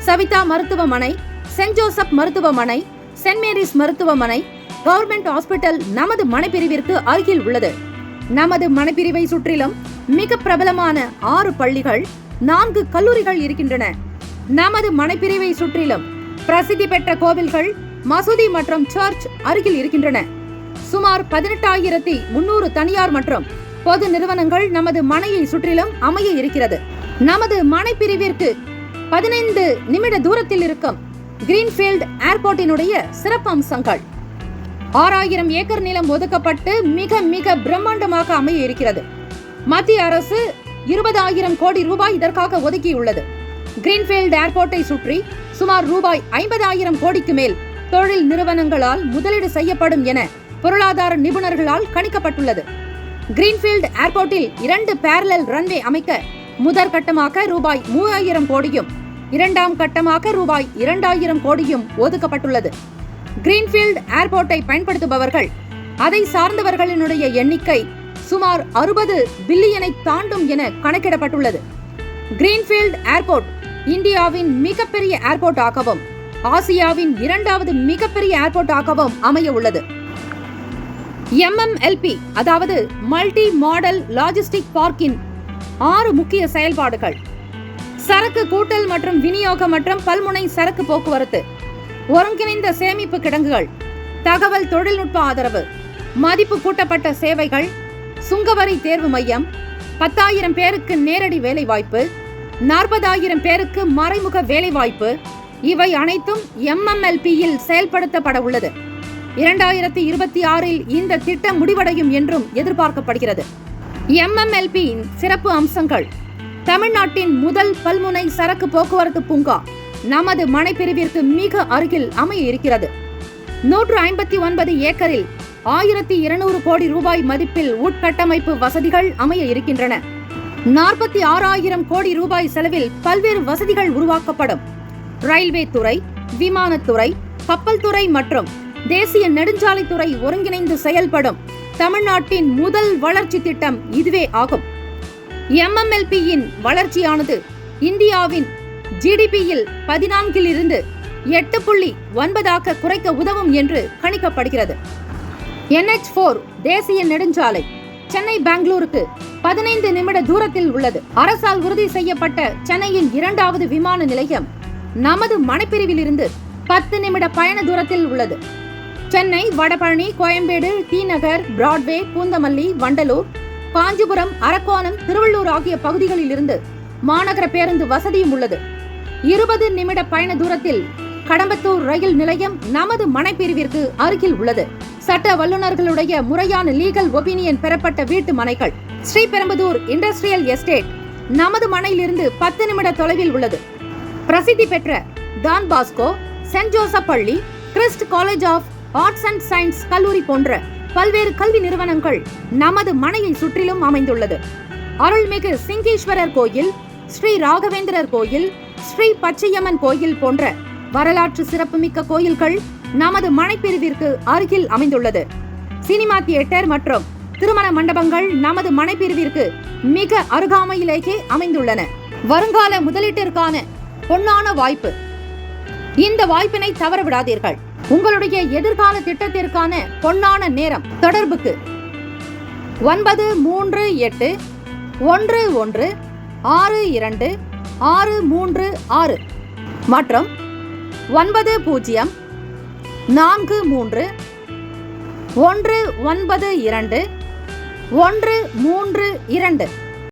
B: சவிதா மருத்துவமனை, சென்ட் ஜோசப் மருத்துவமனை, சென்ட் மேரிஸ் மருத்துவமனை, கவர்மெண்ட் ஹாஸ்பிட்டல் நமது மனைப்பிரிவிற்கு அருகில் உள்ளது. நமது மனைப்பிரிவை சுற்றிலும் மிக பிரபலமான 6 பள்ளிகள், 4 கல்லூரிகள் இருக்கின்றன. நமது மனைப்பிரிவை சுற்றிலும் பிரசித்தி பெற்ற கோவில்கள், மசூதி மற்றும் சர்ச் அருகில் இருக்கின்றன. சுமார் 18,300 தனியார் மற்றும் பொது நிறுவனங்கள் நமது மனையை சுற்றிலும் அமைய இருக்கிறது. நமது மனைப்பிரிவிற்கு 15 நிமிட தூரத்தில் இருக்கும் கிரீன்ஃபீல்ட் ஏர்போர்ட்டினுடைய சிறப்பு அம்சங்கள். 6000 ஏக்கர் நிலம் ஒதுக்கப்பட்டு மிக மிக பிரம்மாண்டமாக அமைய இருக்கிறது. மத்திய அரசு 20,000 கோடி ரூபாய் இதற்காக ஒதுக்கியுள்ளது. கிரீன்ஃபீல்ட் ஏர்போர்ட்டை சுற்றி சுமார் ரூபாய் 50,000 கோடிக்கு மேல் தொழில் நிறுவனங்களால் முதலீடு செய்யப்படும் என பொருளாதார நிபுணர்களால் கணிக்கப்பட்டுள்ளது. கிரீன்ஃபீல்ட் ஏர்போர்ட்டில் 2 பேரலல் ரன்வே அமைக்க முதற்கட்டமாக ரூபாய் 3,000 கோடியும் இரண்டாம் கட்டமாக ரூபாய் 2,000 கோடியும் ஒதுக்கப்பட்டுள்ளது. கிரீன்ஃபீல்ட் ஏர்போர்ட்டை பயன்படுத்துபவர்கள், அதை சார்ந்தவர்களினுடைய எண்ணிக்கை சுமார் 60 பில்லியனை தாண்டும் என கணக்கிடப்பட்டுள்ளது. கிரீன்ஃபீல்ட் ஏர்போர்ட் இந்தியாவின் மிகப்பெரிய ஏர்போர்ட் ஆகவும் ஆசியாவின் 2வது மிகப்பெரிய ஏர்போர்ட் ஆகவும் அமைய உள்ளது. MMLP அதாவது மல்டி மாடல் லாஜிஸ்டிக் பார்க்கின் 6 முக்கிய செயல்பாடுகள்: சரக்கு கூட்டல் மற்றும் விநியோகம் மற்றும் பல்முனை சரக்கு போக்குவரத்து, ஒருங்கிணைந்த சேமிப்பு கிடங்குகள், தகவல் தொழில்நுட்ப ஆதரவு, மதிப்பு கூட்டப்பட்ட சேவைகள், சுங்கவரி தேர்வு மையம், 10,000 பேருக்கு நேரடி வேலைவாய்ப்பு, 40,000 பேருக்கு மறைமுக வேலைவாய்ப்பு, இவை அனைத்தும் MMLP-யில் செயல்படுத்தப்பட உள்ளது. 2026-இல் இந்த திட்டம் முடிவடையும் என்றும் எதிர்பார்க்கப்படுகிறது. MMLP-யின் சிறப்பு அம்சங்கள்: தமிழ்நாட்டின் முதல் பல்முனை சரக்கு போக்குவரத்து பூங்கா நமது மனைப்பிரிவிற்கு மிக அருகில் அமைய இருக்கிறது. 159 ஏக்கரில் 1,200 கோடி ரூபாய் மதிப்பில் உட்கட்டமைப்பு வசதிகள் அமைய இருக்கின்றன. 46,000 கோடி ரூபாய் செலவில் பல்வேறு வசதிகள் உருவாக்கப்படும். ரயில்வே துறை, விமானத்துறை, கப்பல் துறை மற்றும் தேசிய நெடுஞ்சாலைத்துறை ஒருங்கிணைந்து செயல்படும் தமிழ்நாட்டின் முதல் வளர்ச்சி திட்டம் இதுவே ஆகும். MMLP-யின் வளர்ச்சியானது இந்தியாவின் GDP-யில் 14 8.9 குறைக்க உதவும் என்று கணிக்கப்படுகிறது. NH4 தேசிய நெடுஞ்சாலை சென்னை பெங்களூருக்கு 15 நிமிட தூரத்தில் உள்ளது. அரசால் உறுதி செய்யப்பட்ட சென்னையின் 2வது விமான நிலையம் நமது மனைப்பிரிவிலிருந்து 10 நிமிட பயண தூரத்தில் உள்ளது. சென்னை, வடபழனி, கோயம்பேடு, டி நகர், பிராட்வே, பூந்தமல்லி, வண்டலூர், காஞ்சிபுரம், அரக்கோணம், திருவள்ளூர் ஆகிய பகுதிகளில் இருந்து மாநகர பேருந்து வசதியும் உள்ளது. 20 நிமிட பயண தூரத்தில் கடம்பத்தூர் ரயில் நிலையம் நமது மனைப்பிரிவிற்கு அருகில் உள்ளது. சட்ட வல்லுநர்களுடைய முறையான லீகல் ஒபினியன் பெறப்பட்ட வீட்டு மனைகள் ஸ்ரீபெரும்புதூர் இண்டஸ்ட்ரியல் எஸ்டேட் நமது மனையிலிருந்து 10 நிமிட தொலைவில் உள்ளது. பிரசித்தி பெற்ற டான் பாஸ்கோ, சென்ட் ஜோசப் பள்ளி, Christ College of Arts and Science கல்லூரி போன்ற பல்வேறு கல்வி நிறுவனங்கள் நமது மனையை சுற்றிலும் அமைந்துள்ளது. அருள்மிகு சிங்கேஸ்வரர் கோயில், ஸ்ரீ ராகவேந்திரர் கோயில், ஸ்ரீ பச்சையம்மன் கோயில் போன்ற வரலாற்று சிறப்புமிக்க கோயில்கள் நமது மனைப்பிரிவிற்கு அருகில் அமைந்துள்ளது. சினிமா தியேட்டர் மற்றும் திருமண மண்டபங்கள் நமது மனைப்பிரிவிற்கு மிக அருகாமையிலேயே அமைந்துள்ளன. வருங்கால முதலீட்டிற்கான பொன்னான வாய்ப்பு. இந்த வாய்ப்பினை தவறவிடாதீர்கள். உங்களுடைய எதிர்கால திட்டத்திற்கான பொன்னான நேரம். தொடர்புக்கு 938 11 62 636 மற்றும் 90 43 192 132